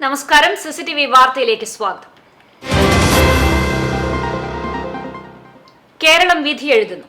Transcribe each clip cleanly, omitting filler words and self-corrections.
നമസ്കാരം. CCTV വാർത്തയിലേക്ക് സ്വാഗതം. കേരളം വിധി എഴുതുന്നു.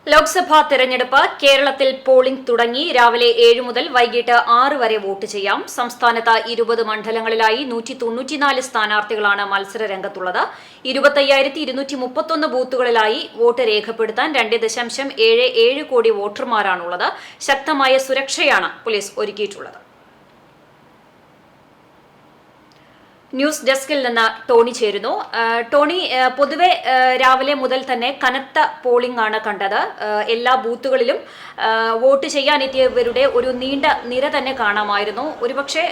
ലോക്സഭാ തെരഞ്ഞെടുപ്പ് കേരളത്തിൽ പോളിംഗ് തുടങ്ങി. രാവിലെ 7 മുതൽ വൈകിട്ട് 6 വരെ വോട്ട് ചെയ്യാം. സംസ്ഥാനത്ത് 20 മണ്ഡലങ്ങളിലായി 194 സ്ഥാനാർത്ഥികളാണ് മത്സര രംഗത്തുള്ളത്. 25,231 ബൂത്തുകളിലായി വോട്ട് രേഖപ്പെടുത്താൻ 2.77 കോടി വോട്ടർമാരാണുള്ളത്. ശക്തമായ സുരക്ഷയാണ് പോലീസ് ഒരുക്കിയിട്ടുള്ളത്. ന്യൂസ് ഡെസ്കിൽ നിന്ന് ടോണി ചേരുന്നു. ടോണി, പൊതുവെ രാവിലെ മുതൽ തന്നെ കനത്ത പോളിംഗ് ആണ് കണ്ടത്. എല്ലാ ബൂത്തുകളിലും വോട്ട് ചെയ്യാനെത്തിയവരുടെ ഒരു നീണ്ട നിര തന്നെ കാണാമായിരുന്നു. ഒരുപക്ഷെ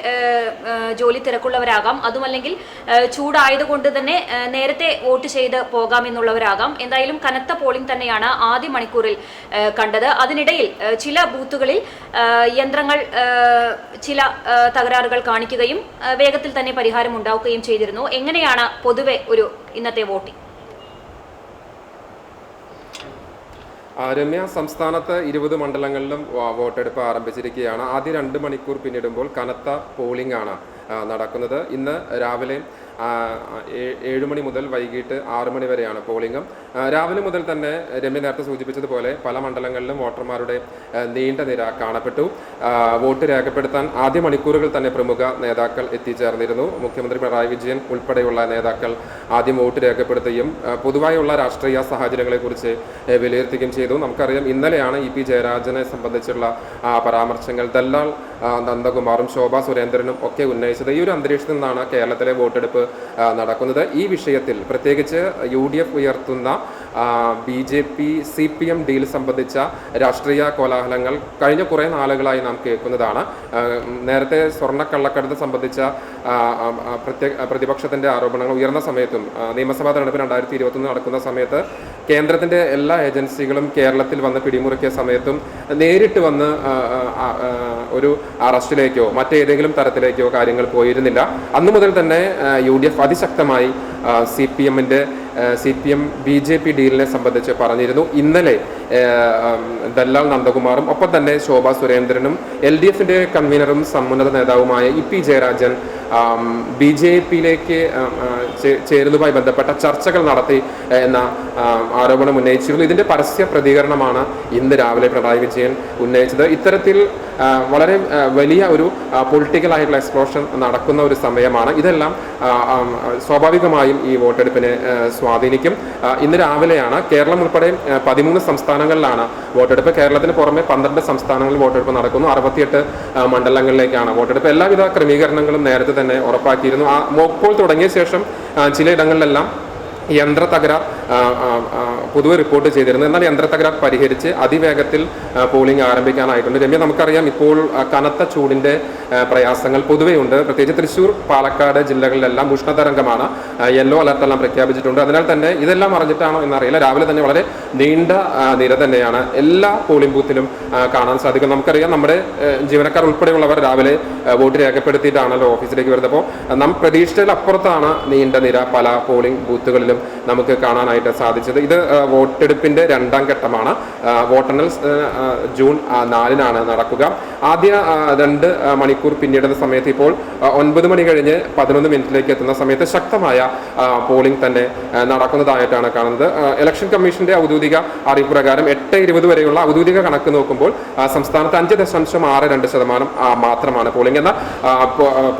ജോലി തിരക്കുള്ളവരാകാം, അതുമല്ലെങ്കിൽ ചൂടായതുകൊണ്ട് തന്നെ നേരത്തെ വോട്ട് ചെയ്ത് പോകാമെന്നുള്ളവരാകാം. എന്തായാലും കനത്ത പോളിംഗ് തന്നെയാണ് ആദ്യ മണിക്കൂറിൽ കണ്ടത്. അതിനിടയിൽ ചില ബൂത്തുകളിൽ യന്ത്രങ്ങൾ ചില തകരാറുകൾ കാണിക്കുകയും വേഗത്തിൽ തന്നെ പരിഹാരം ഉണ്ടാവുകയും ചെയ്തിരുന്നു. എങ്ങനെയാണ് പൊതുവെ ഒരു ഇന്നത്തെ വോട്ടിംഗ്? രമ്യ, സംസ്ഥാനത്ത് 20 മണ്ഡലങ്ങളിലും വോട്ടെടുപ്പ് ആരംഭിച്ചിരിക്കുകയാണ്. ആദ്യ 2 മണിക്കൂർ പിന്നിടുമ്പോൾ കനത്ത പോളിംഗ് ആണ് നടക്കുന്നത്. ഇന്ന് രാവിലെ 7 മണി മുതൽ വൈകിട്ട് 6 മണി വരെയാണ് പോളിംഗും. രാവിലെ മുതൽ തന്നെ രമ്യ നേരത്തെ സൂചിപ്പിച്ചതുപോലെ പല മണ്ഡലങ്ങളിലും വോട്ടർമാരുടെ നീണ്ട നിര കാണപ്പെട്ടു. വോട്ട് രേഖപ്പെടുത്താൻ ആദ്യ മണിക്കൂറുകൾ തന്നെ പ്രമുഖ നേതാക്കൾ എത്തിച്ചേർന്നിരുന്നു. മുഖ്യമന്ത്രി പിണറായി വിജയൻ ഉൾപ്പെടെയുള്ള നേതാക്കൾ ആദ്യം വോട്ട് രേഖപ്പെടുത്തുകയും പൊതുവായുള്ള രാഷ്ട്രീയ സാഹചര്യങ്ങളെക്കുറിച്ച് വിലയിരുത്തുകയും ചെയ്തു. നമുക്കറിയാം, ഇന്നലെയാണ് EP ജയരാജനെ സംബന്ധിച്ചുള്ള പരാമർശങ്ങൾ ദല്ലാൽ നന്ദകുമാറും ശോഭാ സുരേന്ദ്രനും ഒക്കെ ഉന്നയിച്ചത്. ഈ ഒരു അന്തരീക്ഷത്തിൽ നിന്നാണ് കേരളത്തിലെ വോട്ടെടുപ്പ് നടക്കുന്നത്. ഈ വിഷയത്തിൽ പ്രത്യേകിച്ച് UDF ഉയർത്തുന്ന BJP CPM ഡീൽ സംബന്ധിച്ച രാഷ്ട്രീയ കോലാഹലങ്ങൾ കഴിഞ്ഞ കുറേ നാളുകളായി നാം കേൾക്കുന്നതാണ്. നേരത്തെ സ്വർണ്ണക്കള്ളക്കടത്ത് സംബന്ധിച്ച പ്രതിപക്ഷത്തിന്റെ ആരോപണങ്ങൾ ഉയർന്ന സമയത്തും നിയമസഭാ തെരഞ്ഞെടുപ്പ് 2021 നടക്കുന്ന സമയത്ത് കേന്ദ്രത്തിന്റെ എല്ലാ ഏജൻസികളും കേരളത്തിൽ വന്ന് പിടിമുറുക്കിയ സമയത്തും നേരിട്ട് വന്ന് ഒരു അറസ്റ്റിലേക്കോ മറ്റേതെങ്കിലും തരത്തിലേക്കോ കാര്യങ്ങൾ പോയിരുന്നില്ല. അന്നു മുതൽ തന്നെ UDF അതിശക്തമായി CPM BJP ഡീലിനെ സംബന്ധിച്ച് പറഞ്ഞിരുന്നു. ഇന്നലെ ദല്ലാൽ നന്ദകുമാറും ഒപ്പം തന്നെ ശോഭാ സുരേന്ദ്രനും LDFന്റെ കൺവീനറും സമുന്നത നേതാവുമായ EP ജയരാജൻ BJPയിലേക്ക് ചേരുന്നതുമായി ബന്ധപ്പെട്ട ചർച്ചകൾ നടത്തി എന്ന ആരോപണം ഉന്നയിച്ചിരുന്നു. ഇതിന്റെ പരസ്യ പ്രതികരണമാണ് ഇന്ന് രാവിലെ പിണറായി വിജയൻ ഉന്നയിച്ചത്. ഇത്തരത്തിൽ വളരെ വലിയ ഒരു പൊളിറ്റിക്കൽ ആയിട്ടുള്ള എക്സ്പ്ലോഷൻ നടക്കുന്ന ഒരു സമയമാണ്. ഇതെല്ലാം സ്വാഭാവികമായും ഈ വോട്ടെടുപ്പിനെ സ്വാധീനിക്കും. ഇന്ന് രാവിലെയാണ് കേരളം ഉൾപ്പെടെ 13 സംസ്ഥാനങ്ങളിലാണ് വോട്ടെടുപ്പ്. കേരളത്തിന് പുറമെ 12 സംസ്ഥാനങ്ങളിൽ വോട്ടെടുപ്പ് നടക്കുന്നു. 68 മണ്ഡലങ്ങളിലേക്കാണ് വോട്ടെടുപ്പ്. എല്ലാവിധ ക്രമീകരണങ്ങളും നേരത്തെ തന്നെ ഉറപ്പാക്കിയിരുന്നു. മോക്ക് പോൾ തുടങ്ങിയ ശേഷം ചിലയിടങ്ങളിലെല്ലാം യന്ത്ര തകരാർ പൊതുവെ റിപ്പോർട്ട് ചെയ്തിരുന്നു. എന്നാൽ യന്ത്ര തകരാർ പരിഹരിച്ച് അതിവേഗത്തിൽ പോളിംഗ് ആരംഭിക്കാനായിട്ടുണ്ട്. രമ്യ, നമുക്കറിയാം ഇപ്പോൾ കനത്ത ചൂടിന്റെ പ്രയാസങ്ങൾ പൊതുവെ ഉണ്ട്. പ്രത്യേകിച്ച് തൃശ്ശൂർ, പാലക്കാട് ജില്ലകളിലെല്ലാം ഉഷ്ണതരംഗമാണ്. യെല്ലോ അലർട്ടെല്ലാം പ്രഖ്യാപിച്ചിട്ടുണ്ട്. അതിനാൽ തന്നെ ഇതെല്ലാം അറിഞ്ഞിട്ടാണോ എന്നറിയില്ല, രാവിലെ തന്നെ വളരെ നീണ്ട നിര തന്നെയാണ് എല്ലാ പോളിംഗ് ബൂത്തിലും കാണാൻ സാധിക്കും. നമുക്കറിയാം, നമ്മുടെ ജീവനക്കാർ ഉൾപ്പെടെയുള്ളവർ രാവിലെ വോട്ട് രേഖപ്പെടുത്തിയിട്ടാണല്ലോ ഓഫീസിലേക്ക് വരുന്നത്. അപ്പോൾ നാം പ്രതീക്ഷിച്ചതിലപ്പുറത്താണ് നീണ്ട നിര പല പോളിംഗ് ബൂത്തുകളിലും നമുക്ക് കാണാനായിട്ട് സാധിച്ചത്. ഇത് വോട്ടെടുപ്പിന്റെ 2ാം ഘട്ടമാണ്. വോട്ടെണ്ണൽ ജൂൺ 4-നാണ് നടക്കുക. ആദ്യ 2 മണിക്കൂർ പിന്നിടുന്ന സമയത്ത് ഇപ്പോൾ 9 മണി കഴിഞ്ഞ് 11 മിനിറ്റിലേക്ക് എത്തുന്ന സമയത്ത് ശക്തമായ പോളിംഗ് തന്നെ നടക്കുന്നതായിട്ടാണ് കാണുന്നത്. ഇലക്ഷൻ കമ്മീഷന്റെ ഔദ്യോഗിക അറിയിപ്പ് പ്രകാരം 8:20 വരെയുള്ള ഔദ്യോഗിക കണക്ക് നോക്കുമ്പോൾ സംസ്ഥാനത്ത് 5.62% മാത്രമാണ് പോളിംഗ്. എന്നാൽ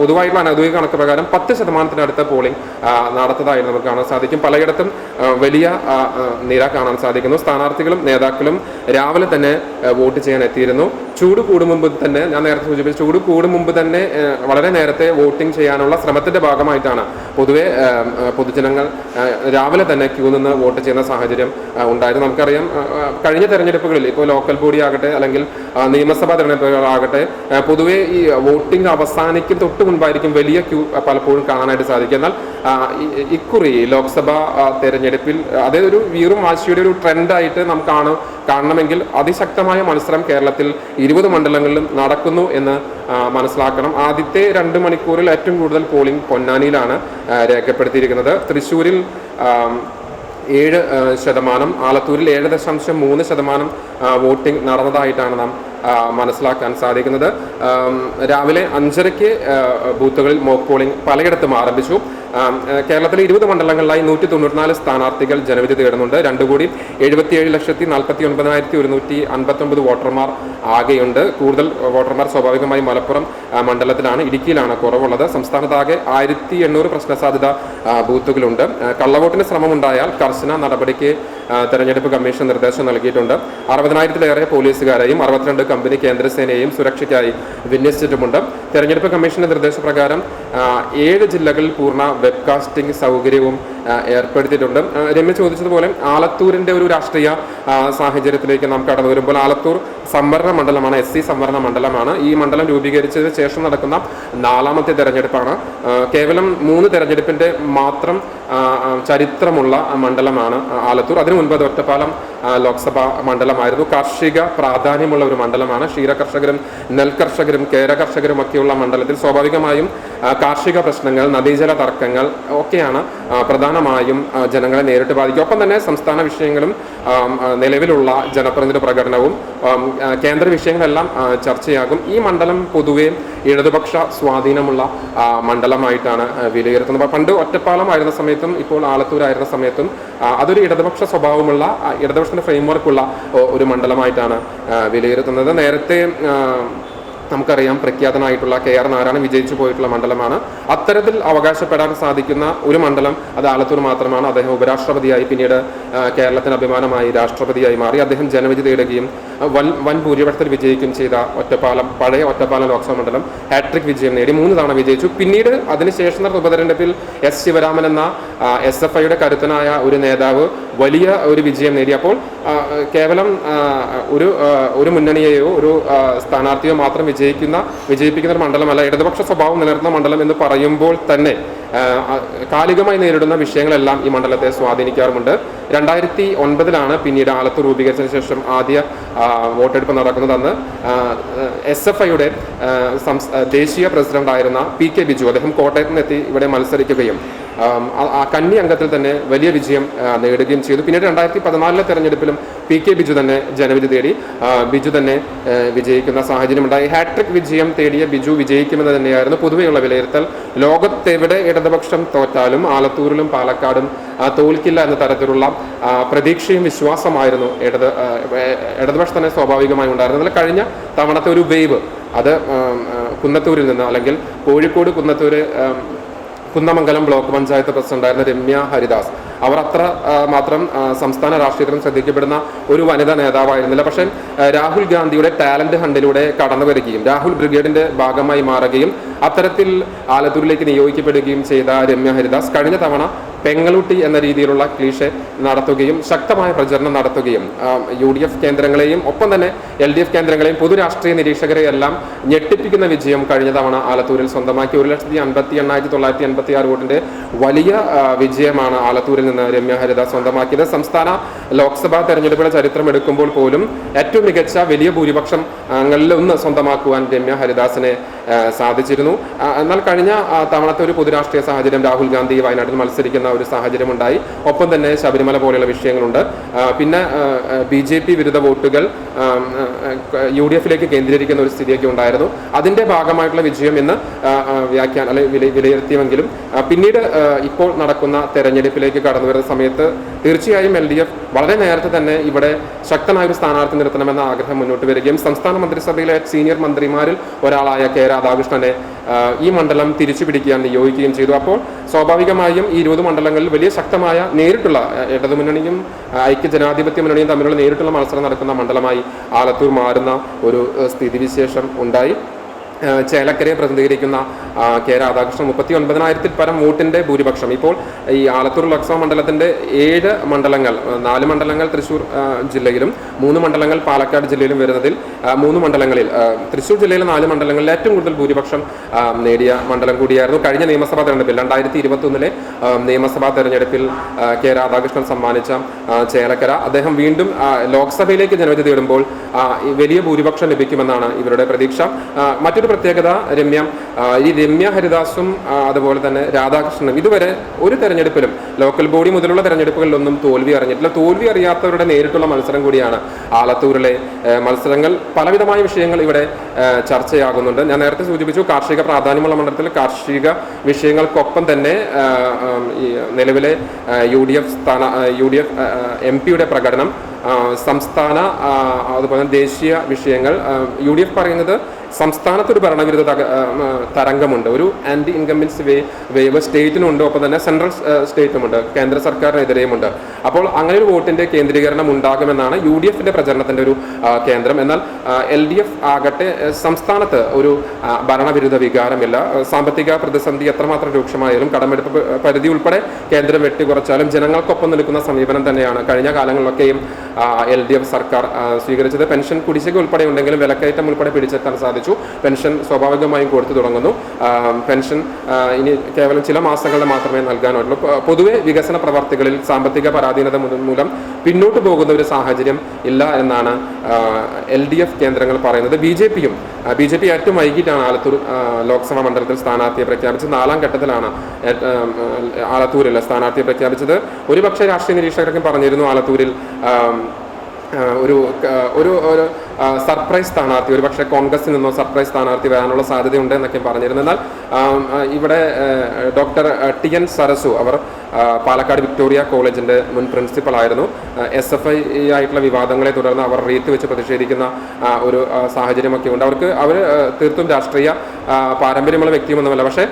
പൊതുവായിട്ടുള്ള അനൗദ്യോഗിക കണക്ക് പ്രകാരം 10% പോളിംഗ് നടത്തതായി നമുക്ക് കാണാൻ സാധിക്കും. പലയിടത്തും വലിയ നിര കാണാൻ സാധിക്കുന്നു. സ്ഥാനാർത്ഥികളും നേതാക്കളും രാവിലെ തന്നെ വോട്ട് ചെയ്യാൻ എത്തിയിരുന്നു. ചൂട് കൂടും മുമ്പ് തന്നെ, ഞാൻ നേരത്തെ സൂചിപ്പിച്ച ചൂട് കൂടും മുമ്പ് തന്നെ വളരെ നേരത്തെ വോട്ടിംഗ് ചെയ്യാനുള്ള ശ്രമത്തിന്റെ ഭാഗമായിട്ടാണ് പൊതുവെ പൊതുജനങ്ങൾ രാവിലെ തന്നെ ക്യൂ നിന്ന് വോട്ട് ചെയ്യുന്ന സാഹചര്യം ഉണ്ടായിരുന്നു. നമുക്കറിയാം, കഴിഞ്ഞ തെരഞ്ഞെടുപ്പുകളിൽ ഇപ്പോൾ ലോക്കൽ ബോഡി ആകട്ടെ അല്ലെങ്കിൽ നിയമസഭാ തെരഞ്ഞെടുപ്പുകളാകട്ടെ പൊതുവെ ഈ വോട്ടിംഗ് അവസാനിക്കും തൊട്ട് മുൻപായിരിക്കും വലിയ ക്യൂ പലപ്പോഴും കാണാനായിട്ട് സാധിക്കും. എന്നാൽ ഇക്കുറി ലോക്സഭാ തെരഞ്ഞെടുപ്പിൽ അതേ ഒരു വീറും വാശിയുടെ ഒരു ട്രെൻഡായിട്ട് നമുക്ക് കാണണമെങ്കിൽ അതിശക്തമായ മത്സരം കേരളത്തിൽ 20 മണ്ഡലങ്ങളിലും മണ്ഡലങ്ങളിലും നടക്കുന്നു എന്ന് മനസ്സിലാക്കണം. ആദ്യത്തെ 2 മണിക്കൂറിൽ ഏറ്റവും കൂടുതൽ പോളിംഗ് പൊന്നാനിയിലാണ് രേഖപ്പെടുത്തിയിരിക്കുന്നത്. തൃശ്ശൂരിൽ 7%, ആലത്തൂരിൽ 7.3% വോട്ടിംഗ് നടന്നതായിട്ടാണ് നാം മനസ്സിലാക്കാൻ സാധിക്കുന്നത്. രാവിലെ 5:30 ബൂത്തുകളിൽ മോക്ക് പോളിംഗ് പലയിടത്തും ആരംഭിച്ചു. കേരളത്തിലെ 20 മണ്ഡലങ്ങളിലായി 194 സ്ഥാനാർത്ഥികൾ ജനവിധി തേടുന്നുണ്ട്. 2,77,49,159 വോട്ടർമാർ ആകെയുണ്ട്. കൂടുതൽ വോട്ടർമാർ സ്വാഭാവികമായി മലപ്പുറം മണ്ഡലത്തിലാണ്, ഇടുക്കിയിലാണ് കുറവുള്ളത്. സംസ്ഥാനത്താകെ 1800 പ്രശ്നസാധ്യത ബൂത്തുകളുണ്ട്. കള്ളവോട്ടിന് ശ്രമമുണ്ടായാൽ കർശന നടപടിക്ക് തെരഞ്ഞെടുപ്പ് കമ്മീഷൻ നിർദ്ദേശം നൽകിയിട്ടുണ്ട്. 60,000-ലേറെ പോലീസുകാരെയും 62 കമ്പനി കേന്ദ്രസേനയെയും സുരക്ഷയ്ക്കായി വിന്യസിച്ചിട്ടുമുണ്ട്. തെരഞ്ഞെടുപ്പ് കമ്മീഷന്റെ നിർദ്ദേശപ്രകാരം 7 ജില്ലകളിൽ പൂർണ്ണ വെബ്കാസ്റ്റിംഗ് സൗകര്യവും ഏർപ്പെടുത്തിയിട്ടുണ്ട്. രമ്യ ചോദിച്ചതുപോലെ ആലത്തൂരിന്റെ ഒരു രാഷ്ട്രീയ സാഹചര്യത്തിലേക്ക് നാം കടന്നു വരുമ്പോൾ, ആലത്തൂർ സംവരണ മണ്ഡലമാണ്, SC സംവരണ മണ്ഡലമാണ്. ഈ മണ്ഡലം രൂപീകരിച്ചതിന് ശേഷം നടക്കുന്ന 4ാമത്തെ തെരഞ്ഞെടുപ്പാണ്. കേവലം 3 തെരഞ്ഞെടുപ്പിന്റെ മാത്രം ചരിത്രമുള്ള മണ്ഡലമാണ് ആലത്തൂർ. അതിനു മുൻപ് അത് ഒറ്റപ്പാലം ലോക്സഭാ മണ്ഡലമായിരുന്നു. കാർഷിക പ്രാധാന്യമുള്ള ഒരു മണ്ഡലമാണ്. ക്ഷീരകർഷകരും നെൽകർഷകരും കേര കർഷകരും ഒക്കെയുള്ള മണ്ഡലത്തിൽ സ്വാഭാവികമായും കാർഷിക പ്രശ്നങ്ങൾ, നദീജല തർക്കങ്ങൾ ഒക്കെയാണ് പ്രധാനമായും ജനങ്ങളെ നേരിട്ട് ബാധിക്കുക. ഒപ്പം തന്നെ സംസ്ഥാന വിഷയങ്ങളും നിലവിലുള്ള ജനപ്രതിനിധി പ്രകടനവും കേന്ദ്ര വിഷയങ്ങളെല്ലാം ചർച്ചയാകും. ഈ മണ്ഡലം പൊതുവെ ഇടതുപക്ഷ സ്വാധീനമുള്ള മണ്ഡലമായിട്ടാണ് വിലയിരുത്തുന്നത്. പണ്ട് ഒറ്റപ്പാലമായിരുന്ന സമയത്തും ഇപ്പോൾ ആലത്തൂരായിരുന്ന സമയത്തും അതൊരു ഇടതുപക്ഷ സ്വഭാവമുള്ള, ഇടതുപക്ഷത്തിന്റെ ഫ്രെയിംവർക്കുള്ള ഒരു മണ്ഡലമായിട്ടാണ് വിലയിരുത്തുന്നത്. നേരത്തെ നമുക്കറിയാം, പ്രഖ്യാതനായിട്ടുള്ള KR നാരായണൻ വിജയിച്ചു പോയിട്ടുള്ള മണ്ഡലമാണ്. അത്തരത്തിൽ അവകാശപ്പെടാൻ സാധിക്കുന്ന ഒരു മണ്ഡലം അത് ആലത്തൂർ മാത്രമാണ്. അദ്ദേഹം ഉപരാഷ്ട്രപതിയായി, പിന്നീട് കേരളത്തിന് അഭിമാനമായി രാഷ്ട്രപതിയായി മാറി. അദ്ദേഹം ജനവിധി തേടുകയും വൻ ഭൂരിപക്ഷത്തിൽ വിജയിക്കുകയും ചെയ്ത ഒറ്റപ്പാലം, പഴയ ഒറ്റപ്പാലം ലോക്സഭാ മണ്ഡലം ഹാട്രിക് വിജയം നേടി, 3 തവണ വിജയിച്ചു. പിന്നീട് അതിനുശേഷം നടന്ന ഉപതെരഞ്ഞെടുപ്പിൽ ശിവരാമൻ എന്ന SFIയുടെ കരുത്തനായ ഒരു നേതാവ് വലിയ ഒരു വിജയം നേടി. അപ്പോൾ കേവലം ഒരു മുന്നണിയെയോ ഒരു സ്ഥാനാർത്ഥിയോ മാത്രം വിജയിപ്പിക്കുന്ന ഒരു മണ്ഡലമല്ല, ഇടതുപക്ഷ സ്വഭാവം നിലനിർത്തുന്ന മണ്ഡലം എന്ന് പറയുമ്പോൾ തന്നെ കാലികമായി നേരിടുന്ന വിഷയങ്ങളെല്ലാം ഈ മണ്ഡലത്തെ സ്വാധീനിക്കാറുമുണ്ട്. 2009 പിന്നീട് ആലത്തൂർ രൂപീകരിച്ചതിന് ശേഷം ആദ്യ വോട്ടെടുപ്പ് നടക്കുന്നത്. അന്ന് SFIയുടെ ദേശീയ പ്രസിഡന്റായിരുന്ന PK ബിജു, അദ്ദേഹം കോട്ടയത്ത് നിന്നെത്തി ഇവിടെ മത്സരിക്കുകയും കന്നി അംഗത്തിൽ തന്നെ വലിയ വിജയം നേടുകയും ചെയ്തു. പിന്നീട് 2014 തെരഞ്ഞെടുപ്പിലും PK ബിജു തന്നെ ജനവിധി തേടി, ബിജു തന്നെ വിജയിക്കുന്ന സാഹചര്യമുണ്ടായി. ഹാട്രിക് വിജയം തേടിയ ബിജു വിജയിക്കുമെന്ന് തന്നെയായിരുന്നു പൊതുവെയുള്ള വിലയിരുത്തൽ. ലോകത്തെവിടെ ഇടതുപക്ഷം തോറ്റാലും ആലത്തൂരിലും പാലക്കാടും തോൽക്കില്ല എന്ന തരത്തിലുള്ള പ്രതീക്ഷയും വിശ്വാസമായിരുന്നു ഇടതുപക്ഷം തന്നെ സ്വാഭാവികമായി ഉണ്ടായിരുന്നത്. എന്നാൽ കഴിഞ്ഞ തവണത്തെ ഒരു വേവ് അത് കുന്നത്തൂരിൽ നിന്ന്, അല്ലെങ്കിൽ കോഴിക്കോട് കുന്നമംഗലം ബ്ലോക്ക് പഞ്ചായത്ത് പ്രസിഡന്റായിരുന്ന രമ്യ ഹരിദാസ്, അവർ അത്ര മാത്രം സംസ്ഥാന രാഷ്ട്രീയത്തിലും ശ്രദ്ധിക്കപ്പെടുന്ന ഒരു വനിതാ നേതാവായിരുന്നില്ല. പക്ഷേ രാഹുൽ ഗാന്ധിയുടെ ടാലന്റ് ഹണ്ടിലൂടെ കടന്നു വരികയും രാഹുൽ ബ്രിഗേഡിന്റെ ഭാഗമായി മാറുകയും അത്തരത്തിൽ ആലത്തൂരിലേക്ക് നിയോഗിക്കപ്പെടുകയും ചെയ്ത രമ്യ ഹരിദാസ് കഴിഞ്ഞ തവണ പെങ്ങളൂട്ടി എന്ന രീതിയിലുള്ള ക്ലീഷെ നടത്തുകയും ശക്തമായ പ്രചരണം നടത്തുകയും UDF കേന്ദ്രങ്ങളെയും ഒപ്പം തന്നെ LDF കേന്ദ്രങ്ങളെയും പൊതു രാഷ്ട്രീയ നിരീക്ഷകരെ എല്ലാം ഞെട്ടിപ്പിക്കുന്ന വിജയം കഴിഞ്ഞ തവണ ആലത്തൂരിൽ സ്വന്തമാക്കി. 1,58,986 വോട്ടിന്റെ വലിയ വിജയമാണ് ആലത്തൂരിൽ നിന്ന് രമ്യ ഹരിദാസ് സ്വന്തമാക്കിയത്. സംസ്ഥാന ലോക്സഭാ തെരഞ്ഞെടുപ്പുകളുടെ ചരിത്രം എടുക്കുമ്പോൾ പോലും ഏറ്റവും മികച്ച വലിയ ഭൂരിപക്ഷം അങ്ങളിലൊന്ന് സ്വന്തമാക്കുവാൻ രമ്യ ഹരിദാസിനെ സാധിച്ചിരുന്നു. എന്നാൽ കഴിഞ്ഞ തവണത്തെ ഒരു പൊതുരാഷ്ട്രീയ സാഹചര്യം, രാഹുൽ ഗാന്ധി വയനാട്ടിൽ മത്സരിക്കുന്ന ഒരു സാഹചര്യമുണ്ടായി. ഒപ്പം തന്നെ ശബരിമല പോലെയുള്ള വിഷയങ്ങളുണ്ട്. പിന്നെ BJP വിരുദ്ധ വോട്ടുകൾ UDFിലേക്ക് കേന്ദ്രീകരിക്കുന്ന ഒരു സ്ഥിതിയൊക്കെ ഉണ്ടായിരുന്നു. അതിന്റെ ഭാഗമായിട്ടുള്ള വിജയം എന്ന് വിലയിരുത്തിയെങ്കിലും പിന്നീട് ഇപ്പോൾ നടക്കുന്ന തെരഞ്ഞെടുപ്പിലേക്ക് കടന്നു വരുന്ന സമയത്ത് തീർച്ചയായും LDF വളരെ നേരത്തെ തന്നെ ഇവിടെ ശക്തമായ ഒരു സ്ഥാനാർത്ഥി നിർത്തണമെന്ന ആഗ്രഹം മുന്നോട്ട് വരികയും സംസ്ഥാന മന്ത്രിസഭയിലെ സീനിയർ മന്ത്രിമാരിൽ ഒരാളായ K രാധാകൃഷ്ണനെ ഈ മണ്ഡലം തിരിച്ചു പിടിക്കാൻ നിയോഗിക്കുകയും ചെയ്തു. അപ്പോൾ സ്വാഭാവികമായും ഈ 20 മണ്ഡലങ്ങളിൽ വലിയ ശക്തമായ നേരിട്ടുള്ള ഇടതുമുന്നണിയും ഐക്യജനാധിപത്യ മുന്നണിയും തമ്മിലുള്ള നേരിട്ടുള്ള മത്സരം നടക്കുന്ന മണ്ഡലമായി ആലത്തൂർ മാറുന്ന ഒരു സ്ഥിതിവിശേഷം ഉണ്ടായി. ചേലക്കരയെ പ്രതിനിധീകരിക്കുന്ന കെ രാധാകൃഷ്ണൻ 39,000-ൽ പരം വോട്ടിൻ്റെ ഭൂരിപക്ഷം. ഇപ്പോൾ ഈ ആലത്തൂർ ലോക്സഭാ മണ്ഡലത്തിൻ്റെ 7 മണ്ഡലങ്ങൾ, 4 മണ്ഡലങ്ങൾ തൃശ്ശൂർ ജില്ലയിലും 3 മണ്ഡലങ്ങൾ പാലക്കാട് ജില്ലയിലും വരുന്നതിൽ 3 മണ്ഡലങ്ങളിൽ തൃശ്ശൂർ ജില്ലയിലെ 4 മണ്ഡലങ്ങളിൽ ഏറ്റവും കൂടുതൽ ഭൂരിപക്ഷം നേടിയ മണ്ഡലം കൂടിയായിരുന്നു കഴിഞ്ഞ നിയമസഭാ തെരഞ്ഞെടുപ്പിൽ. 2021 നിയമസഭാ തെരഞ്ഞെടുപ്പിൽ കെ രാധാകൃഷ്ണൻ സമ്മാനിച്ച ചേലക്കര അദ്ദേഹം വീണ്ടും ലോക്സഭയിലേക്ക് ജനവിധി തേടുമ്പോൾ വലിയ ഭൂരിപക്ഷം ലഭിക്കുമെന്നാണ് ഇവരുടെ പ്രതീക്ഷ. മറ്റൊരു പ്രത്യേകത ഈ രമ്യ ഹരിദാസും അതുപോലെ തന്നെ രാധാകൃഷ്ണനും ഇതുവരെ ഒരു തെരഞ്ഞെടുപ്പിലും ലോക്കൽ ബോഡി മുതലുള്ള തെരഞ്ഞെടുപ്പുകളിലൊന്നും തോൽവി അറിഞ്ഞിട്ടില്ല. തോൽവി അറിയാത്തവരുടെ നേരിട്ടുള്ള മത്സരം കൂടിയാണ് ആലത്തൂരിലെ മത്സരങ്ങൾ. പലവിധമായ വിഷയങ്ങൾ ഇവിടെ ചർച്ചയാകുന്നുണ്ട്. ഞാൻ നേരത്തെ സൂചിപ്പിച്ചു, കാർഷിക പ്രാധാന്യമുള്ള മണ്ഡലത്തിൽ കാർഷിക വിഷയങ്ങൾക്കൊപ്പം തന്നെ ഈ നിലവിലെ UDF MP-യുടെ പ്രകടനം, സംസ്ഥാന അതുപോലെ ദേശീയ വിഷയങ്ങൾ. UDF പറയുന്നത് സംസ്ഥാനത്തൊരു ഭരണവിരുദ്ധ തരംഗമുണ്ട്, ഒരു ആൻറ്റി ഇൻകംബൻസി വേവ് സ്റ്റേറ്റിനുണ്ട്, ഒപ്പം തന്നെ സെൻട്രൽ സ്റ്റേറ്റുമുണ്ട്, കേന്ദ്ര സർക്കാരിനെതിരെയുമുണ്ട്. അപ്പോൾ അങ്ങനെ ഒരു വോട്ടിൻ്റെ കേന്ദ്രീകരണം ഉണ്ടാകുമെന്നാണ് UDF-ന്റെ പ്രചരണത്തിൻ്റെ ഒരു കേന്ദ്രം. എന്നാൽ LDF ആകട്ടെ സംസ്ഥാനത്ത് ഒരു ഭരണവിരുദ്ധ വികാരമില്ല. സാമ്പത്തിക പ്രതിസന്ധി എത്രമാത്രം രൂക്ഷമായാലും കടമെടുപ്പ് പരിധി ഉൾപ്പെടെ കേന്ദ്രം വെട്ടിക്കുറച്ചാലും ജനങ്ങൾക്കൊപ്പം നിൽക്കുന്ന സമീപനം തന്നെയാണ് കഴിഞ്ഞ കാലങ്ങളിലൊക്കെയും LDF സർക്കാർ സ്വീകരിച്ചത്. പെൻഷൻ കുടിശ്ശിക ഉൾപ്പെടെ ഉണ്ടെങ്കിലും വിലക്കയറ്റം ഉൾപ്പെടെ പിടിച്ചെത്താൻ സാധിച്ചു. പെൻഷൻ സ്വാഭാവികമായും കൊടുത്തു തുടങ്ങുന്നു. പെൻഷൻ ഇനി കേവലം ചില മാസങ്ങളുടെ മാത്രമേ നൽകാനുള്ളൂ. പൊതുവെ വികസന പ്രവർത്തികളിൽ സാമ്പത്തിക പരാധീനത മൂലം പിന്നോട്ട് പോകുന്ന ഒരു സാഹചര്യം ഇല്ല എന്നാണ് LDF കേന്ദ്രങ്ങൾ പറയുന്നത്. BJP ഏറ്റവും വൈകിട്ടാണ് ആലത്തൂർ ലോക്സഭാ മണ്ഡലത്തിൽ സ്ഥാനാർത്ഥിയെ പ്രഖ്യാപിച്ചത്. 4ാം ഘട്ടത്തിലാണ് ആലത്തൂരിൽ സ്ഥാനാർത്ഥിയെ പ്രഖ്യാപിച്ചത്. ഒരുപക്ഷെ രാഷ്ട്രീയ നിരീക്ഷകർക്കും പറഞ്ഞിരുന്നു ആലത്തൂരിൽ ഒരു സർപ്രൈസ് സ്ഥാനാർത്ഥി, ഒരു പക്ഷേ കോൺഗ്രസിൽ നിന്നോ സർപ്രൈസ് സ്ഥാനാർത്ഥി വരാനുള്ള സാധ്യതയുണ്ട് എന്നൊക്കെ പറഞ്ഞിരുന്നു. എന്നാൽ ഇവിടെ ഡോക്ടർ TN സരസു, അവർ പാലക്കാട് വിക്ടോറിയ കോളേജിൻ്റെ മുൻ പ്രിൻസിപ്പളായിരുന്നു. SFI ആയിട്ടുള്ള വിവാദങ്ങളെ തുടർന്ന് അവർ റീത്ത് വെച്ച് പ്രതിഷേധിക്കുന്ന ഒരു സാഹചര്യമൊക്കെ ഉണ്ട്. അവർ തീർത്തും രാഷ്ട്രീയ പാരമ്പര്യമുള്ള വ്യക്തിയൊന്നുമല്ല, പക്ഷേ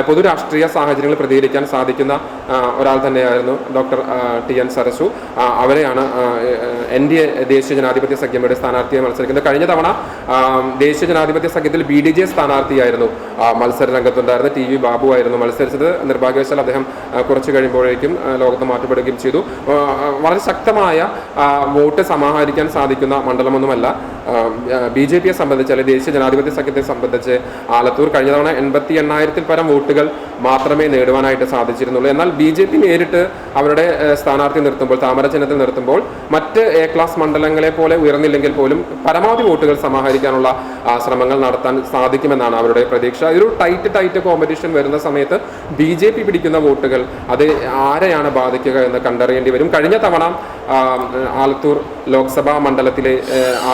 പൊതു രാഷ്ട്രീയ സാഹചര്യങ്ങൾ പ്രതികരിക്കാൻ സാധിക്കുന്ന ഒരാൾ തന്നെയായിരുന്നു ഡോക്ടർ TN സരസു. അവരെയാണ് NDA ദേശീയ ജനാധിപത്യ സഖ്യയുടെ സ്ഥാനാർത്ഥിയെ മത്സരിക്കുന്നത്. കഴിഞ്ഞ തവണ ദേശീയ ജനാധിപത്യ സഖ്യത്തിൽ BDJ സ്ഥാനാർത്ഥിയായിരുന്നു മത്സര രംഗത്തുണ്ടായിരുന്ന TV ബാബു ആയിരുന്നു മത്സരിച്ചത്. നിർഭാഗ്യവശാൽ അദ്ദേഹം കുറച്ച് കഴിയുമ്പോഴേക്കും ലോകത്ത് മാറ്റപ്പെടുകയും ചെയ്തു. വളരെ ശക്തമായ വോട്ട് സമാഹരിക്കാൻ സാധിക്കുന്ന മണ്ഡലമൊന്നുമല്ല BJP-യെ സംബന്ധിച്ച്, അല്ലെങ്കിൽ ദേശീയ ജനാധിപത്യ സഖ്യത്തെ സംബന്ധിച്ച്. ആലത്തൂർ കഴിഞ്ഞ തവണ 88,000-ൽ പരം വോട്ടുകൾ മാത്രമേ നേടുവാനായിട്ട് സാധിച്ചിരുന്നുള്ളൂ. എന്നാൽ BJP നേരിട്ട് അവരുടെ സ്ഥാനാർത്ഥി നിർത്തുമ്പോൾ, താമര ചിഹ്നത്തിൽ നിർത്തുമ്പോൾ, മറ്റ് A ക്ലാസ് മണ്ഡലങ്ങളെ പോലെ ഉയർന്നില്ലെങ്കിൽ പോലും പരമാവധി വോട്ടുകൾ സമാഹരിക്കാനുള്ള ശ്രമങ്ങൾ നടത്താൻ സാധിക്കുമെന്നാണ് അവരുടെ പ്രതീക്ഷ. ഒരു ടൈറ്റ് കോമ്പറ്റീഷൻ വരുന്ന സമയത്ത് BJP പിടിക്കുന്ന വോട്ടുകൾ അത് ആരെയാണ് ബാധിക്കുക എന്ന് കണ്ടറിയേണ്ടി വരും. കഴിഞ്ഞ തവണ ആലത്തൂർ ലോക്സഭാ മണ്ഡലത്തിലെ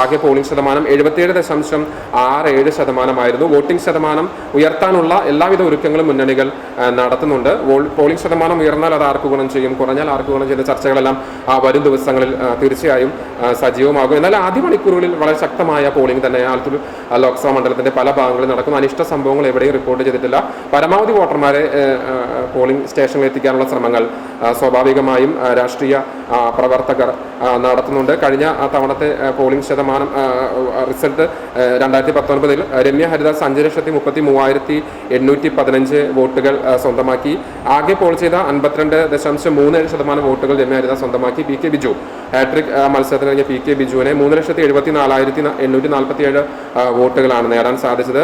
ആകെ പോളിംഗ് ശതമാനം 77.67%. വോട്ടിംഗ് ശതമാനം ഉയർത്താനുള്ള എല്ലാവിധ ഒരുക്കങ്ങളും മുന്നണികൾ നടത്തുന്നുണ്ട്. പോളിംഗ് ശതമാനം ഉയർന്നാൽ അത് ആർക്ക് ഗുണം ചെയ്യും, കുറഞ്ഞാൽ ആർക്ക് ഗുണം ചെയ്യുന്ന ചർച്ചകളെല്ലാം വരും ദിവസങ്ങളിൽ തീർച്ചയായും സജീവമാകും. എന്നാൽ ആദ്യ മണിക്കൂറുകളിൽ വളരെ ശക്തമായ പോളിംഗ് തന്നെ ആലത്തൂർ ലോക്സഭാ മണ്ഡലത്തിന്റെ പല ഭാഗങ്ങളിൽ നടക്കുന്നു. അനിഷ്ട സംഭവങ്ങൾ എവിടെയും റിപ്പോർട്ട് ചെയ്തിട്ടില്ല. പരമാവധി വോട്ടർമാരെ പോളിംഗ് സ്റ്റേഷനിൽ എത്തിക്കാനുള്ള ശ്രമങ്ങൾ സ്വാഭാവികമായും രാഷ്ട്രീയ പ്രവർത്തകർ നടത്തുന്നുണ്ട്. കഴിഞ്ഞ തവണത്തെ പോളിംഗ് ശതമാനം റിസൾട്ട് 2019 രമ്യ ഹരിദാസ് 5,33,815 വോട്ടുകൾ സ്വന്തമാക്കി. ആകെ പോൾ ചെയ്ത 52.37% വോട്ടുകൾ രമ്യ ഹരിദാസ് സ്വന്തമാക്കി. PK ബിജു ഹാട്രിക് മത്സരത്തിന് കഴിഞ്ഞ PK ബിജുവിനെ 3,74,847 വോട്ടുകളാണ് നേടാൻ സാധിച്ചത്.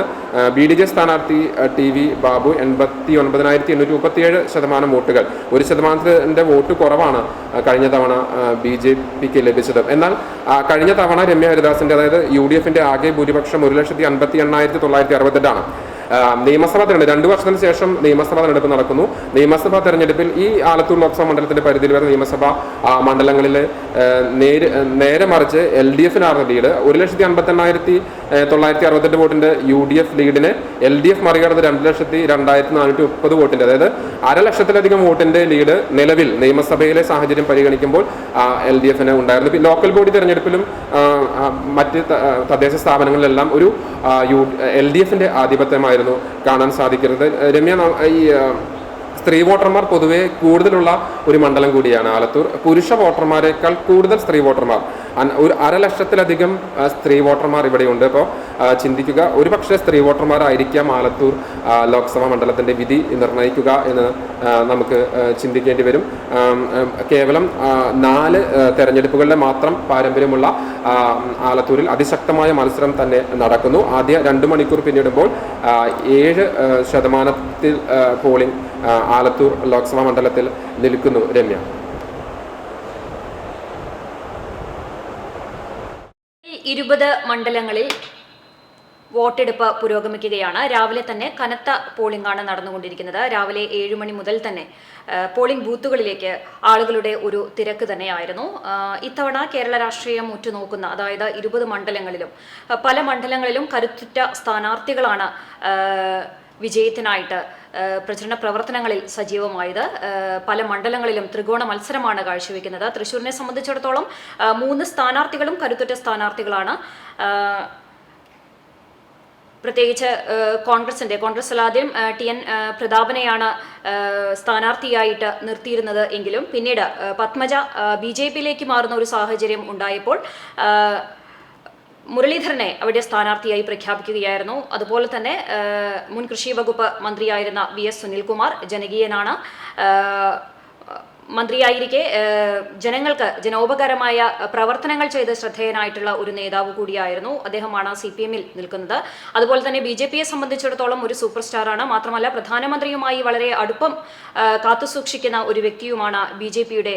BDJ സ്ഥാനാർത്ഥി TV ബാബു 89,837 വോട്ടുകൾ, 1% വോട്ട് കുറവാണ് കഴിഞ്ഞ തവണ BJP-ക്ക് ലഭിച്ചത്. എന്നാൽ കഴിഞ്ഞ തവണ രമ്യ ഹരിദാസിന്റെ, അതായത് UDF-ന്റെ ആകെ ഭൂരിപക്ഷം 1,58,968 ആണ്. നിയമസഭാ തെരഞ്ഞെടുപ്പ് 2 വർഷത്തിന് ശേഷം നിയമസഭാ തെരഞ്ഞെടുപ്പ് നടക്കുന്നു. നിയമസഭാ തെരഞ്ഞെടുപ്പിൽ ഈ ആലത്തൂർ ലോക്സഭാ മണ്ഡലത്തിന്റെ പരിധിയിൽ വരുന്ന നിയമസഭാ മണ്ഡലങ്ങളിൽ നേരെ മറിച്ച് LDF-നാണ് ലീഡ്. 1,58,968 വോട്ടിന്റെ UDF ലീഡിനെ LDF മറികടന്ന് 2,02,430 വോട്ടിന്റെ, അതായത് 1,00,000-ലധികം വോട്ടിന്റെ ലീഡ് നിലവിൽ നിയമസഭയിലെ സാഹചര്യം പരിഗണിക്കുമ്പോൾ LDF-ന് ഉണ്ടായിരുന്നു. ലോക്കൽ ബോഡി തെരഞ്ഞെടുപ്പിലും മറ്റ് തദ്ദേശ സ്ഥാപനങ്ങളിലെല്ലാം ഒരു LDF-ന്റെ ആധിപത്യമായിരുന്നു കാണാൻ സാധിക്കുന്നത്. രമ്യ, ഈ സ്ത്രീ വോട്ടർമാർ പൊതുവെ കൂടുതലുള്ള ഒരു മണ്ഡലം കൂടിയാണ് ആലത്തൂർ. പുരുഷ വോട്ടർമാരെക്കാൾ കൂടുതൽ സ്ത്രീ വോട്ടർമാർ, ഒരു 1,00,000-ലധികം സ്ത്രീ വോട്ടർമാർ ഇവിടെയുണ്ട്. ഇപ്പോൾ ചിന്തിക്കുക, ഒരുപക്ഷെ സ്ത്രീ വോട്ടർമാരായിരിക്കാം ആലത്തൂർ ലോക്സഭാ മണ്ഡലത്തിന്റെ വിധി നിർണ്ണയിക്കുക എന്ന് നമുക്ക് ചിന്തിക്കേണ്ടി വരും. കേവലം 4 തെരഞ്ഞെടുപ്പുകളിലെ മാത്രം പാരമ്പര്യമുള്ള ആലത്തൂരിൽ അതിശക്തമായ മത്സരം തന്നെ നടക്കുന്നു. ആദ്യ 2 മണിക്കൂർ പിന്നിടുമ്പോൾ 7% പോളിംഗ് ആലത്തൂർ ലോക്സഭാ മണ്ഡലത്തിൽ നിൽക്കുന്നു. രമ്യ, 20 മണ്ഡലങ്ങളിൽ വോട്ടെടുപ്പ് പുരോഗമിക്കുകയാണ്. രാവിലെ തന്നെ കനത്ത പോളിംഗ് ആണ് നടന്നുകൊണ്ടിരിക്കുന്നത്. രാവിലെ 7 മണി മുതൽ തന്നെ പോളിംഗ് ബൂത്തുകളിലേക്ക് ആളുകളുടെ ഒരു തിരക്ക് തന്നെയായിരുന്നു. ഇത്തവണ കേരള രാഷ്ട്രീയം ഉറ്റുനോക്കുന്ന, അതായത് 20 മണ്ഡലങ്ങളിലും പല മണ്ഡലങ്ങളിലും കരുത്തുറ്റ സ്ഥാനാർത്ഥികളാണ് വിജയത്തിനായിട്ട് പ്രചരണ പ്രവർത്തനങ്ങളിൽ സജീവമായത്. പല മണ്ഡലങ്ങളിലും ത്രികോണ മത്സരമാണ് കാഴ്ചവെക്കുന്നത്. തൃശ്ശൂരിനെ സംബന്ധിച്ചിടത്തോളം 3 സ്ഥാനാർത്ഥികളും കരുത്തുറ്റ സ്ഥാനാർത്ഥികളാണ്. പ്രത്യേകിച്ച് കോൺഗ്രസിൽ ആദ്യം TN പ്രതാപനെയാണ് സ്ഥാനാർത്ഥിയായിട്ട് നിർത്തിയിരുന്നത് എങ്കിലും പിന്നീട് പത്മജ BJP-യിലേക്ക് മാറുന്ന ഒരു സാഹചര്യം ഉണ്ടായപ്പോൾ മുരളീധരനെ അവിടെ സ്ഥാനാർത്ഥിയായി പ്രഖ്യാപിക്കുകയായിരുന്നു. അതുപോലെ തന്നെ മുൻ കൃഷി വകുപ്പ് മന്ത്രിയായിരുന്ന VS സുനിൽകുമാർ ജനകീയനാണ്. മന്ത്രിയായിരിക്കെ ജനങ്ങൾക്ക് ജനോപകാരമായ പ്രവർത്തനങ്ങൾ ചെയ്ത് ശ്രദ്ധേയനായിട്ടുള്ള ഒരു നേതാവ് കൂടിയായിരുന്നു. അദ്ദേഹമാണ് CPM-ൽ നിൽക്കുന്നത്. അതുപോലെ തന്നെ BJP-യെ സംബന്ധിച്ചിടത്തോളം ഒരു സൂപ്പർ സ്റ്റാറാണ്. മാത്രമല്ല പ്രധാനമന്ത്രിയുമായി വളരെ അടുപ്പം കാത്തുസൂക്ഷിക്കുന്ന ഒരു വ്യക്തിയുമാണ് BJP-യുടെ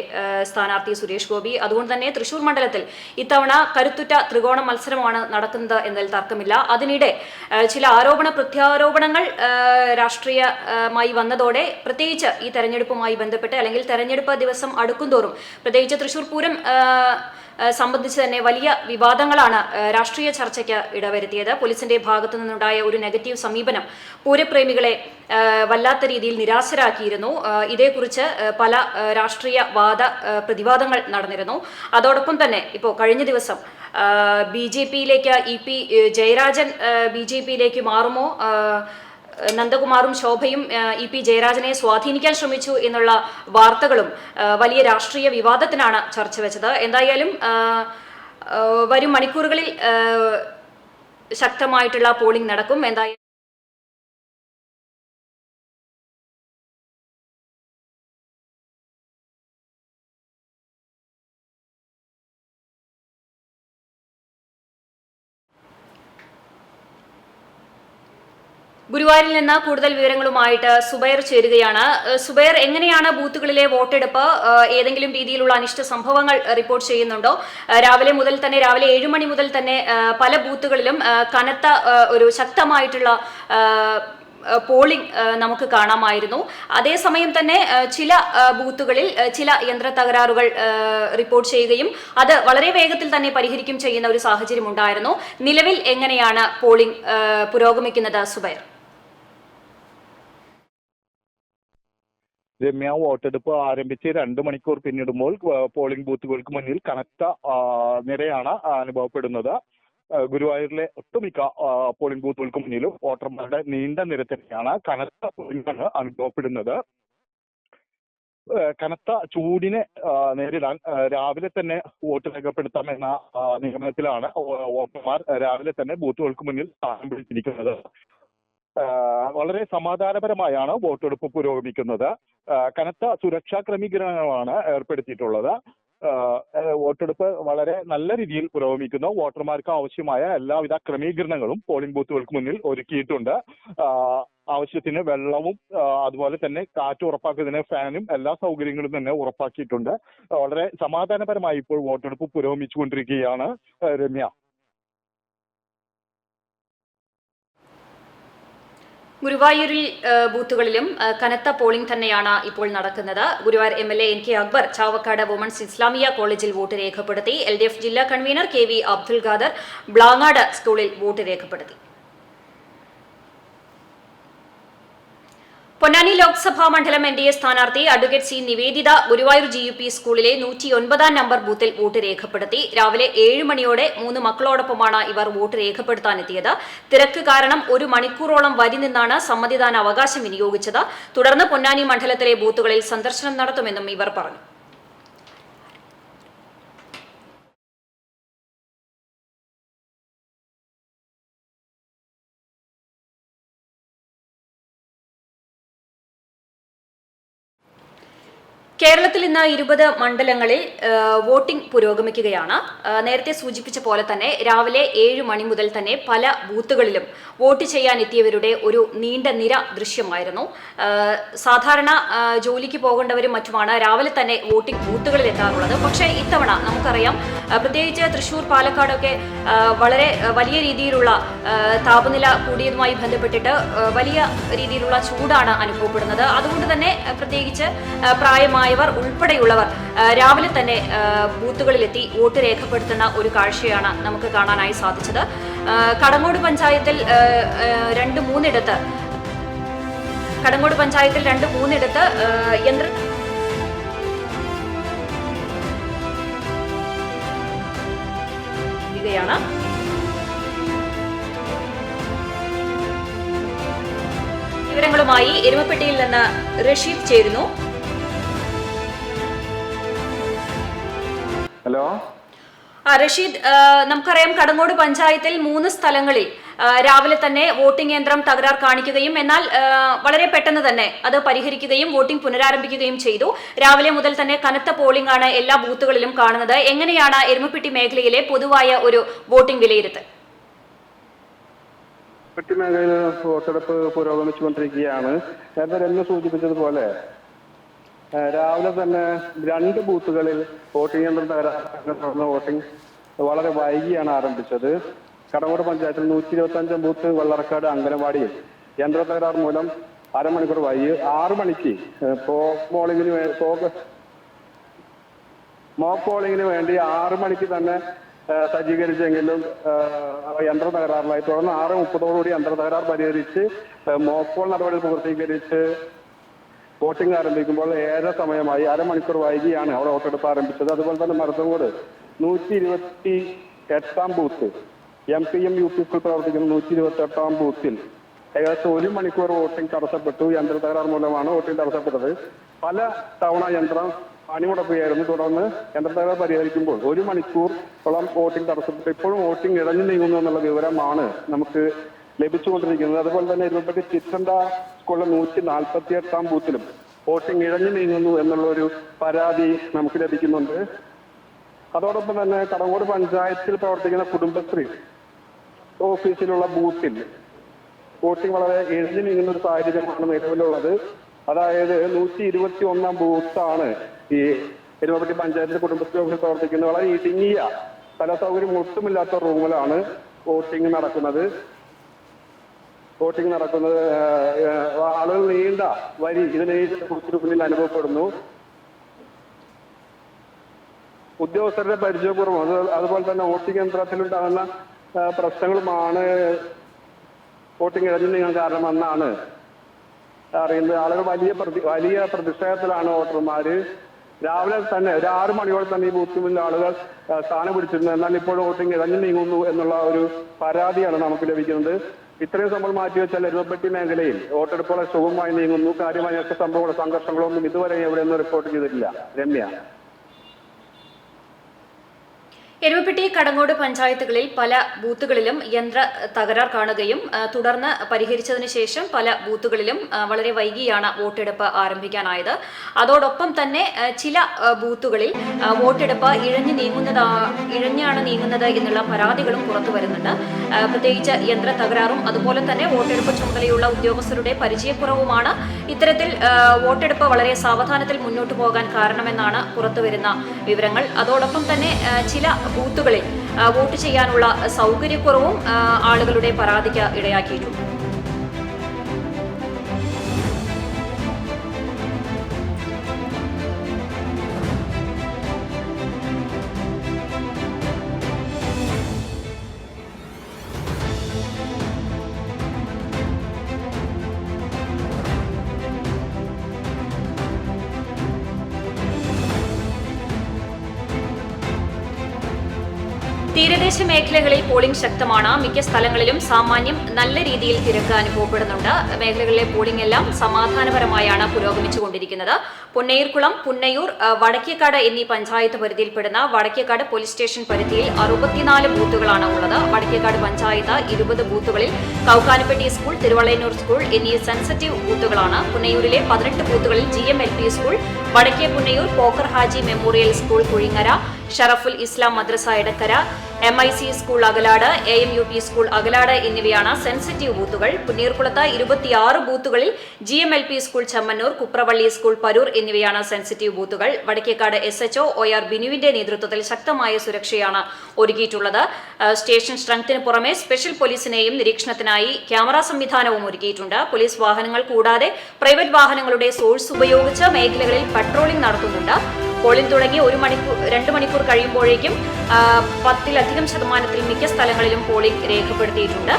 സ്ഥാനാർത്ഥി സുരേഷ് ഗോപി. അതുകൊണ്ട് തന്നെ തൃശ്ശൂർ മണ്ഡലത്തിൽ ഇത്തവണ കരുത്തുറ്റ ത്രികോണ മത്സരമാണ് നടക്കുന്നത് എന്നതിൽ തർക്കമില്ല. അതിനിടെ ചില ആരോപണ പ്രത്യാരോപണങ്ങൾ രാഷ്ട്രീയമായി വന്നതോടെ, പ്രത്യേകിച്ച് ഈ തെരഞ്ഞെടുപ്പുമായി ബന്ധപ്പെട്ട് അല്ലെങ്കിൽ തെരഞ്ഞെടുപ്പ് ദിവസം അടുക്കുംതോറും, പ്രത്യേകിച്ച് തൃശ്ശൂർ പൂരം സംബന്ധിച്ച് തന്നെ വലിയ വിവാദങ്ങളാണ് രാഷ്ട്രീയ ചർച്ചയ്ക്ക് ഇടവരുത്തിയത്. പോലീസിന്റെ ഭാഗത്തു നിന്നുണ്ടായ ഒരു നെഗറ്റീവ് സമീപനം പൂരപ്രേമികളെ വല്ലാത്ത രീതിയിൽ നിരാശരാക്കിയിരുന്നു. ഇതേക്കുറിച്ച് പല രാഷ്ട്രീയ പ്രതിവാദങ്ങൾ നടന്നിരുന്നു. അതോടൊപ്പം തന്നെ ഇപ്പോൾ കഴിഞ്ഞ ദിവസം BJP-യിലേക്ക് EP ജയരാജൻ BJP-യിലേക്ക് മാറുമോ, നന്ദകുമാറും ശോഭയും EP ജയരാജനെ സ്വാധീനിക്കാൻ ശ്രമിച്ചു എന്നുള്ള വാർത്തകളും വലിയ രാഷ്ട്രീയ വിവാദത്തിനാണ് ചർച്ച വെച്ചത്. എന്തായാലും വരും മണിക്കൂറുകളിൽ ശക്തമായിട്ടുള്ള പോളിംഗ് നടക്കും. എന്തായാലും ഗുരുവായൂരിൽ നിന്ന് കൂടുതൽ വിവരങ്ങളുമായിട്ട് സുബൈർ ചേരുകയാണ്. സുബൈർ, എങ്ങനെയാണ് ബൂത്തുകളിലെ വോട്ടെടുപ്പ്? ഏതെങ്കിലും രീതിയിലുള്ള അനിഷ്ട സംഭവങ്ങൾ റിപ്പോർട്ട് ചെയ്യുന്നുണ്ടോ? രാവിലെ 7 മണി മുതൽ തന്നെ പല ബൂത്തുകളിലും കനത്ത ഒരു ശക്തമായിട്ടുള്ള പോളിംഗ് നമുക്ക് കാണാമായിരുന്നു. അതേസമയം തന്നെ ചില ബൂത്തുകളിൽ ചില യന്ത്ര തകരാറുകൾ റിപ്പോർട്ട് ചെയ്യുകയും അത് വളരെ വേഗത്തിൽ തന്നെ പരിഹരിക്കുകയും ചെയ്യുന്ന ഒരു സാഹചര്യം ഉണ്ടായിരുന്നു. നിലവിൽ എങ്ങനെയാണ് പോളിംഗ് പുരോഗമിക്കുന്നത് സുബൈർ? രമ്യ, വോട്ടെടുപ്പ് ആരംഭിച്ച് 2 മണിക്കൂർ പിന്നിടുമ്പോൾ പോളിംഗ് ബൂത്തുകൾക്ക് മുന്നിൽ കനത്ത നിരയാണ് അനുഭവപ്പെടുന്നത്. ഗുരുവായൂരിലെ ഒട്ടുമിക്ക പോളിംഗ് ബൂത്തുകൾക്ക് മുന്നിലും വോട്ടർമാരുടെ നീണ്ട നിര തന്നെയാണ്. കനത്ത പോളിംഗാണ് അനുഭവപ്പെടുന്നത്. കനത്ത ചൂടിനെ നേരിടാൻ രാവിലെ തന്നെ വോട്ട് രേഖപ്പെടുത്താമെന്ന നിഗമനത്തിലാണ് വോട്ടർമാർ രാവിലെ തന്നെ ബൂത്തുകൾക്ക് മുന്നിൽ സ്ഥാനം പിടിച്ചിരിക്കുന്നത്. വളരെ സമാധാനപരമായാണ് വോട്ടെടുപ്പ് പുരോഗമിക്കുന്നത്. കനത്ത സുരക്ഷാ ക്രമീകരണങ്ങളാണ് ഏർപ്പെടുത്തിയിട്ടുള്ളത്. വോട്ടെടുപ്പ് വളരെ നല്ല രീതിയിൽ പുരോഗമിക്കുന്നു. വോട്ടർമാർക്ക് ആവശ്യമായ എല്ലാവിധ ക്രമീകരണങ്ങളും പോളിംഗ് ബൂത്തുകൾക്ക് മുന്നിൽ ഒരുക്കിയിട്ടുണ്ട്. ആവശ്യത്തിന് വെള്ളവും അതുപോലെ തന്നെ കാറ്റ് ഉറപ്പാക്കുന്നതിന് ഫാനും എല്ലാ സൗകര്യങ്ങളും തന്നെ ഉറപ്പാക്കിയിട്ടുണ്ട്. വളരെ സമാധാനപരമായി ഇപ്പോൾ വോട്ടെടുപ്പ് പുരോഗമിച്ചുകൊണ്ടിരിക്കുകയാണ്. രമ്യ, ഗുരുവായൂരിൽ ബൂത്തുകളിലും കനത്ത പോളിംഗ് തന്നെയാണ് ഇപ്പോൾ നടക്കുന്നത്. Guruvayur MLA NK Akbar Chavakkad women's Islamia കോളേജിൽ വോട്ട് രേഖപ്പെടുത്തി. LDF ജില്ലാ കൺവീനർ KV അബ്ദുൽ ഖാദർ ബ്ലാങ്ങാട് സ്കൂളിൽ വോട്ട് രേഖപ്പെടുത്തി. പൊന്നാനി ലോക്സഭാ മണ്ഡലം NDA സ്ഥാനാർത്ഥി advocate C Niveditha Guruvayur GUP സ്കൂളിലെ 109 നമ്പർ ബൂത്തിൽ വോട്ട് രേഖപ്പെടുത്തി. രാവിലെ 7 മണിയോടെ 3 മക്കളോടൊപ്പമാണ് ഇവർ വോട്ട് രേഖപ്പെടുത്താനെത്തിയത്. തിരക്ക് കാരണം 1 മണിക്കൂറോളം വരി നിന്നാണ് സമ്മതിദാന അവകാശം വിനിയോഗിച്ചത്. തുടർന്ന് പൊന്നാനി മണ്ഡലത്തിലെ ബൂത്തുകളിൽ സന്ദർശനം നടത്തുമെന്നും ഇവർ പറഞ്ഞു. കേരളത്തിൽ ഇന്ന് 20 മണ്ഡലങ്ങളിൽ വോട്ടിംഗ് പുരോഗമിക്കുകയാണ്. നേരത്തെ സൂചിപ്പിച്ച പോലെ തന്നെ രാവിലെ 7 മണി മുതൽ തന്നെ പല ബൂത്തുകളിലും വോട്ട് ചെയ്യാനെത്തിയവരുടെ ഒരു നീണ്ട നിര ദൃശ്യമായിരുന്നു. സാധാരണ ജോലിക്ക് പോകേണ്ടവരും മറ്റുമാണ് രാവിലെ തന്നെ വോട്ടിംഗ് ബൂത്തുകളിൽ എത്താറുള്ളത്. പക്ഷേ ഇത്തവണ നമുക്കറിയാം, പ്രത്യേകിച്ച് തൃശ്ശൂർ, പാലക്കാടൊക്കെ വളരെ വലിയ രീതിയിലുള്ള താപനില കൂടിയതുമായി ബന്ധപ്പെട്ടിട്ട് വലിയ രീതിയിലുള്ള ചൂടാണ് അനുഭവപ്പെടുന്നത്. അതുകൊണ്ട് തന്നെ പ്രത്യേകിച്ച് പ്രായമായവർ ഉൾപ്പെടെയുള്ളവർ രാവിലെ തന്നെ ബൂത്തുകളിലെത്തി വോട്ട് രേഖപ്പെടുത്തുന്ന ഒരു കാഴ്ചയാണ് നമുക്ക് കാണാനായി സാധിച്ചത്. കടങ്ങോട് പഞ്ചായത്തിൽ 2-3 ഇടത്ത് യന്ത്ര വിവരങ്ങളുമായി എരുമപ്പെട്ടിയിൽ നിന്ന് റഷീദ് ചേരുന്നു. ഹലോ റഷീദ്, നമുക്കറിയാം കടങ്ങോട് പഞ്ചായത്തിൽ 3 സ്ഥലങ്ങളിൽ രാവിലെ തന്നെ വോട്ടിംഗ് യന്ത്രം തകരാർ കാണിക്കുകയും എന്നാൽ വളരെ പെട്ടെന്ന് തന്നെ അത് പരിഹരിക്കുകയും വോട്ടിംഗ് പുനരാരംഭിക്കുകയും ചെയ്തു. രാവിലെ മുതൽ തന്നെ കനത്ത പോളിംഗ് ആണ് എല്ലാ ബൂത്തുകളിലും കാണുന്നത്. എങ്ങനെയാണ് എരുമപ്പെട്ടി മേഖലയിലെ പൊതുവായ ഒരു വോട്ടിംഗ് വിലയിരുത്തൽ? പെട്ടി മേഖലയിൽ വോട്ടെടുപ്പ് പുരോഗമിച്ചുകൊണ്ടിരിക്കുകയാണ്. നേരത്തെ സൂചിപ്പിച്ചതുപോലെ രാവിലെ തന്നെ 2 ബൂത്തുകളിൽ വോട്ടിംഗ് യന്ത്രം തകരാറിനെ വോട്ടിംഗ് വളരെ വൈകിയാണ് ആരംഭിച്ചത്. കടങ്ങോട് പഞ്ചായത്തിൽ 125 ബൂത്ത് വെള്ളറക്കാട് അംഗനവാടിയിൽ യന്ത്ര തകരാർ മൂലം അരമണിക്കൂർ വൈകി 6 മണിക്ക് മോക്ക് പോളിംഗിന് വേണ്ടി 6 മണിക്ക് തന്നെ സജ്ജീകരിച്ചെങ്കിലും യന്ത്ര തകരാറിലായി. തുടർന്ന് 6:30 യന്ത്ര തകരാർ പരിഹരിച്ച് മോക്ക് പോൾ നടപടി പൂർത്തീകരിച്ച് വോട്ടിംഗ് ആരംഭിക്കുമ്പോൾ ഏറെ സമയമായി. അരമണിക്കൂർ വൈകിയാണ് അവിടെ വോട്ടെടുപ്പ് ആരംഭിച്ചത്. അതുപോലെ തന്നെ മരുതങ്കോട് 128 ബൂത്ത് MPM UP സ്കൂൾ പ്രവർത്തിക്കുന്ന 128 ബൂത്തിൽ ഏകദേശം 1 മണിക്കൂർ വോട്ടിംഗ് തടസ്സപ്പെട്ടു. യന്ത്ര തകരാർ മൂലമാണ് വോട്ടിംഗ് തടസ്സപ്പെട്ടത്. പല തവണ യന്ത്രം പണിമുടക്കുകയായിരുന്നു. തുടർന്ന് യന്ത്ര തകരാർ പരിഹരിക്കുമ്പോൾ 1 മണിക്കൂറോളം വോട്ടിംഗ് തടസ്സപ്പെട്ടു. ഇപ്പോഴും വോട്ടിംഗ് ഇഴഞ്ഞു നീങ്ങുന്നു എന്നുള്ള വിവരമാണ് നമുക്ക് ലഭിച്ചുകൊണ്ടിരിക്കുന്നത്. അതുപോലെ തന്നെ എരുമപ്പെട്ടി ചിറ്റണ്ട സ്കൂളിലെ 148 ബൂത്തിലും വോട്ടിംഗ് ഇഴഞ്ഞു നീങ്ങുന്നു എന്നുള്ള ഒരു പരാതി നമുക്ക് ലഭിക്കുന്നുണ്ട്. അതോടൊപ്പം തന്നെ കടങ്ങോട് പഞ്ചായത്തിൽ പ്രവർത്തിക്കുന്ന കുടുംബശ്രീ ഓഫീസിലുള്ള ബൂത്തിൽ വോട്ടിംഗ് വളരെ ഇഴഞ്ഞു നീങ്ങുന്ന ഒരു സാഹചര്യമാണ് നിലവിലുള്ളത്. അതായത് 121 ബൂത്താണ് ഈ എരുമപ്പെട്ടി പഞ്ചായത്തിലെ കുടുംബശ്രീ ഓഫീസിൽ പ്രവർത്തിക്കുന്നത്. വളരെ ഇടുങ്ങിയ സ്ഥല സൗകര്യം ഒട്ടുമില്ലാത്ത റൂമിലാണ് വോട്ടിംഗ് നടക്കുന്നത്. ആളുകൾ നീണ്ട വരി ഇതിന് മുന്നിൽ അനുഭവപ്പെടുന്നു. ഉദ്യോഗസ്ഥരുടെ പരിചയപൂർവ്വം അതുപോലെ തന്നെ വോട്ടിംഗ് യന്ത്രത്തിലുണ്ടാകുന്ന പ്രശ്നങ്ങളുമാണ് വോട്ടിംഗ് ഇഴഞ്ഞു നീങ്ങാൻ കാരണമെന്നാണ് അറിയുന്നത്. ആളുകൾ വലിയ പ്രതിഷേധത്തിലാണ് വോട്ടർമാര്. രാവിലെ തന്നെ ഒരു 6 മണിയോടെ തന്നെ ഈ ബൂത്ത് മുന്നിൽ ആളുകൾ സ്ഥാനം പിടിച്ചിരുന്നു. എന്നാൽ ഇപ്പോൾ വോട്ടിംഗ് ഇഴഞ്ഞു നീങ്ങുന്നു എന്നുള്ള ഒരു പരാതിയാണ് നമുക്ക് ലഭിക്കുന്നത്. ഇത്രയും സംഭവം മാറ്റിവെച്ചാൽ എരുമപ്പെട്ടി മേഖലയിൽ വോട്ടെടുപ്പുകളെ സുഗമമായി നീങ്ങുന്നു. കാര്യമായ സംഭവങ്ങളോ സംഘർഷങ്ങളോ ഒന്നും ഇതുവരെ എവിടെയൊന്നും റിപ്പോർട്ട് ചെയ്തിട്ടില്ല. രമ്യ. എരുമപ്പെട്ടി, കടങ്ങോട് പഞ്ചായത്തുകളിൽ പല ബൂത്തുകളിലും യന്ത്ര തകരാർ കാണുകയും തുടർന്ന് പരിഹരിച്ചതിന് ശേഷം പല ബൂത്തുകളിലും വളരെ വൈകിയാണ് വോട്ടെടുപ്പ് ആരംഭിക്കാനായത്. അതോടൊപ്പം തന്നെ ചില ബൂത്തുകളിൽ വോട്ടെടുപ്പ് ഇഴഞ്ഞാണ് നീങ്ങുന്നത് എന്നുള്ള പരാതികളും പുറത്തു വരുന്നുണ്ട്. പ്രത്യേകിച്ച് യന്ത്ര തകരാറും അതുപോലെ തന്നെ വോട്ടെടുപ്പ് ചുമതലയുള്ള ഉദ്യോഗസ്ഥരുടെ പരിചയക്കുറവുമാണ് ഇത്തരത്തിൽ വോട്ടെടുപ്പ് വളരെ സാവധാനത്തിൽ മുന്നോട്ട് പോകാൻ കാരണമെന്നാണ് പുറത്തുവരുന്ന വിവരങ്ങൾ. അതോടൊപ്പം തന്നെ ചില ബൂത്തുകളിൽ വോട്ട് ചെയ്യാനുള്ള സൗകര്യക്കുറവും ആളുകളുടെ പരാതിക്ക് ഇടയാക്കിയിട്ടുണ്ട്. തീരദേശ മേഖലകളിൽ പോളിംഗ് ശക്തമാണ്. മിക്ക സ്ഥലങ്ങളിലും സാമാന്യം നല്ല രീതിയിൽ തിരക്ക് അനുഭവപ്പെടുന്നുണ്ട്. മേഖലകളിലെ പോളിംഗ് എല്ലാം സമാധാനപരമായാണ് പുരോഗമിച്ചുകൊണ്ടിരിക്കുന്നത്. പൊന്നയൂർകുളം, പുന്നയൂർ, വടക്കേക്കാട് എന്നീ പഞ്ചായത്ത് പരിധിയിൽപ്പെടുന്ന വടക്കേക്കാട് പോലീസ് സ്റ്റേഷൻ പരിധിയിൽ 64 ബൂത്തുകളാണ് ഉള്ളത്. വടക്കേക്കാട് പഞ്ചായത്ത് 20 ബൂത്തുകളിൽ കൗക്കാനപ്പെട്ടി സ്കൂൾ, തിരുവള്ളയന്നൂർ സ്കൂൾ എന്നീ സെൻസിറ്റീവ് ബൂത്തുകളാണ്. പുന്നയൂരിലെ 18 ബൂത്തുകളിൽ GMLP school, Vadakke Punnayur Pokkar Haji memorial school Kuzhingara, Sharaful Islam Madrasa Edakkara, MIC school Akalad, AMUP school Akalad എന്നിവയാണ് സെൻസിറ്റീവ് ബൂത്തുകൾ. പുന്നയൂർകുളത്ത് 26 ബൂത്തുകളിൽ GMLP school Chammannur, Kupravalli school Parur എന്നിവയാണ് സെൻസിറ്റീവ് ബൂത്തുകൾ. വടക്കേക്കാട് SHO OR ബിനുവിന്റെ നേതൃത്വത്തിൽ ശക്തമായ സുരക്ഷയാണ് ഒരുക്കിയിട്ടുള്ളത്. സ്റ്റേഷൻ സ്ട്രെങ്ത്തിന് പുറമെ സ്പെഷ്യൽ പോലീസിനെയും നിരീക്ഷണത്തിനായി ക്യാമറ സംവിധാനവും ഒരുക്കിയിട്ടുണ്ട്. പോലീസ് വാഹനങ്ങൾ കൂടാതെ പ്രൈവറ്റ് വാഹനങ്ങളുടെ സോഴ്സ് ഉപയോഗിച്ച് മേഖലകളിൽ പട്രോളിംഗ് നടത്തുന്നുണ്ട്. പോളിംഗ് തുടങ്ങി 2 മണിക്കൂർ കഴിയുമ്പോഴേക്കും 10% മിക്ക സ്ഥലങ്ങളിലും പോളിംഗ് രേഖപ്പെടുത്തിയിട്ടുണ്ട്.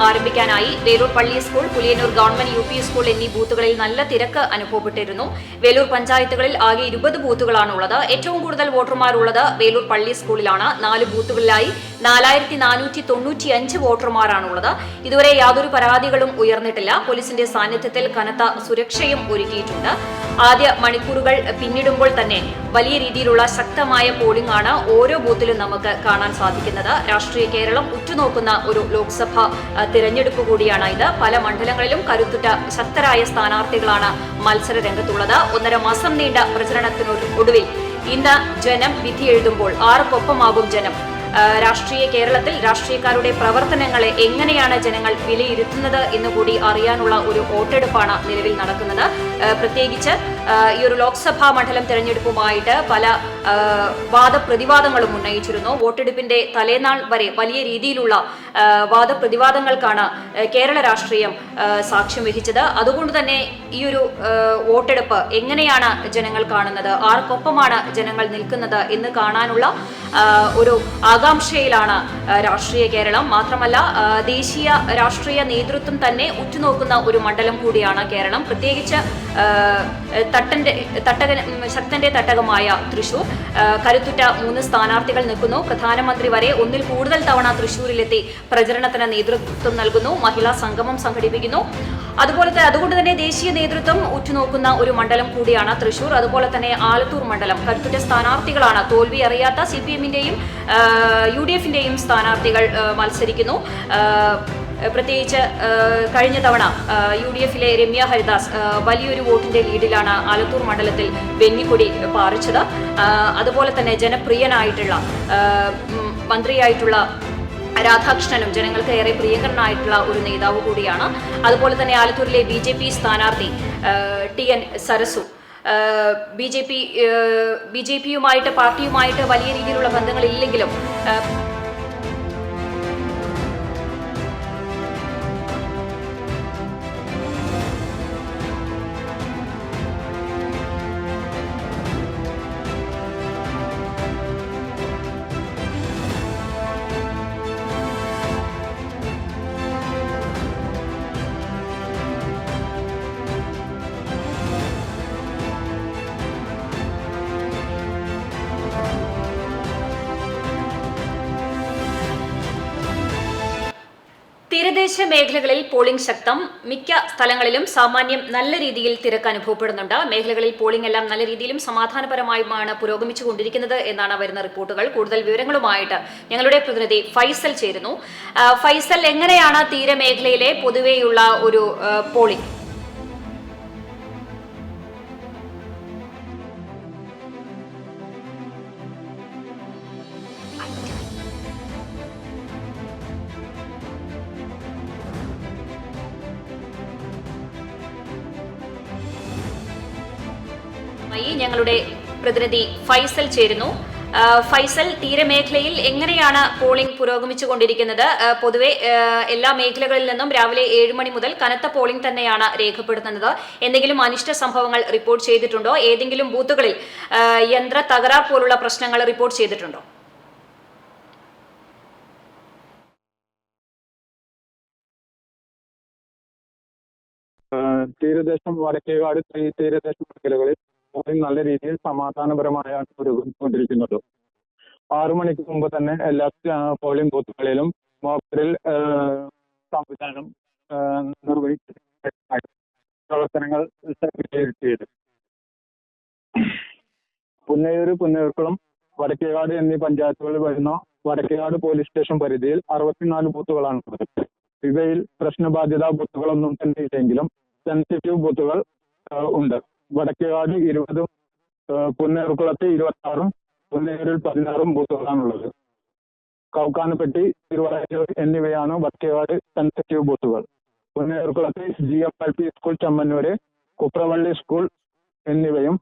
ആരംഭിക്കാനായി വേലൂർ പള്ളി school, Puliyannur government UP school എന്നീ ബൂത്തുകളിൽ നല്ല തിരക്ക് അനുഭവപ്പെട്ടിരുന്നു. വേലൂർ പഞ്ചായത്തുകളിൽ ആകെ 20 ബൂത്തുകളാണ് ഉള്ളത്. ഏറ്റവും കൂടുതൽ വോട്ടർമാരുള്ളത് വേലൂർ പള്ളി സ്കൂളിലാണ്. 4 ബൂത്തുകളിലായി 4495 വോട്ടർമാരാണുള്ളത്. ഇതുവരെ യാതൊരു പരാതികളും ഉയർന്നിട്ടില്ല. പോലീസിന്റെ സാന്നിധ്യത്തിൽ കനത്ത സുരക്ഷയും ഒരുക്കിയിട്ടുണ്ട്. ആദ്യ മണിക്കൂറുകൾ പിന്നിടുമ്പോൾ തന്നെ വലിയ രീതിയിലുള്ള ശക്തമായ പോളിംഗ് ആണ് ഓരോ ബൂത്തിലും നമുക്ക് കാണാൻ സാധിക്കുന്നത്. രാഷ്ട്രീയ കേരളം ഉറ്റുനോക്കുന്ന ഒരു ലോക്സഭ തിരഞ്ഞെടുപ്പ് കൂടിയാണ് ഇത്. പല മണ്ഡലങ്ങളിലും കരുത്തുറ്റ ശക്തരായ സ്ഥാനാർത്ഥികളാണ് മത്സര രംഗത്തുള്ളത്. 1.5 മാസം നീണ്ട പ്രചരണത്തിനൊടുവിൽ ഇന്ന് ജനം വിധി എഴുതുമ്പോൾ ആർക്കൊപ്പമാകും ജനം? രാഷ്ട്രീയ കേരളത്തിൽ രാഷ്ട്രീയക്കാരുടെ പ്രവർത്തനങ്ങളെ എങ്ങനെയാണ് ജനങ്ങൾ വിലയിരുത്തുന്നത് എന്നുകൂടി അറിയാനുള്ള ഒരു വോട്ടെടുപ്പാണ് നിലവിൽ നടക്കുന്നത്. പ്രത്യേകിച്ച് ഈ ഒരു ലോക്സഭാ മണ്ഡലം തെരഞ്ഞെടുപ്പുമായിട്ട് പല വാദപ്രതിവാദങ്ങളും ഉന്നയിച്ചിരുന്നു. വോട്ടെടുപ്പിന്റെ തലേനാൾ വരെ വലിയ രീതിയിലുള്ള വാദപ്രതിവാദങ്ങൾക്കാണ് കേരള രാഷ്ട്രീയം സാക്ഷ്യം വഹിച്ചത്. അതുകൊണ്ട് തന്നെ ഈ ഒരു വോട്ടെടുപ്പ് എങ്ങനെയാണ് ജനങ്ങൾ കാണുന്നത്, ആർക്കൊപ്പമാണ് ജനങ്ങൾ നിൽക്കുന്നത് എന്ന് കാണാനുള്ള ഒരു ആകാംക്ഷയിലാണ് രാഷ്ട്രീയ കേരളം. മാത്രമല്ല ദേശീയ രാഷ്ട്രീയ നേതൃത്വം തന്നെ ഉറ്റുനോക്കുന്ന ഒരു മണ്ഡലം കൂടിയാണ് കേരളം. പ്രത്യേകിച്ച് ശക്തന്റെ തട്ടകമായ തൃശൂർ. കരുത്തുറ്റ 3 സ്ഥാനാർത്ഥികൾ നിൽക്കുന്നു. പ്രധാനമന്ത്രി വരെ 1-ൽ കൂടുതൽ തവണ തൃശൂരിലെത്തി പ്രചരണത്തിന് നേതൃത്വം നൽകുന്നു. മഹിളാ സംഗമം സംഘടിപ്പിക്കുന്നു. അതുകൊണ്ട് തന്നെ ദേശീയ നേതൃത്വം ഉറ്റുനോക്കുന്ന ഒരു മണ്ഡലം കൂടിയാണ് തൃശൂർ. അതുപോലെ തന്നെ ആലത്തൂർ മണ്ഡലം. കരുത്തുറ്റ സ്ഥാനാർത്ഥികളാണ്. തോൽവി അറിയാത്ത CPM-ന്റെയും UDF-ന്റെയും സ്ഥാനാർത്ഥികൾ മത്സരിക്കുന്നു. പ്രത്യേകിച്ച് കഴിഞ്ഞ തവണ UDF-ലെ രമ്യ ഹരിദാസ് വലിയൊരു വോട്ടിന്റെ ലീഡിലാണ് ആലത്തൂർ മണ്ഡലത്തിൽ വെന്നിക്കൊടി പാറിച്ചത്. അതുപോലെ തന്നെ ജനപ്രിയനായിട്ടുള്ള മന്ത്രിയായിട്ടുള്ള രാധാകൃഷ്ണനും ജനങ്ങൾക്ക് ഏറെ പ്രിയങ്കരനായിട്ടുള്ള ഒരു നേതാവ് കൂടിയാണ്. അതുപോലെ തന്നെ ആലത്തൂരിലെ BJP സ്ഥാനാർത്ഥി TN സരസു BJP-യുമായിട്ട് പാർട്ടിയുമായിട്ട് വലിയ രീതിയിലുള്ള ബന്ധങ്ങളില്ലെങ്കിലും തീരദേശ മേഖലകളിൽ പോളിംഗ് ശക്തം. മിക്ക സ്ഥലങ്ങളിലും സാമാന്യം നല്ല രീതിയിൽ തിരക്ക് അനുഭവപ്പെടുന്നുണ്ട്. മേഖലകളിൽ പോളിംഗ് എല്ലാം നല്ല രീതിയിലും സമാധാനപരമായുമാണ് പുരോഗമിച്ചുകൊണ്ടിരിക്കുന്നത് എന്നാണ് വരുന്ന റിപ്പോർട്ടുകൾ. കൂടുതൽ വിവരങ്ങളുമായിട്ട് ഞങ്ങളുടെ പ്രതിനിധി ഫൈസൽ ചേരുന്നു. ഫൈസൽ, എങ്ങനെയാണ് തീരമേഖലയിലെ പൊതുവെയുള്ള ഒരു പോളിംഗ്? ഞങ്ങളുടെ പ്രതിനിധി ഫൈസൽ ചേരുന്നു. ഫൈസൽ, തീരമേഖലയിൽ എങ്ങനെയാണ് പോളിംഗ് പുരോഗമിച്ചുകൊണ്ടിരിക്കുന്നത്? പൊതുവെ എല്ലാ മേഖലകളിൽ നിന്നും രാവിലെ 7 മണി മുതൽ കനത്ത പോളിംഗ് തന്നെയാണ് രേഖപ്പെടുത്തുന്നത്. എന്തെങ്കിലും അനിഷ്ട സംഭവങ്ങൾ റിപ്പോർട്ട് ചെയ്തിട്ടുണ്ടോ? ഏതെങ്കിലും ബൂത്തുകളിൽ യന്ത്ര തകരാർ പോലുള്ള പ്രശ്നങ്ങൾ റിപ്പോർട്ട് ചെയ്തിട്ടുണ്ടോ? തീരദേശം വടക്കേകാട് തീരദേശ മേഖലകളിൽ പോളിംഗ് നല്ല രീതിയിൽ സമാധാനപരമായാണ് പുരോഗമിച്ചുകൊണ്ടിരിക്കുന്നത്. 6 മണിക്ക് മുമ്പ് തന്നെ എല്ലാ പോളിംഗ് ബൂത്തുകളിലും മോക്കറിൽ സംവിധാനം നിർവഹിച്ച് പ്രവർത്തനങ്ങൾ വിലയിരുത്തിയത്. പുന്നയൂർക്കുളം, വടക്കേകാട് എന്നീ പഞ്ചായത്തുകളിൽ വരുന്ന വടക്കേകാട് പോലീസ് സ്റ്റേഷൻ പരിധിയിൽ 64 ബൂത്തുകളാണുള്ളത്. ഇവയിൽ പ്രശ്നബാധിത ബൂത്തുകളൊന്നും തന്നെ ഇല്ലെങ്കിലും സെൻസിറ്റീവ് ബൂത്തുകൾ ഉണ്ട്. വടക്കേകാട് 20, പുന്നയൂർക്കുളത്ത് 26, പുന്നയൂരിൽ 16 ബൂത്തുകളാണുള്ളത്. കൗക്കാനപ്പെട്ടി, തിരുവറയൂർ എന്നിവയാണ് വടക്കേകാട് സെൻസിറ്റീവ് ബൂത്തുകൾ. പുന്നയൂർക്കുളത്ത് GMLP school Chemmannur, Kupravalli school എന്നിവയും,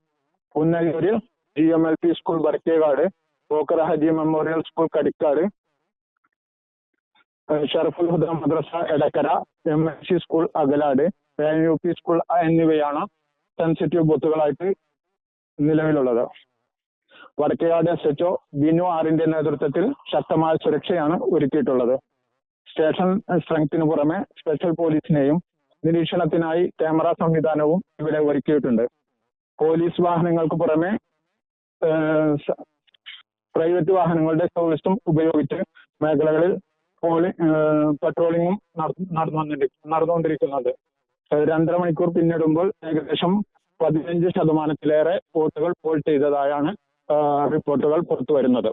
പുന്നയൂരിൽ GMLP school Vadakkekad, Bokkar Haji memorial school Kadikkad, Sharaful Huda Madrasa Edakkara, MSC school Akalad, ANUP school എന്നിവയാണ് സെൻസിറ്റീവ് ബൂത്തുകളായിട്ട് നിലവിലുള്ളത്. വടക്കേകാട് SHO ബിനു ആറിന്റെ നേതൃത്വത്തിൽ ശക്തമായ സുരക്ഷയാണ് ഒരുക്കിയിട്ടുള്ളത്. സ്റ്റേഷൻ സ്ട്രെങ്ത്തിന് പുറമെ സ്പെഷ്യൽ പോലീസിനെയും നിരീക്ഷണത്തിനായി ക്യാമറ സംവിധാനവും ഇവിടെ ഒരുക്കിയിട്ടുണ്ട്. പോലീസ് വാഹനങ്ങൾക്ക് പുറമെ പ്രൈവറ്റ് വാഹനങ്ങളുടെ സർവീസും ഉപയോഗിച്ച് മേഖലകളിൽ പട്രോളിങ്ങും നടന്നുകൊണ്ടിരിക്കുന്നുണ്ട്. 2.5 മണിക്കൂർ പിന്നിടുമ്പോൾ ഏകദേശം 15% വോട്ടുകൾ പോൾ ചെയ്തതായാണ് റിപ്പോർട്ടുകൾ പുറത്തു വരുന്നത്.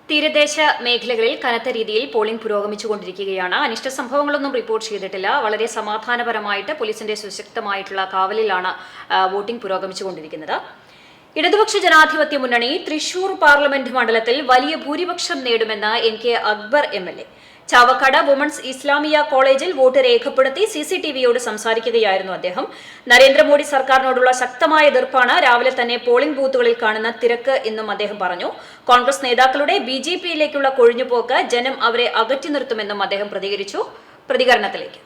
തീരദേശ മേഖലകളിൽ കനത്ത രീതിയിൽ പോളിംഗ് പുരോഗമിച്ചുകൊണ്ടിരിക്കുകയാണ്. അനിഷ്ട സംഭവങ്ങളൊന്നും റിപ്പോർട്ട് ചെയ്തിട്ടില്ല. വളരെ സമാധാനപരമായിട്ട് പോലീസിന്റെ സുശക്തമായിട്ടുള്ള കാവലിലാണ് വോട്ടിംഗ് പുരോഗമിച്ചുകൊണ്ടിരിക്കുന്നത്. ഇടതുപക്ഷ ജനാധിപത്യ മുന്നണി തൃശൂർ പാർലമെന്റ് മണ്ഡലത്തിൽ വലിയ ഭൂരിപക്ഷം നേടുമെന്ന് NK Akbar MLA. Chavakkad women's Islamia കോളേജിൽ വോട്ട് രേഖപ്പെടുത്തി CCTVയോട് സംസാരിക്കുകയായിരുന്നു അദ്ദേഹം. നരേന്ദ്രമോദി സർക്കാരിനോടുള്ള ശക്തമായ എതിർപ്പാണ് രാവിലെ തന്നെ പോളിംഗ് ബൂത്തുകളിൽ കാണുന്ന തിരക്ക് എന്നും അദ്ദേഹം പറഞ്ഞു. കോൺഗ്രസ് നേതാക്കളുടെ BJPയിലേക്കുള്ള കൊഴിഞ്ഞുപോക്ക് ജനം അവരെ അകറ്റി നിർത്തുമെന്നും അദ്ദേഹം പ്രതികരിച്ചു. പ്രതികരണത്തിലേക്ക്.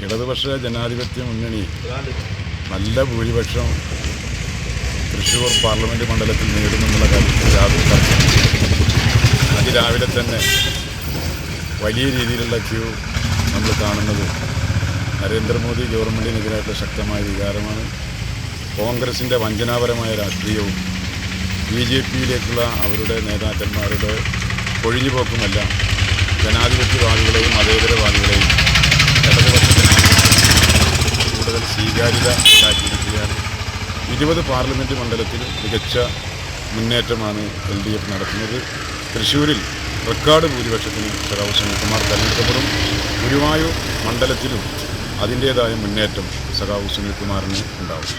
ഇടതുപക്ഷ ജനാധിപത്യ മുന്നണി നല്ല ഭൂരിപക്ഷം തൃശ്ശൂർ പാർലമെന്റ് മണ്ഡലത്തിൽ നേടുമെന്നുള്ള കാര്യത്തിൽ യാതൊരു തർക്കമില്ല. അതിരാവിലെ തന്നെ വലിയ രീതിയിലുള്ള ക്യൂ നമ്മൾ കാണുന്നത് നരേന്ദ്രമോദി ഗവൺമെൻറ്റിനെതിരായിട്ടുള്ള ശക്തമായ വികാരമാണ്. കോൺഗ്രസിൻ്റെ വഞ്ചനാപരമായ രാഷ്ട്രീയവും BJPയിലേക്കുള്ള അവരുടെ നേതാക്കന്മാരുടെ കൊഴിഞ്ഞുപോക്കുമെല്ലാം ജനാധിപത്യവാദികളെയും മതേതരവാദികളെയും ഇടതുപക്ഷ ജനാധിപത്യം കൂടുതൽ സ്വീകാര്യത ഉണ്ടാക്കിയിരിക്കുകയാണ്. 20 പാർലമെൻറ്റ് മണ്ഡലത്തിൽ മികച്ച മുന്നേറ്റമാണ് LDF നടത്തുന്നത്. തൃശ്ശൂരിൽ റെക്കോർഡ് ഭൂരിപക്ഷത്തിന് സഖാവ് സുനിൽകുമാർ തെരഞ്ഞെടുക്കപ്പെടും. ഗുരുവായൂർ മണ്ഡലത്തിലും അതിൻ്റേതായ മുന്നേറ്റം സഖാവ് സുനിൽകുമാറിന് ഉണ്ടാവും.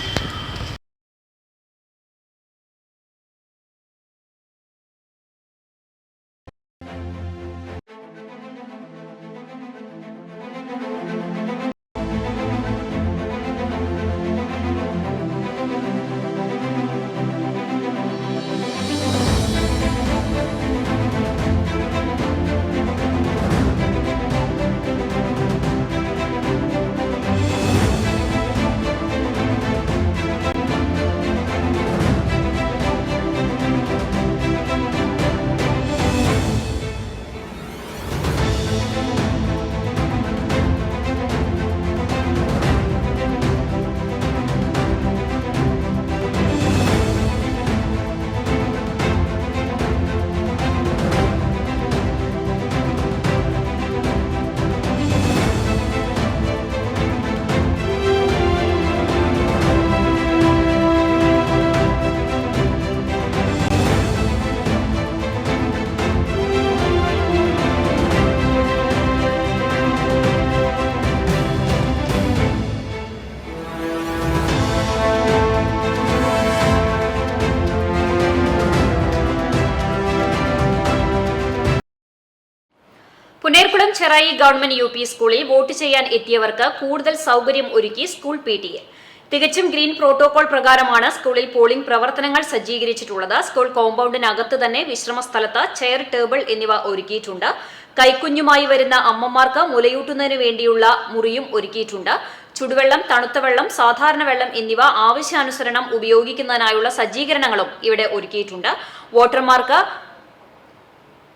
പുന്നേർകുളം ചെറായി ഗവൺമെന്റ് UP സ്കൂളിൽ വോട്ട് ചെയ്യാൻ എത്തിയവർക്ക് കൂടുതൽ സൗകര്യം ഒരുക്കി സ്കൂൾ PTA. തികച്ചും ഗ്രീൻ പ്രോട്ടോകോൾ പ്രകാരമാണ് സ്കൂളിൽ പോളിംഗ് പ്രവർത്തനങ്ങൾ സജ്ജീകരിച്ചിട്ടുള്ളത്. സ്കൂൾ കോമ്പൗണ്ടിനകത്ത് തന്നെ വിശ്രമ സ്ഥലത്ത് ചെയർ, ടേബിൾ എന്നിവ ഒരുക്കിയിട്ടുണ്ട്. കൈക്കുഞ്ഞുമായി വരുന്ന അമ്മമാർക്ക് മുലയൂട്ടുന്നതിന് വേണ്ടിയുള്ള മുറിയും ഒരുക്കിയിട്ടുണ്ട്. ചുടുവെള്ളം, തണുത്ത വെള്ളം, സാധാരണ വെള്ളം എന്നിവ ആവശ്യാനുസരണം ഉപയോഗിക്കുന്നതിനായുള്ള സജ്ജീകരണങ്ങളും ഇവിടെ ഒരുക്കിയിട്ടുണ്ട്. വോട്ടർമാർക്ക്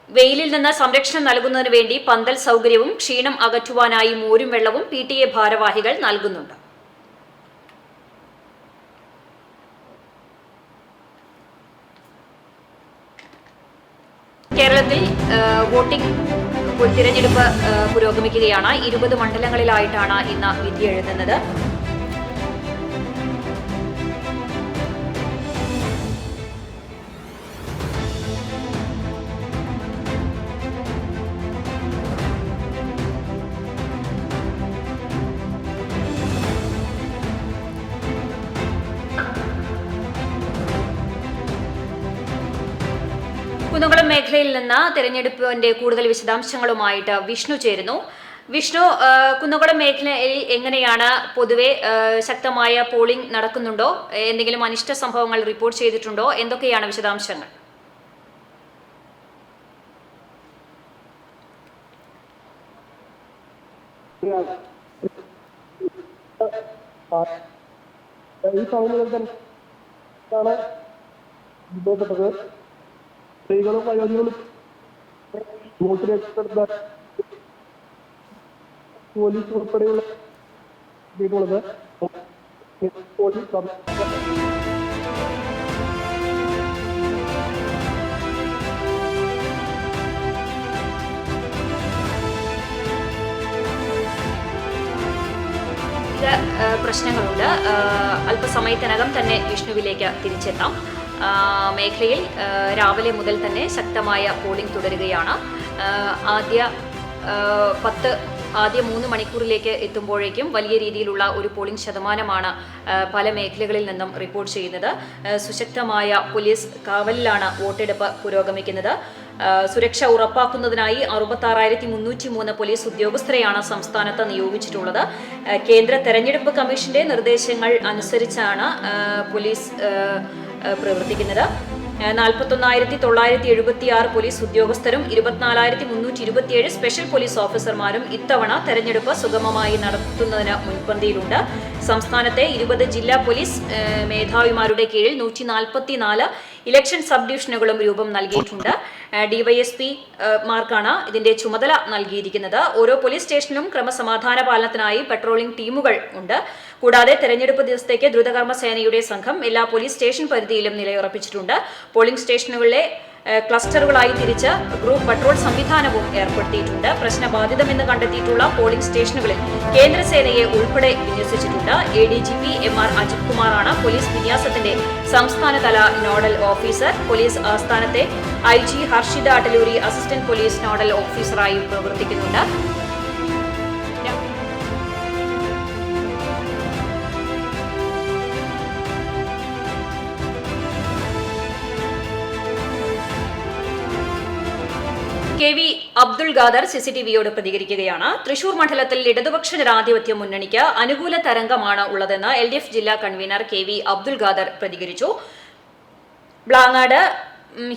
വെയിലിൽ നിന്ന് സംരക്ഷണം നൽകുന്നതിന് വേണ്ടി പന്തൽ സൗകര്യവും ക്ഷീണം അകറ്റുവാനായി മോരും വെള്ളവും PTA ഭാരവാഹികൾ നൽകുന്നുണ്ട്. കേരളത്തിൽ വോട്ടിംഗ് തിരഞ്ഞെടുപ്പ് പുരോഗമിക്കുകയാണ്. 20 മണ്ഡലങ്ങളിലായിട്ടാണ് ഇന്ന് വിധി എഴുതുന്നത്. കുന്നംകുളം മേഖലയിൽ നിന്ന് തെരഞ്ഞെടുപ്പിന്റെ കൂടുതൽ വിശദാംശങ്ങളുമായിട്ട് വിഷ്ണു ചേരുന്നു. വിഷ്ണു, കുന്നംകുളം മേഖലയിൽ എങ്ങനെയാണ് പൊതുവെ ശക്തമായ പോളിംഗ് നടക്കുന്നുണ്ടോ? എന്തെങ്കിലും അനിഷ്ട സംഭവങ്ങൾ റിപ്പോർട്ട് ചെയ്തിട്ടുണ്ടോ? എന്തൊക്കെയാണ് വിശദാംശങ്ങൾ? ഈ സാഹചര്യത്തിലാണ് അനുഭവപ്പെട്ടത്. സ്ത്രീകളും വയോധികളും വോട്ട് രേഖപ്പെടുത്ത പോലീസ് ഉൾപ്പെടെയുള്ള പോലീസ് പ്രശ്നങ്ങളുണ്ട്. അല്പസമയത്തിനകം തന്നെ വിഷ്ണുവിലേക്ക് തിരിച്ചെത്താം. മേഖലയിൽ രാവിലെ മുതൽ തന്നെ ശക്തമായ പോളിംഗ് തുടരുകയാണ്. ആദ്യ 3 മണിക്കൂറിലേക്ക് എത്തുമ്പോഴേക്കും വലിയ രീതിയിലുള്ള ഒരു പോളിംഗ് ശതമാനമാണ് പല മേഖലകളിൽ നിന്നും റിപ്പോർട്ട് ചെയ്യുന്നത്. സുശക്തമായ പോലീസ് കാവലിലാണ് വോട്ടെടുപ്പ് പുരോഗമിക്കുന്നത്. സുരക്ഷ ഉറപ്പാക്കുന്നതിനായി 66,303 പോലീസ് ഉദ്യോഗസ്ഥരെയാണ് സംസ്ഥാനത്ത് നിയോഗിച്ചിട്ടുള്ളത്. കേന്ദ്ര തെരഞ്ഞെടുപ്പ് കമ്മീഷന്റെ നിർദ്ദേശങ്ങൾ അനുസരിച്ചാണ് പോലീസ് പ്രവർത്തിക്കുന്നത്. 41,976 പോലീസ് ഉദ്യോഗസ്ഥരും 24,327 സ്പെഷ്യൽ പോലീസ് ഓഫീസർമാരും ഇത്തവണ തെരഞ്ഞെടുപ്പ് സുഗമമായി നടത്തുന്നതിന് മുൻപന്തിയിലുണ്ട്. സംസ്ഥാനത്തെ 20 ജില്ലാ പോലീസ് മേധാവിമാരുടെ കീഴിൽ 144 ഇലക്ഷൻ സബ് ഡിവിഷനുകളും രൂപം നൽകിയിട്ടുണ്ട്. DYSP മാർക്കാണ് ഇതിന്റെ ചുമതല നൽകിയിരിക്കുന്നത്. ഓരോ പോലീസ് സ്റ്റേഷനിലും ക്രമസമാധാന പാലനത്തിനായി പെട്രോളിംഗ് ടീമുകൾ ഉണ്ട്. കൂടാതെ തെരഞ്ഞെടുപ്പ് ദിവസത്തേക്ക് ദ്രുതകർമ്മ സേനയുടെ സംഘം എല്ലാ പോലീസ് സ്റ്റേഷൻ പരിധിയിലും നിലയുറപ്പിച്ചിട്ടുണ്ട്. പോളിംഗ് സ്റ്റേഷനുകളിലെ ക്ലസ്റ്ററുകളായി തിരിച്ച് ഗ്രൂപ്പ് പട്രോൾ സംവിധാനവും ഏർപ്പെടുത്തിയിട്ടുണ്ട്. പ്രശ്നബാധിതമെന്ന് കണ്ടെത്തിയിട്ടുള്ള പോളിംഗ് സ്റ്റേഷനുകളിൽ കേന്ദ്രസേനയെ ഉൾപ്പെടെ വിന്യസിച്ചിട്ടുണ്ട്. ADGP MR അജിത് കുമാറാണ് പോലീസ് വിന്യാസത്തിന്റെ സംസ്ഥാനതല നോഡൽ ഓഫീസർ. പോലീസ് ആസ്ഥാനത്തെ IG Harshita Attaluri assistant police nodal ഓഫീസറായി പ്രവർത്തിക്കുന്നുണ്ട്. KV അബ്ദുൾ ഖാദർ CCTVയോട് പ്രതികരിക്കുകയാണ്. തൃശൂർ മണ്ഡലത്തിൽ ഇടതുപക്ഷ ജനാധിപത്യ മുന്നണിക്ക് അനുകൂല തരംഗമാണ് ഉള്ളതെന്ന് LDF ജില്ലാ കൺവീനർ KV അബ്ദുൾ ഖാദർ പ്രതികരിച്ചു. Blangad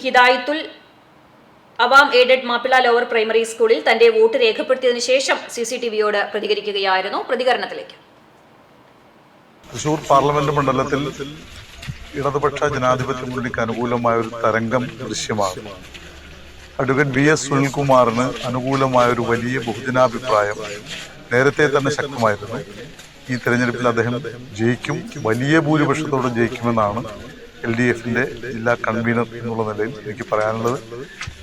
Hidayathul Awam aided Mappila lower primary സ്കൂളിൽ തന്റെ വോട്ട് രേഖപ്പെടുത്തിയതിനു ശേഷം CCTVയോട് പ്രതികരിക്കുകയായിരുന്നു. പ്രതികരണത്തിലേക്ക്. തൃശൂർ പാർലമെന്റ് മണ്ഡലത്തിൽ ഇടതുപക്ഷ ജനാധിപത്യ മുന്നണിക്ക് അനുകൂലമായ ഒരു തരംഗം ദൃശ്യമാണ്. അഡ്വക്കേറ്റ് BS സുനിൽകുമാറിന് അനുകൂലമായ ഒരു വലിയ ബഹുജനാഭിപ്രായം നേരത്തെ തന്നെ ശക്തമായിരുന്നു. ഈ തെരഞ്ഞെടുപ്പിൽ അദ്ദേഹം ജയിക്കും, വലിയ ഭൂരിപക്ഷത്തോടെ ജയിക്കുമെന്നാണ് LDFന്റെ ജില്ലാ കൺവീനർ എന്നുള്ള നിലയിൽ എനിക്ക് പറയാനുള്ളത്.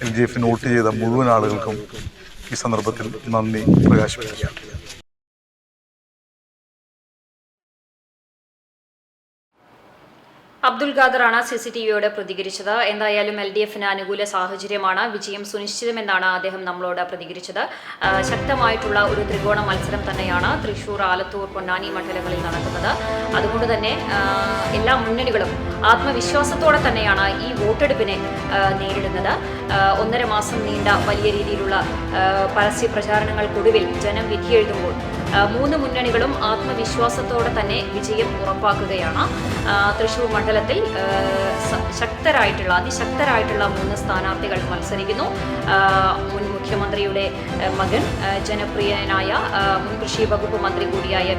LDFന് വോട്ട് ചെയ്ത മുഴുവൻ ആളുകൾക്കും ഈ സന്ദർഭത്തിൽ നന്ദി പ്രകാശിപ്പിക്കുകയാണ്. അബ്ദുൾ ഖാദറാണ് CCTVയോട് പ്രതികരിച്ചത്. എന്തായാലും LDFന് അനുകൂല സാഹചര്യമാണ്, വിജയം സുനിശ്ചിതമെന്നാണ് അദ്ദേഹം നമ്മളോട് പ്രതികരിച്ചത്. ശക്തമായിട്ടുള്ള ഒരു ത്രികോണ മത്സരം തന്നെയാണ് തൃശൂർ, ആലത്തൂർ, പൊന്നാനി മണ്ഡലങ്ങളിൽ നടക്കുന്നത്. അതുകൊണ്ട് തന്നെ എല്ലാ മുന്നണികളും ആത്മവിശ്വാസത്തോടെ തന്നെയാണ് ഈ വോട്ടെടുപ്പിനെ നേരിടുന്നത്. 1.5 മാസം നീണ്ട വലിയ രീതിയിലുള്ള പരസ്യ പ്രചാരണങ്ങൾക്കൊടുവിൽ ജനം വിധിയെഴുതുമ്പോൾ മൂന്ന് മുന്നണികളും ആത്മവിശ്വാസത്തോടെ തന്നെ വിജയം ഉറപ്പാക്കുകയാണ്. തൃശൂർ മണ്ഡലത്തിൽ അതിശക്തരായിട്ടുള്ള 3 സ്ഥാനാർത്ഥികൾ മത്സരിക്കുന്നു. മുൻ മുഖ്യമന്ത്രിയുടെ മകൻ, ജനപ്രിയനായ മുൻ കൃഷി വകുപ്പ് മന്ത്രി കൂടിയായ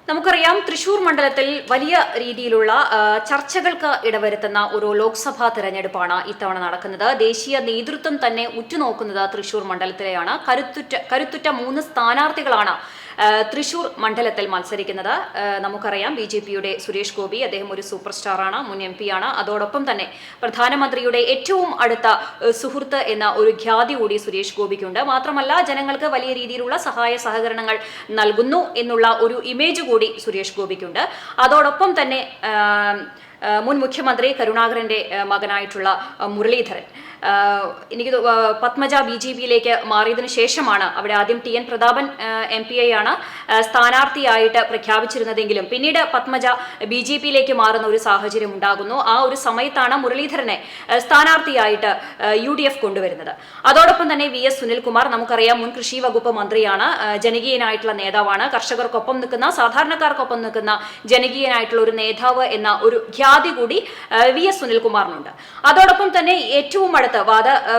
നമുക്കറിയാം, തൃശൂർ മണ്ഡലത്തിൽ വലിയ രീതിയിലുള്ള ചർച്ചകൾക്ക് ഇടവരുത്തുന്ന ഒരു ലോക്സഭാ തെരഞ്ഞെടുപ്പാണ് ഇത്തവണ നടക്കുന്നത്. ദേശീയ നേതൃത്വം തന്നെ ഉറ്റുനോക്കുന്നത് തൃശൂർ മണ്ഡലത്തിലെയാണ്. കരുത്തുറ്റ 3 സ്ഥാനാർത്ഥികളാണ് തൃശൂർ മണ്ഡലത്തിൽ മത്സരിക്കുന്നത്. നമുക്കറിയാം, BJPയുടെ സുരേഷ് ഗോപി, അദ്ദേഹം ഒരു സൂപ്പർ സ്റ്റാറാണ്, മുൻ MP ആണ്. അതോടൊപ്പം തന്നെ പ്രധാനമന്ത്രിയുടെ ഏറ്റവും അടുത്ത സുഹൃത്ത് എന്ന ഒരു ഖ്യാതി കൂടി സുരേഷ് ഗോപിക്കുണ്ട്. മാത്രമല്ല, ജനങ്ങൾക്ക് വലിയ രീതിയിലുള്ള സഹായ സഹകരണങ്ങൾ നൽകുന്നു എന്നുള്ള ഒരു ഇമേജ് കൂടി സുരേഷ് ഗോപിക്കുണ്ട്. അതോടൊപ്പം തന്നെ മുൻ മുഖ്യമന്ത്രി കരുണാകരന്റെ മകനായിട്ടുള്ള മുരളീധരൻ, എനിക്ക് പത്മജ BJPയിലേക്ക് മാറിയതിനു ശേഷമാണ്, അവിടെ ആദ്യം TN പ്രതാപൻ MPA ആണ് സ്ഥാനാർത്ഥിയായിട്ട് പ്രഖ്യാപിച്ചിരുന്നതെങ്കിലും പിന്നീട് പത്മജ BJPയിലേക്ക് മാറുന്ന ഒരു സാഹചര്യം ഉണ്ടാകുന്നു. ആ ഒരു സമയത്താണ് മുരളീധരനെ സ്ഥാനാർത്ഥിയായിട്ട് UDF കൊണ്ടുവരുന്നത്. അതോടൊപ്പം തന്നെ VS സുനിൽകുമാർ, നമുക്കറിയാം, മുൻ കൃഷി വകുപ്പ് മന്ത്രിയാണ്, ജനകീയനായിട്ടുള്ള നേതാവാണ്, കർഷകർക്കൊപ്പം നിൽക്കുന്ന, സാധാരണക്കാർക്കൊപ്പം നിൽക്കുന്ന ജനകീയനായിട്ടുള്ള ഒരു നേതാവ് എന്ന ഒരു ഖ്യാതി കൂടി VS സുനിൽകുമാറിനുണ്ട്. അതോടൊപ്പം തന്നെ ഏറ്റവും അടുത്ത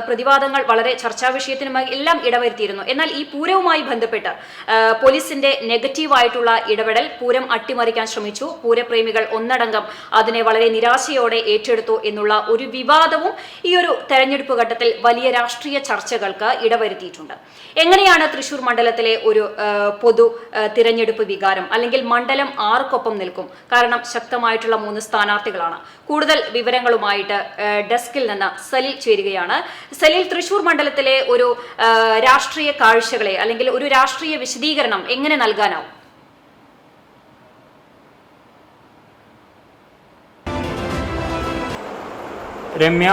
പ്രതിവാദങ്ങൾ വളരെ ചർച്ചാ വിഷയത്തിനുമായി എല്ലാം ഇടവരുത്തിയിരുന്നു. എന്നാൽ ഈ പൂരവുമായി ബന്ധപ്പെട്ട് പോലീസിന്റെ നെഗറ്റീവായിട്ടുള്ള ഇടപെടൽ പൂരം അട്ടിമറിക്കാൻ ശ്രമിച്ചു. പൂരപ്രേമികൾ ഒന്നടങ്കം അതിനെ വളരെ നിരാശയോടെ ഏറ്റെടുത്തു എന്നുള്ള ഒരു വിവാദവും ഈ ഒരു തെരഞ്ഞെടുപ്പ് ഘട്ടത്തിൽ വലിയ രാഷ്ട്രീയ ചർച്ചകൾക്ക് ഇടവരുത്തിയിട്ടുണ്ട്. എങ്ങനെയാണ് തൃശൂർ മണ്ഡലത്തിലെ ഒരു പൊതു തിരഞ്ഞെടുപ്പ് വികാരം, അല്ലെങ്കിൽ മണ്ഡലം ആർക്കൊപ്പം നിൽക്കും? കാരണം ശക്തമായിട്ടുള്ള 3 സ്ഥാനാർത്ഥികളാണ്. കൂടുതൽ വിവരങ്ങളുമായിട്ട് ഡെസ്കിൽ നിന്ന് സലിൽ ചേരുകയാണ്. സലിൽ, തൃശൂർ മണ്ഡലത്തിലെ ഒരു രാഷ്ട്രീയ കാഴ്ചകളെ അല്ലെങ്കിൽ ഒരു രാഷ്ട്രീയ വിശദീകരണം എങ്ങനെ നൽകാനാവും? രമ്യ,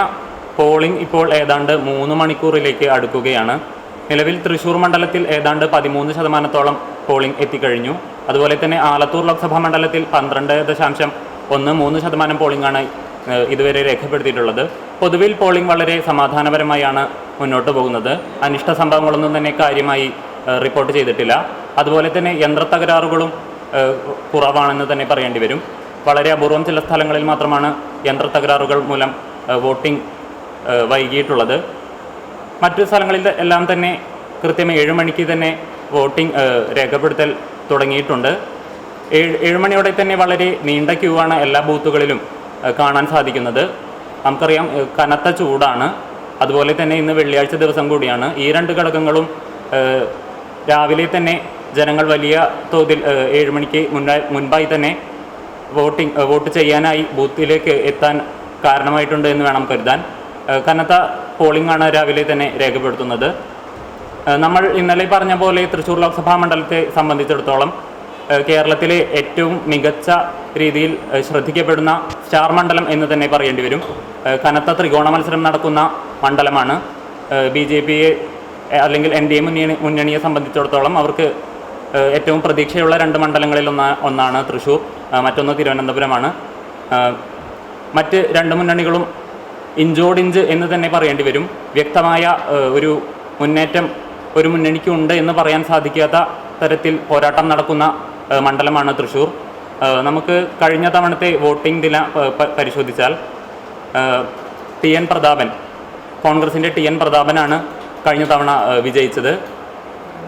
പോളിംഗ് ഇപ്പോൾ ഏതാണ്ട് 3 മണിക്കൂറിലേക്ക് അടുക്കുകയാണ്. നിലവിൽ തൃശൂർ മണ്ഡലത്തിൽ ഏതാണ്ട് 13% പോളിംഗ് എത്തിക്കഴിഞ്ഞു. അതുപോലെ തന്നെ ആലത്തൂർ ലോക്സഭാ മണ്ഡലത്തിൽ 12.13% പോളിംഗാണ് ഇതുവരെ രേഖപ്പെടുത്തിയിട്ടുള്ളത്. പൊതുവിൽ പോളിംഗ് വളരെ സമാധാനപരമായാണ് മുന്നോട്ട് പോകുന്നത്. അനിഷ്ട സംഭവങ്ങളൊന്നും തന്നെ കാര്യമായി റിപ്പോർട്ട് ചെയ്തിട്ടില്ല. അതുപോലെ തന്നെ യന്ത്രത്തകരാറുകളും കുറവാണെന്ന് തന്നെ പറയേണ്ടി വരും. വളരെ അപൂർവം ചില സ്ഥലങ്ങളിൽ മാത്രമാണ് യന്ത്രത്തകരാറുകൾ മൂലം വോട്ടിംഗ് വൈകിയിട്ടുള്ളത്. മറ്റു സ്ഥലങ്ങളിൽ എല്ലാം തന്നെ കൃത്യം 7 മണിക്ക് തന്നെ വോട്ടിംഗ് രേഖപ്പെടുത്തൽ തുടങ്ങിയിട്ടുണ്ട്. 7 മണിയോടെ തന്നെ വളരെ നീണ്ട ക്യൂ ആണ് എല്ലാ ബൂത്തുകളിലും കാണാൻ സാധിക്കുന്നത്. നമുക്കറിയാം, കനത്ത ചൂടാണ്. അതുപോലെ തന്നെ ഇന്ന് വെള്ളിയാഴ്ച ദിവസം കൂടിയാണ്. ഈ 2 ഘടകങ്ങളും രാവിലെ തന്നെ ജനങ്ങൾ വലിയ തോതിൽ 7 മണിക്ക് മുൻപായി തന്നെ വോട്ട് ചെയ്യാനായി ബൂത്തിലേക്ക് എത്താൻ കാരണമായിട്ടുണ്ട് എന്ന് വേണം കരുതാൻ. കനത്ത പോളിംഗ് ആണ് രാവിലെ തന്നെ രേഖപ്പെടുത്തുന്നത്. നമ്മൾ ഇന്നലെ പറഞ്ഞ പോലെ തൃശ്ശൂർ ലോക്സഭാ മണ്ഡലത്തെ സംബന്ധിച്ചിടത്തോളം കേരളത്തിലെ ഏറ്റവും മികച്ച രീതിയിൽ ശ്രദ്ധിക്കപ്പെടുന്ന സ്റ്റാർ മണ്ഡലം എന്ന് തന്നെ പറയേണ്ടി വരും. കനത്ത ത്രികോണ മത്സരം നടക്കുന്ന മണ്ഡലമാണ്. BJPയെ അല്ലെങ്കിൽ NDA മുന്നണിയെ സംബന്ധിച്ചിടത്തോളം അവർക്ക് ഏറ്റവും പ്രതീക്ഷയുള്ള 2 മണ്ഡലങ്ങളിൽ ഒന്നാണ് തൃശ്ശൂർ, മറ്റൊന്ന് തിരുവനന്തപുരമാണ്. മറ്റ് 2 മുന്നണികളും ഇഞ്ചോടിഞ്ച് എന്ന് തന്നെ പറയേണ്ടി വരും. വ്യക്തമായ ഒരു മുന്നേറ്റം ഒരു മുന്നണിക്കുണ്ട് എന്ന് പറയാൻ സാധിക്കാത്ത തരത്തിൽ പോരാട്ടം നടക്കുന്ന മണ്ഡലമാണ് തൃശ്ശൂർ. നമുക്ക് കഴിഞ്ഞ തവണത്തെ വോട്ടിംഗ് ദിന പരിശോധിച്ചാൽ TN പ്രതാപൻ, കോൺഗ്രസിൻ്റെ TN പ്രതാപനാണ് കഴിഞ്ഞ തവണ വിജയിച്ചത്.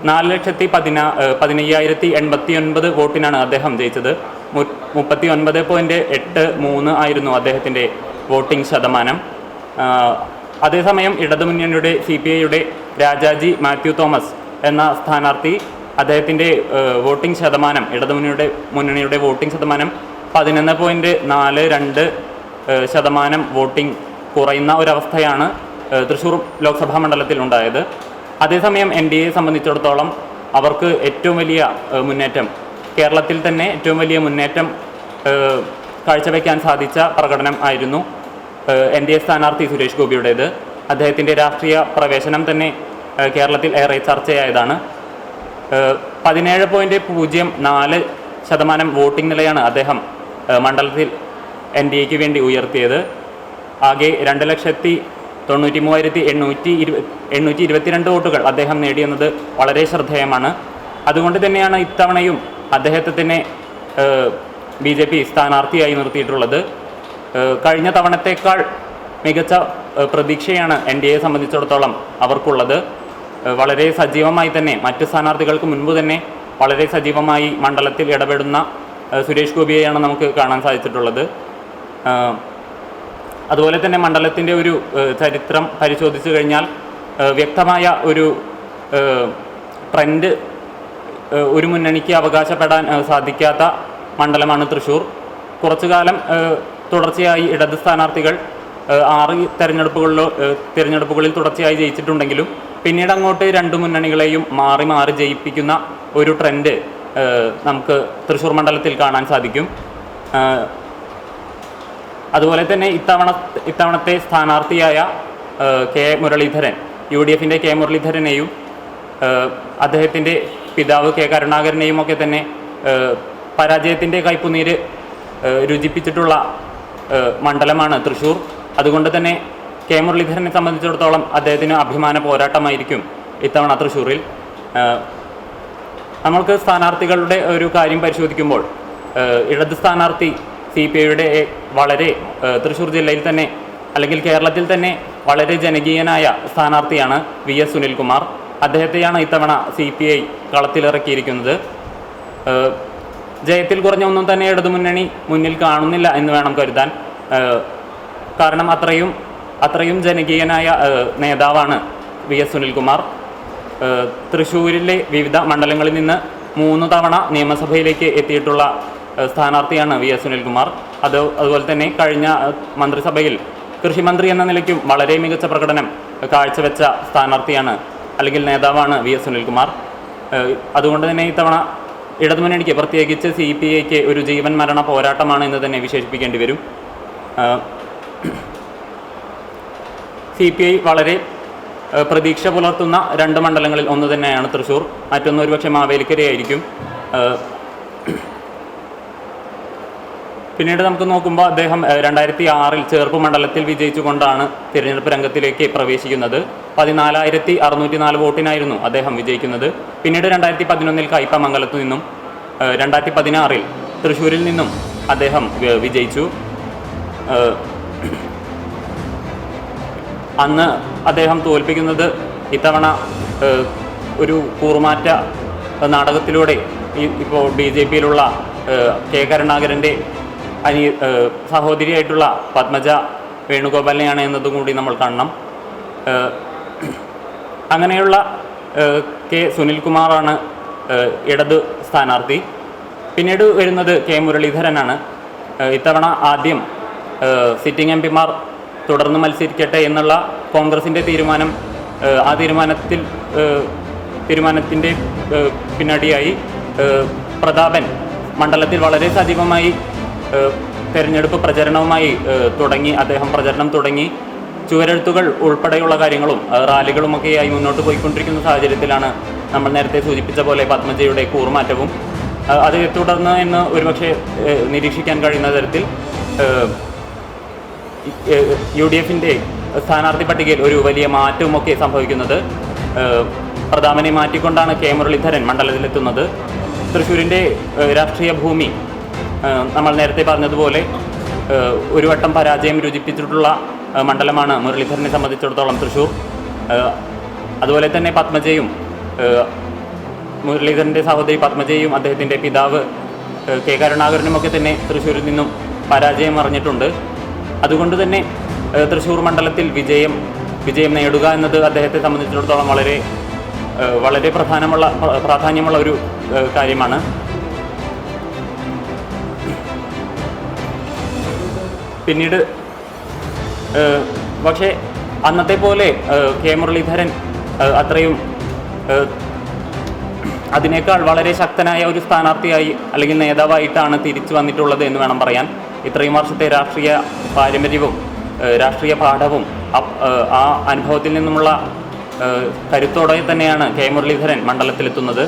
4,15,089 വോട്ടിനാണ് അദ്ദേഹം ജയിച്ചത്. 39.83 ആയിരുന്നു അദ്ദേഹത്തിൻ്റെ വോട്ടിംഗ് ശതമാനം. അതേസമയം ഇടതുമുന്നണിയുടെ CPIയുടെ രാജാജി മാത്യു തോമസ് എന്ന സ്ഥാനാർത്ഥി, അദ്ദേഹത്തിൻ്റെ വോട്ടിംഗ് ശതമാനം, ഇടതുമുന്നണിയുടെ വോട്ടിംഗ് ശതമാനം 11.42% വോട്ടിംഗ് കുറയുന്ന ഒരവസ്ഥയാണ് തൃശ്ശൂർ ലോക്സഭാ മണ്ഡലത്തിൽ ഉണ്ടായത്. അതേസമയം NDAയെ സംബന്ധിച്ചിടത്തോളം അവർക്ക് ഏറ്റവും വലിയ മുന്നേറ്റം, കേരളത്തിൽ തന്നെ ഏറ്റവും വലിയ മുന്നേറ്റം കാഴ്ചവെക്കാൻ സാധിച്ച പ്രകടനം ആയിരുന്നു NDA സ്ഥാനാർത്ഥി സുരേഷ് ഗോപിയുടേത്. അദ്ദേഹത്തിൻ്റെ രാഷ്ട്രീയ പ്രവേശനം തന്നെ കേരളത്തിൽ ഏറെ ചർച്ചയായതാണ്. 17.04% വോട്ടിംഗ് നിലയാണ് അദ്ദേഹം മണ്ഡലത്തിൽ NDAക്ക് വേണ്ടി ഉയർത്തിയത്. ആകെ 2,93,822 വോട്ടുകൾ അദ്ദേഹം നേടിയെന്നത് വളരെ ശ്രദ്ധേയമാണ്. അതുകൊണ്ട് തന്നെയാണ് ഇത്തവണയും അദ്ദേഹത്തെ തന്നെ BJP സ്ഥാനാർത്ഥിയായി നിർത്തിയിട്ടുള്ളത്. കഴിഞ്ഞ തവണത്തേക്കാൾ മികച്ച പ്രതീക്ഷയാണ് NDAയെ സംബന്ധിച്ചിടത്തോളം അവർക്കുള്ളത്. വളരെ സജീവമായി തന്നെ മറ്റ് സ്ഥാനാർത്ഥികൾക്ക് മുൻപ് തന്നെ വളരെ സജീവമായി മണ്ഡലത്തിൽ ഇടപെടുന്ന സുരേഷ് ഗോപിയെയാണ് നമുക്ക് കാണാൻ സാധിച്ചിട്ടുള്ളത്. അതുപോലെ തന്നെ മണ്ഡലത്തിൻ്റെ ഒരു ചരിത്രം പരിശോധിച്ചു കഴിഞ്ഞാൽ വ്യക്തമായ ഒരു ട്രെൻഡ് ഒരു മുന്നണിക്ക് അവകാശപ്പെടാൻ സാധിക്കാത്ത മണ്ഡലമാണ് തൃശ്ശൂർ. കുറച്ചു കാലം തുടർച്ചയായി ഇടത് സ്ഥാനാർത്ഥികൾ 6 തിരഞ്ഞെടുപ്പുകളിൽ തുടർച്ചയായി ജയിച്ചിട്ടുണ്ടെങ്കിലും പിന്നീട് അങ്ങോട്ട് 2 മുന്നണികളെയും മാറി മാറി ജയിപ്പിക്കുന്ന ഒരു ട്രെൻഡ് നമുക്ക് തൃശ്ശൂർ മണ്ഡലത്തിൽ കാണാൻ സാധിക്കും. അതുപോലെ തന്നെ ഇത്തവണത്തെ സ്ഥാനാർത്ഥിയായ കെ മുരളീധരൻ, UDFൻ്റെ കെ മുരളീധരനെയും അദ്ദേഹത്തിൻ്റെ പിതാവ് കെ കരുണാകരനെയും ഒക്കെ തന്നെ പരാജയത്തിൻ്റെ കയ്പുനീര് രുചിപ്പിച്ചിട്ടുള്ള മണ്ഡലമാണ് തൃശ്ശൂർ. അതുകൊണ്ട് തന്നെ കെ മുരളീധരനെ സംബന്ധിച്ചിടത്തോളം അദ്ദേഹത്തിന് അഭിമാന പോരാട്ടമായിരിക്കും ഇത്തവണ തൃശ്ശൂരിൽ. നമ്മൾക്ക് സ്ഥാനാർത്ഥികളുടെ ഒരു കാര്യം പരിശോധിക്കുമ്പോൾ ഇടത് സ്ഥാനാർത്ഥി CPIയുടെ വളരെ തൃശ്ശൂർ ജില്ലയിൽ തന്നെ അല്ലെങ്കിൽ കേരളത്തിൽ തന്നെ വളരെ ജനകീയനായ സ്ഥാനാർത്ഥിയാണ് VS സുനിൽകുമാർ. അദ്ദേഹത്തെയാണ് ഇത്തവണ CPI കളത്തിലിറക്കിയിരിക്കുന്നത്. ജയത്തിൽ കുറഞ്ഞ ഒന്നും തന്നെ ഇടതുമുന്നണി മുന്നിൽ കാണുന്നില്ല എന്ന് വേണം കരുതാൻ. കാരണം അത്രയും ജനകീയനായ നേതാവാണ് VS സുനിൽകുമാർ. തൃശ്ശൂരിലെ വിവിധ മണ്ഡലങ്ങളിൽ നിന്ന് 3 തവണ നിയമസഭയിലേക്ക് എത്തിയിട്ടുള്ള സ്ഥാനാർത്ഥിയാണ് VS സുനിൽകുമാർ. അതുപോലെ തന്നെ കഴിഞ്ഞ മന്ത്രിസഭയിൽ കൃഷിമന്ത്രി എന്ന നിലയ്ക്കും വളരെ മികച്ച പ്രകടനം കാഴ്ചവെച്ച സ്ഥാനാർത്ഥിയാണ് അല്ലെങ്കിൽ നേതാവാണ് VS സുനിൽകുമാർ. അതുകൊണ്ട് തന്നെ ഇത്തവണ ഇടതുമുന്നണിക്ക് പ്രത്യേകിച്ച് CPIക്ക് ഒരു ജീവൻ മരണ പോരാട്ടമാണ് എന്ന് തന്നെ വിശേഷിപ്പിക്കേണ്ടി വരും. CPI വളരെ പ്രതീക്ഷ പുലർത്തുന്ന 2 മണ്ഡലങ്ങളിൽ ഒന്ന് തന്നെയാണ് തൃശ്ശൂർ, മറ്റൊന്ന് ഒരുപക്ഷെ മാവേലിക്കരയായിരിക്കും. പിന്നീട് നമുക്ക് നോക്കുമ്പോൾ അദ്ദേഹം 2006 ചേർപ്പ് മണ്ഡലത്തിൽ വിജയിച്ചുകൊണ്ടാണ് തിരഞ്ഞെടുപ്പ് രംഗത്തിലേക്ക് പ്രവേശിക്കുന്നത്. 14,604 വോട്ടിനായിരുന്നു അദ്ദേഹം വിജയിക്കുന്നത്. പിന്നീട് 2011 കയ്പമംഗലത്തു നിന്നും 2016 തൃശ്ശൂരിൽ നിന്നും അദ്ദേഹം വിജയിച്ചു. അന്ന് അദ്ദേഹം തോൽപ്പിക്കുന്നത് ഇത്തവണ ഒരു കൂറുമാറ്റ നാടകത്തിലൂടെ ഇപ്പോൾ BJPയിലുള്ള കെ കരുണാകരൻ്റെ സഹോദരിയായിട്ടുള്ള പത്മജ വേണുഗോപാലിനെയാണ് എന്നതും കൂടി നമ്മൾ കാണണം. അങ്ങനെയുള്ള കെ സുനിൽകുമാറാണ് ഇടത് സ്ഥാനാർത്ഥി. പിന്നീട് വരുന്നത് കെ മുരളീധരനാണ്. ഇത്തവണ ആദ്യം സിറ്റിംഗ് MPമാർ തുടർന്ന് മത്സരിക്കട്ടെ എന്നുള്ള കോൺഗ്രസിൻ്റെ തീരുമാനം, ആ തീരുമാനത്തിൻ്റെ പിന്നടിയായി പ്രതാപൻ മണ്ഡലത്തിൽ വളരെ സജീവമായി തെരഞ്ഞെടുപ്പ് പ്രചരണവുമായി അദ്ദേഹം പ്രചരണം തുടങ്ങി. ചുവരെഴുത്തുകൾ ഉൾപ്പെടെയുള്ള കാര്യങ്ങളും റാലികളുമൊക്കെയായി മുന്നോട്ട് പോയിക്കൊണ്ടിരിക്കുന്ന സാഹചര്യത്തിലാണ് നമ്മൾ നേരത്തെ സൂചിപ്പിച്ച പോലെ പത്മജയുടെ കൂറുമാറ്റവും അതേ തുടർന്ന് എന്ന് ഒരുപക്ഷെ നിരീക്ഷിക്കാൻ കഴിയുന്ന തരത്തിൽ UDFൻ്റെ സ്ഥാനാർത്ഥി പട്ടികയിൽ ഒരു വലിയ മാറ്റവുമൊക്കെ സംഭവിക്കുന്നത്. പ്രതാപനെ മാറ്റിക്കൊണ്ടാണ് കെ മുരളീധരൻ മണ്ഡലത്തിലെത്തുന്നത്. തൃശ്ശൂരിൻ്റെ രാഷ്ട്രീയ ഭൂമി നമ്മൾ നേരത്തെ പറഞ്ഞതുപോലെ ഒരു വട്ടം പരാജയം രുചിപ്പിച്ചിട്ടുള്ള മണ്ഡലമാണ് മുരളീധരനെ സംബന്ധിച്ചിടത്തോളം തൃശ്ശൂർ. അതുപോലെ തന്നെ പത്മജയും മുരളീധരൻ്റെ സഹോദരി പത്മജയും അദ്ദേഹത്തിൻ്റെ പിതാവ് കെ കരുണാകരനുമൊക്കെ തന്നെ തൃശ്ശൂരിൽ നിന്നും പരാജയം അറിഞ്ഞിട്ടുണ്ട്. അതുകൊണ്ട് തന്നെ തൃശ്ശൂർ മണ്ഡലത്തിൽ വിജയം നേടുക എന്നത് അദ്ദേഹത്തെ സംബന്ധിച്ചിടത്തോളം വളരെ പ്രാധാന്യമുള്ള ഒരു കാര്യമാണ്. പിന്നീട് പക്ഷേ അന്നത്തെ പോലെ കെ മുരളീധരൻ അത്രയും അതിനേക്കാൾ വളരെ ശക്തനായ ഒരു സ്ഥാനാർത്ഥിയായി അല്ലെങ്കിൽ നേതാവായിട്ടാണ് തിരിച്ചു വന്നിട്ടുള്ളത് എന്ന് വേണം പറയാൻ. ഇത്രയും വർഷത്തെ രാഷ്ട്രീയ പാരമ്പര്യവും രാഷ്ട്രീയ പാഠവും ആ അനുഭവത്തിൽ നിന്നുമുള്ള കരുത്തോടെ തന്നെയാണ് കെ മുരളീധരൻ മണ്ഡലത്തിലെത്തുന്നത്.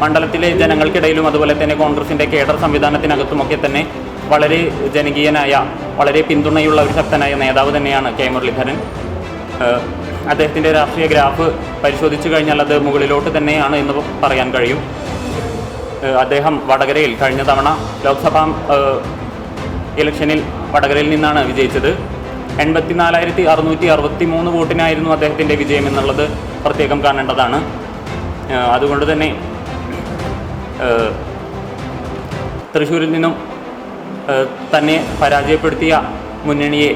മണ്ഡലത്തിലെ ജനങ്ങൾക്കിടയിലും അതുപോലെ തന്നെ കോൺഗ്രസിൻ്റെ കേഡർ സംവിധാനത്തിനകത്തുമൊക്കെ തന്നെ വളരെ ജനകീയനായ, വളരെ പിന്തുണയുള്ള ഒരു ശക്തനായ നേതാവ് തന്നെയാണ് കെ മുരളീധരൻ. അദ്ദേഹത്തിൻ്റെ രാഷ്ട്രീയ ഗ്രാഫ് പരിശോധിച്ചു കഴിഞ്ഞാൽ അത് മുകളിലോട്ട് തന്നെയാണ് എന്ന് പറയാൻ കഴിയും. അദ്ദേഹം വടകരയിൽ കഴിഞ്ഞ തവണ ലോക്സഭാ ഇലക്ഷനിൽ വടകരയിൽ നിന്നാണ് വിജയിച്ചത്. 84,663 വോട്ടിനായിരുന്നു അദ്ദേഹത്തിൻ്റെ വിജയം എന്നുള്ളത് പ്രത്യേകം കാണേണ്ടതാണ്. അതുകൊണ്ട് തന്നെ തൃശ്ശൂരിൽ നിന്നും തന്നെ പരാജയപ്പെടുത്തിയ മുന്നണിയെ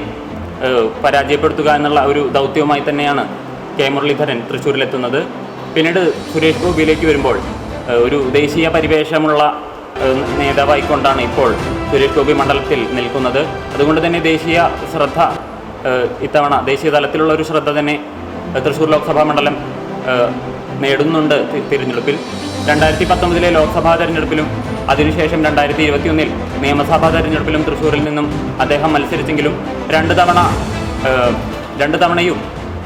പരാജയപ്പെടുത്തുക എന്നുള്ള ഒരു ദൗത്യവുമായി തന്നെയാണ് കെ മുരളീധരൻ തൃശ്ശൂരിലെത്തുന്നത്. പിന്നീട് സുരേഷ് ഗോപിയിലേക്ക് വരുമ്പോൾ ഒരു ദേശീയ പരിവേഷമുള്ള നേതാവായിക്കൊണ്ടാണ് ഇപ്പോൾ സുരേഷ് ഗോപി മണ്ഡലത്തിൽ നിൽക്കുന്നത്. അതുകൊണ്ട് തന്നെ ദേശീയ ശ്രദ്ധ ഇത്തവണ ദേശീയ തലത്തിലുള്ള ഒരു ശ്രദ്ധ തന്നെ തൃശ്ശൂർ ലോക്സഭാ മണ്ഡലം നേടുന്നുണ്ട്. തിരഞ്ഞെടുപ്പിൽ 2019 ലോക്സഭാ തെരഞ്ഞെടുപ്പിലും അതിനുശേഷം 2021 നിയമസഭാ തെരഞ്ഞെടുപ്പിലും തൃശ്ശൂരിൽ നിന്നും അദ്ദേഹം മത്സരിച്ചെങ്കിലും രണ്ട് തവണയും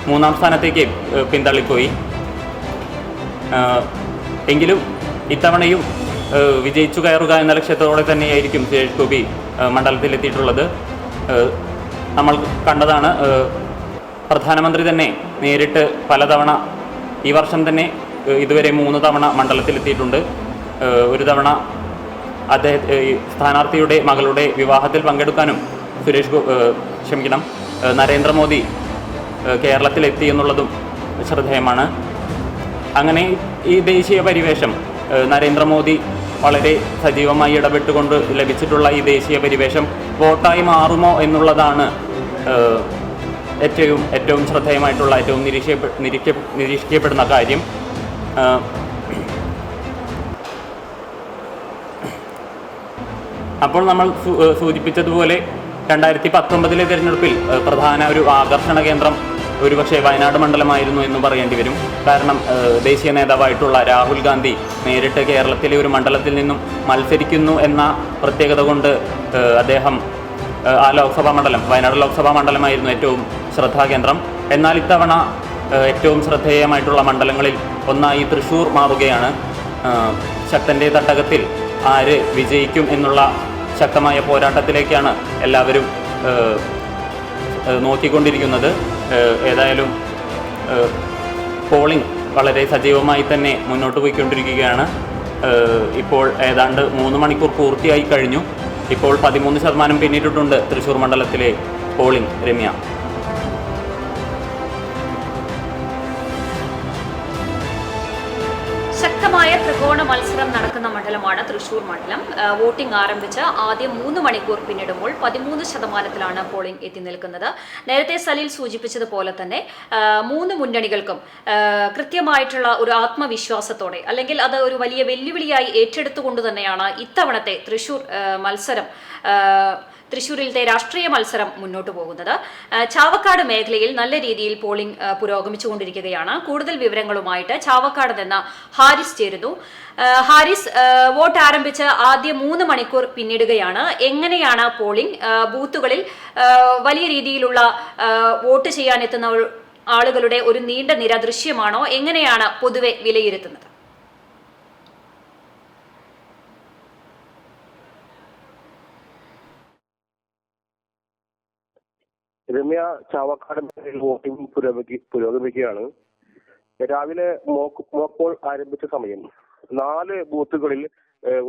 3-ാം സ്ഥാനത്തേക്ക് പിന്തള്ളിപ്പോയി. എങ്കിലും ഇത്തവണയും വിജയിച്ചു കയറുക എന്ന ലക്ഷ്യത്തോടെ തന്നെയായിരിക്കും സുരേഷ് ഗോപി മണ്ഡലത്തിലെത്തിയിട്ടുള്ളത്. നമ്മൾ കണ്ടതാണ്, പ്രധാനമന്ത്രി തന്നെ നേരിട്ട് പലതവണ ഈ വർഷം തന്നെ ഇതുവരെ 3 തവണ മണ്ഡലത്തിലെത്തിയിട്ടുണ്ട്. ഒരു തവണ സ്ഥാനാർത്ഥിയുടെ മകളുടെ വിവാഹത്തിൽ പങ്കെടുക്കാനും നരേന്ദ്രമോദി കേരളത്തിലെത്തി എന്നുള്ളതും ശ്രദ്ധേയമാണ്. അങ്ങനെ ഈ ദേശീയ പരിവേഷം നരേന്ദ്രമോദി വളരെ സജീവമായി ഇടപെട്ടുകൊണ്ട് ലഭിച്ചിട്ടുള്ള ഈ ദേശീയ പരിവേഷം വോട്ടായി മാറുമോ എന്നുള്ളതാണ് ഏറ്റവും ശ്രദ്ധേയമായിട്ടുള്ള, ഏറ്റവും നിരീക്ഷിക്കപ്പെടുന്ന കാര്യം. അപ്പോൾ നമ്മൾ സൂചിപ്പിച്ചതുപോലെ 2019 തിരഞ്ഞെടുപ്പിൽ പ്രധാന ഒരു ആകർഷണ കേന്ദ്രം ഒരുപക്ഷെ വയനാട് മണ്ഡലമായിരുന്നു എന്ന് പറയേണ്ടി വരും. കാരണം ദേശീയ നേതാവായിട്ടുള്ള രാഹുൽ ഗാന്ധി നേരിട്ട് കേരളത്തിലെ ഒരു മണ്ഡലത്തിൽ നിന്നും മത്സരിക്കുന്നു എന്ന പ്രത്യേകത കൊണ്ട് അദ്ദേഹം ആ ലോക്സഭാ മണ്ഡലം, വയനാട് ലോക്സഭാ മണ്ഡലമായിരുന്നു ഏറ്റവും ശ്രദ്ധാകേന്ദ്രം. എന്നാൽ ഇത്തവണ ഏറ്റവും ശ്രദ്ധേയമായിട്ടുള്ള മണ്ഡലങ്ങളിൽ ഒന്നായി തൃശ്ശൂർ മാറുകയാണ്. ശക്തൻ്റെ തട്ടകത്തിൽ ആര് വിജയിക്കും എന്നുള്ള ശക്തമായ പോരാട്ടത്തിലേക്കാണ് എല്ലാവരും നോക്കിക്കൊണ്ടിരിക്കുന്നത്. ഏതായാലും പോളിംഗ് വളരെ സജീവമായി തന്നെ മുന്നോട്ട് പോയിക്കൊണ്ടിരിക്കുകയാണ്. ഇപ്പോൾ ഏതാണ്ട് 3 മണിക്കൂർ പൂർത്തിയായി കഴിഞ്ഞു. ഇപ്പോൾ 13% പിന്നിട്ടിട്ടുണ്ട് തൃശ്ശൂർ മണ്ഡലത്തിലെ പോളിംഗ്. രമ്യ. ശക്തമായ ത്രികോണ മത്സരം നടക്കുന്ന മണ്ഡലമാണ് തൃശ്ശൂർ മണ്ഡലം. വോട്ടിംഗ് ആരംഭിച്ച് ആദ്യം 3 മണിക്കൂർ പിന്നിടുമ്പോൾ 13% പോളിംഗ് എത്തി നിൽക്കുന്നത്. നേരത്തെ സലീൽ സൂചിപ്പിച്ചതുപോലെ തന്നെ 3 മുന്നണികൾക്കും കൃത്യമായിട്ടുള്ള ഒരു ആത്മവിശ്വാസത്തോടെ, അല്ലെങ്കിൽ അത് ഒരു വലിയ വെല്ലുവിളിയായി ഏറ്റെടുത്തുകൊണ്ട് തന്നെയാണ് ഇത്തവണത്തെ തൃശ്ശൂരിലത്തെ രാഷ്ട്രീയ മത്സരം മുന്നോട്ട് പോകുന്നത്. ചാവക്കാട് മേഖലയിൽ നല്ല രീതിയിൽ പോളിംഗ് പുരോഗമിച്ചുകൊണ്ടിരിക്കുകയാണ്. കൂടുതൽ വിവരങ്ങളുമായിട്ട് ചാവക്കാട് നിന്ന് ഹാരിസ് ചേരുന്നു. ഹാരിസ്, വോട്ട് ആരംഭിച്ച് ആദ്യ 3 മണിക്കൂർ പിന്നിടുകയാണ്. എങ്ങനെയാണ് പോളിംഗ്? ബൂത്തുകളിൽ വലിയ രീതിയിലുള്ള വോട്ട് ചെയ്യാനെത്തുന്ന ആളുകളുടെ ഒരു നീണ്ട നിര ദൃശ്യമാണോ? എങ്ങനെയാണ് പൊതുവെ വിലയിരുത്തുന്നത്? രമ്യ, ചാവക്കാട് മേഖലയിൽ വോട്ടിംഗ് പുരോഗമിക്കുകയാണ്. രാവിലെ മോക്ക് പോൾ ആരംഭിച്ച സമയം 4 ബൂത്തുകളിൽ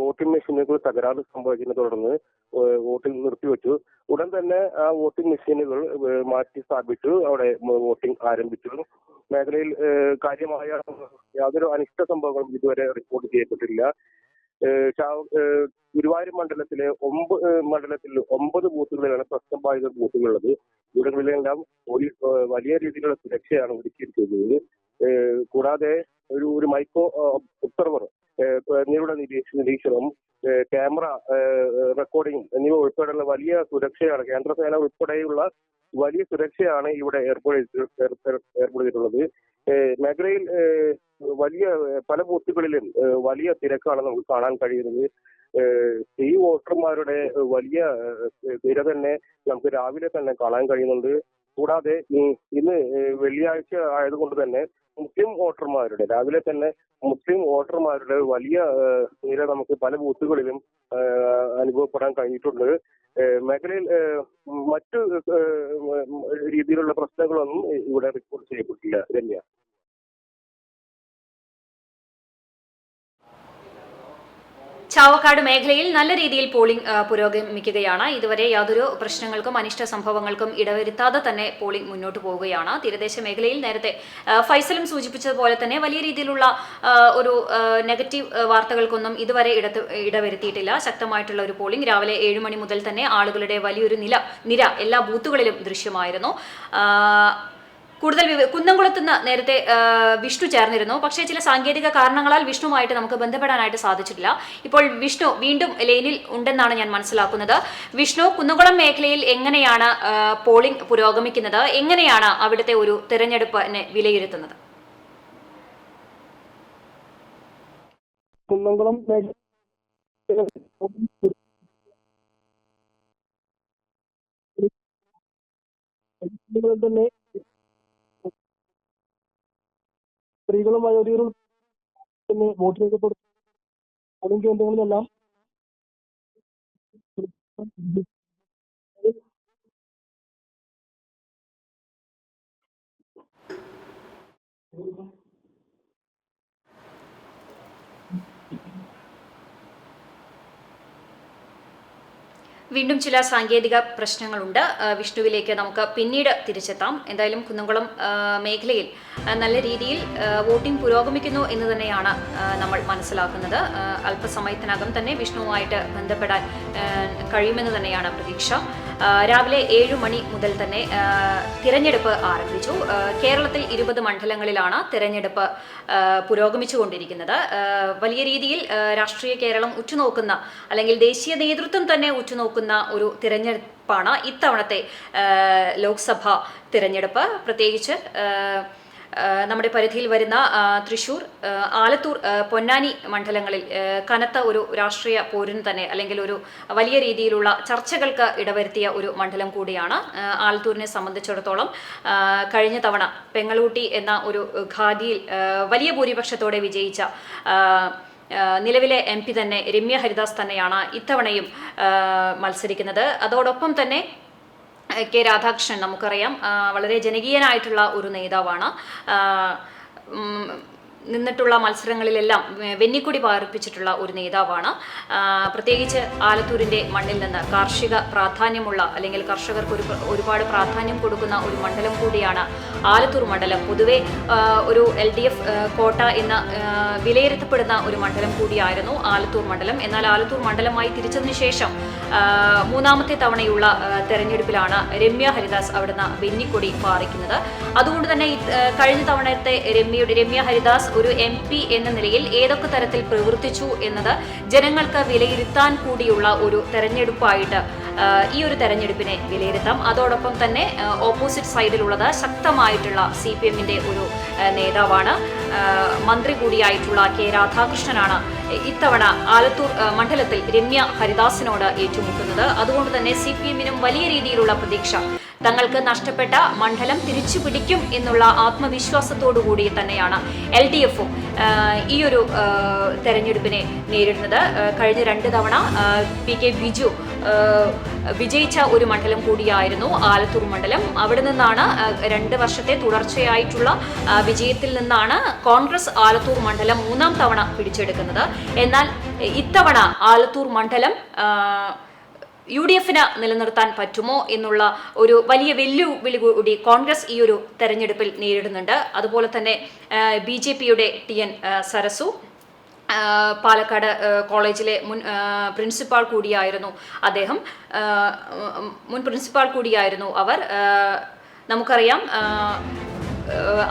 വോട്ടിംഗ് മെഷീനുകൾ തകരാറ് സംഭവിച്ചതിനെ തുടർന്ന് വോട്ടിംഗ് നിർത്തിവെച്ചു. ഉടൻ തന്നെ ആ വോട്ടിംഗ് മെഷീനുകൾ മാറ്റി സ്ഥാപിച്ചു. അവിടെ വോട്ടിംഗ് ആരംഭിച്ചു. മേഖലയിൽ കാര്യമായ യാതൊരു അനിഷ്ട സംഭവങ്ങളും ഇതുവരെ റിപ്പോർട്ട് ചെയ്യപ്പെട്ടില്ല. ഗുരുവായൂർ മണ്ഡലത്തിൽ 9 ബൂത്തുകളിലാണ് പ്രശ്നബാധിത ബൂത്തുകളുള്ളത്. ഇവിടങ്ങളിലെല്ലാം വലിയ രീതിയിലുള്ള സുരക്ഷയാണ് ഒരുക്കിയിരിക്കുന്നത്. കൂടാതെ ഒരു മൈക്രോ ഒബ്സർവർ എന്നിവയുടെ നിരീക്ഷണം, ക്യാമറ റെക്കോർഡിംഗ് എന്നിവ ഉൾപ്പെടെയുള്ള വലിയ സുരക്ഷയാണ്, കേന്ദ്രസേന ഉൾപ്പെടെയുള്ള വലിയ സുരക്ഷയാണ് ഇവിടെ ഏർപ്പെടുത്തിയിട്ടുള്ളത്. മേഖലയിൽ പല ബൂത്തുകളിലും വലിയ തിരക്കാണ് നമുക്ക് കാണാൻ കഴിയുന്നത്. ഈ വോട്ടർമാരുടെ വലിയ നിര തന്നെ നമുക്ക് രാവിലെ തന്നെ കാണാൻ കഴിയുന്നുണ്ട്. കൂടാതെ ഇന്ന് വെള്ളിയാഴ്ച ആയതുകൊണ്ട് തന്നെ മുസ്ലിം വോട്ടർമാരുടെ രാവിലെ തന്നെ മുസ്ലിം വോട്ടർമാരുടെ വലിയ നിര നമുക്ക് പല ബൂത്തുകളിലും അനുഭവപ്പെടാൻ കഴിഞ്ഞിട്ടുണ്ട്. മേഖലയിൽ മറ്റു രീതിയിലുള്ള പ്രശ്നങ്ങളൊന്നും ഇവിടെ റിപ്പോർട്ട് ചെയ്യപ്പെട്ടില്ല. രമ്യ. ചാവക്കാട് മേഖലയിൽ നല്ല രീതിയിൽ പോളിംഗ് പുരോഗമിക്കുകയാണ്. ഇതുവരെ യാതൊരു പ്രശ്നങ്ങൾക്കും അനിഷ്ട സംഭവങ്ങൾക്കും ഇടവരുത്താതെ തന്നെ പോളിംഗ് മുന്നോട്ട് പോവുകയാണ്. തീരദേശ മേഖലയിൽ നേരത്തെ ഫൈസലും സൂചിപ്പിച്ചതുപോലെ തന്നെ വലിയ രീതിയിലുള്ള ഒരു നെഗറ്റീവ് വാർത്തകൾക്കൊന്നും ഇതുവരെ ഇടവരുത്തിയിട്ടില്ല. ശക്തമായിട്ടുള്ള ഒരു പോളിംഗ് രാവിലെ 7 മണി മുതൽ തന്നെ ആളുകളുടെ വലിയൊരു നിര എല്ലാ ബൂത്തുകളിലും ദൃശ്യമായിരുന്നു. കൂടുതൽ കുന്നംകുളത്ത് നിന്ന് നേരത്തെ വിഷ്ണു ചേർന്നിരുന്നു. പക്ഷേ ചില സാങ്കേതിക കാരണങ്ങളാൽ വിഷ്ണുവുമായിട്ട് നമുക്ക് ബന്ധപ്പെടാനായിട്ട് സാധിച്ചിട്ടില്ല. ഇപ്പോൾ വിഷ്ണു വീണ്ടും ലൈനിൽ ഉണ്ടെന്നാണ് ഞാൻ മനസ്സിലാക്കുന്നത്. വിഷ്ണു, കുന്നംകുളം മേഖലയിൽ എങ്ങനെയാണ് പോളിംഗ് പുരോഗമിക്കുന്നത്? എങ്ങനെയാണ് അവിടുത്തെ ഒരു തെരഞ്ഞെടുപ്പിനെ വിലയിരുത്തുന്നത്? കുന്നംകുളം തന്നെ സ്ത്രീകളും വയോധികരും തന്നെ വോട്ട് രേഖപ്പെടുത്തും. പോളിംഗ് കേന്ദ്രങ്ങളിലെല്ലാം വീണ്ടും ചില സാങ്കേതിക പ്രശ്നങ്ങളുണ്ട്. വിഷ്ണുവിലേക്ക് നമുക്ക് പിന്നീട് തിരിച്ചെത്താം. എന്തായാലും കുന്നംകുളം മേഖലയിൽ നല്ല രീതിയിൽ വോട്ടിംഗ് പുരോഗമിക്കുന്നു എന്ന് തന്നെയാണ് നമ്മൾ മനസ്സിലാക്കുന്നത്. അല്പസമയത്തിനകം തന്നെ വിഷ്ണുവുമായിട്ട് ബന്ധപ്പെടാൻ കഴിയുമെന്ന് തന്നെയാണ് പ്രതീക്ഷ. രാവിലെ 7 മണി മുതൽ തന്നെ തിരഞ്ഞെടുപ്പ് ആരംഭിച്ചു. കേരളത്തിൽ 20 മണ്ഡലങ്ങളിലാണ് തിരഞ്ഞെടുപ്പ് പുരോഗമിച്ചുകൊണ്ടിരിക്കുന്നത്. വലിയ രീതിയിൽ രാഷ്ട്രീയ കേരളം ഉറ്റുനോക്കുന്ന, അല്ലെങ്കിൽ ദേശീയ നേതൃത്വം തന്നെ ഉറ്റുനോക്കുന്ന ഒരു തിരഞ്ഞെടുപ്പാണ് ഇത്തവണത്തെ ലോക്സഭാ തിരഞ്ഞെടുപ്പ്. പ്രത്യേകിച്ച് നമ്മുടെ പരിധിയിൽ വരുന്ന തൃശ്ശൂർ, ആലത്തൂർ, പൊന്നാനി മണ്ഡലങ്ങളിൽ കനത്ത ഒരു രാഷ്ട്രീയ പോരിന് തന്നെ, അല്ലെങ്കിൽ ഒരു വലിയ രീതിയിലുള്ള ചർച്ചകൾക്ക് ഇടവരുത്തിയ ഒരു മണ്ഡലം കൂടിയാണ്. ആലത്തൂരിനെ സംബന്ധിച്ചിടത്തോളം കഴിഞ്ഞ തവണ പെങ്ങളൂട്ടി എന്ന ഒരു ഖാദിയിൽ വലിയ ഭൂരിപക്ഷത്തോടെ വിജയിച്ച നിലവിലെ MP തന്നെ രമ്യ ഹരിദാസ് തന്നെയാണ് ഇത്തവണയും മത്സരിക്കുന്നത്. അതോടൊപ്പം തന്നെ കെ രാധാകൃഷ്ണൻ, നമുക്കറിയാം, വളരെ ജനകീയനായിട്ടുള്ള ഒരു നേതാവാണ്. നിന്നിട്ടുള്ള മത്സരങ്ങളിലെല്ലാം വെന്നിക്കൊടി പാർപ്പിച്ചിട്ടുള്ള ഒരു നേതാവാണ്. പ്രത്യേകിച്ച് ആലത്തൂരിൻ്റെ മണ്ണിൽ നിന്ന് കാർഷിക പ്രാധാന്യമുള്ള, അല്ലെങ്കിൽ കർഷകർക്ക് ഒരുപാട് പ്രാധാന്യം കൊടുക്കുന്ന ഒരു മണ്ഡലം കൂടിയാണ് ആലത്തൂർ മണ്ഡലം. പൊതുവെ ഒരു LDF കോട്ട എന്ന വിലയിരുത്തപ്പെടുന്ന ഒരു മണ്ഡലം കൂടിയായിരുന്നു ആലത്തൂർ മണ്ഡലം. എന്നാൽ ആലത്തൂർ മണ്ഡലമായി തിരിച്ചതിന് ശേഷം മൂന്നാമത്തെ തവണയുള്ള തെരഞ്ഞെടുപ്പിലാണ് രമ്യ ഹരിദാസ് അവിടുന്ന് വെന്നിക്കൊടി പാറിക്കുന്നത്. അതുകൊണ്ട് തന്നെ കഴിഞ്ഞ തവണത്തെ രമ്യ ഹരിദാസ് ഒരു MP എന്ന നിലയിൽ ഏതൊക്കെ തരത്തിൽ പ്രവർത്തിച്ചു എന്നത് ജനങ്ങൾക്ക് വിലയിരുത്താൻ കൂടിയുള്ള ഒരു തെരഞ്ഞെടുപ്പായിട്ട് ഈ ഒരു തെരഞ്ഞെടുപ്പിനെ വിലയിരുത്താം. അതോടൊപ്പം തന്നെ ഓപ്പോസിറ്റ് സൈഡിലുള്ളത് ശക്തമായിട്ടുള്ള CPM-ന്റെ ഒരു നേതാവാണ്, മന്ത്രി കൂടിയായിട്ടുള്ള കെ രാധാകൃഷ്ണനാണ് ഇത്തവണ ആലത്തൂർ മണ്ഡലത്തിൽ രമ്യ ഹരിദാസിനോട് ഏറ്റുമുട്ടുന്നത്. അതുകൊണ്ട് തന്നെ CPM-നും വലിയ രീതിയിലുള്ള പ്രതീക്ഷ, തങ്ങൾക്ക് നഷ്ടപ്പെട്ട മണ്ഡലം തിരിച്ചു പിടിക്കും എന്നുള്ള ആത്മവിശ്വാസത്തോടു കൂടി തന്നെയാണ് LDF-ഉം ഈ ഒരു തെരഞ്ഞെടുപ്പിനെ നേരിടുന്നത്. കഴിഞ്ഞ 2 തവണ PK ബിജു വിജയിച്ച ഒരു മണ്ഡലം കൂടിയായിരുന്നു ആലത്തൂർ മണ്ഡലം. അവിടെ നിന്നാണ് 2 വർഷത്തെ തുടർച്ചയായിട്ടുള്ള വിജയത്തിൽ നിന്നാണ് കോൺഗ്രസ് ആലത്തൂർ മണ്ഡലം 3ാം തവണ പിടിച്ചെടുക്കുന്നത്. എന്നാൽ ഇത്തവണ ആലത്തൂർ മണ്ഡലം UDF-ന് നിലനിർത്താൻ പറ്റുമോ എന്നുള്ള ഒരു വലിയ വെല്ലുവിളി കൂടി കോൺഗ്രസ് ഈ ഒരു തെരഞ്ഞെടുപ്പിൽ നേരിടുന്നുണ്ട്. അതുപോലെ തന്നെ BJP-യുടെ TN സരസു, പാലക്കാട് കോളേജിലെ മുൻ പ്രിൻസിപ്പാൾ കൂടിയായിരുന്നു അദ്ദേഹം, മുൻ പ്രിൻസിപ്പാൾ കൂടിയായിരുന്നു അവർ. നമുക്കറിയാം,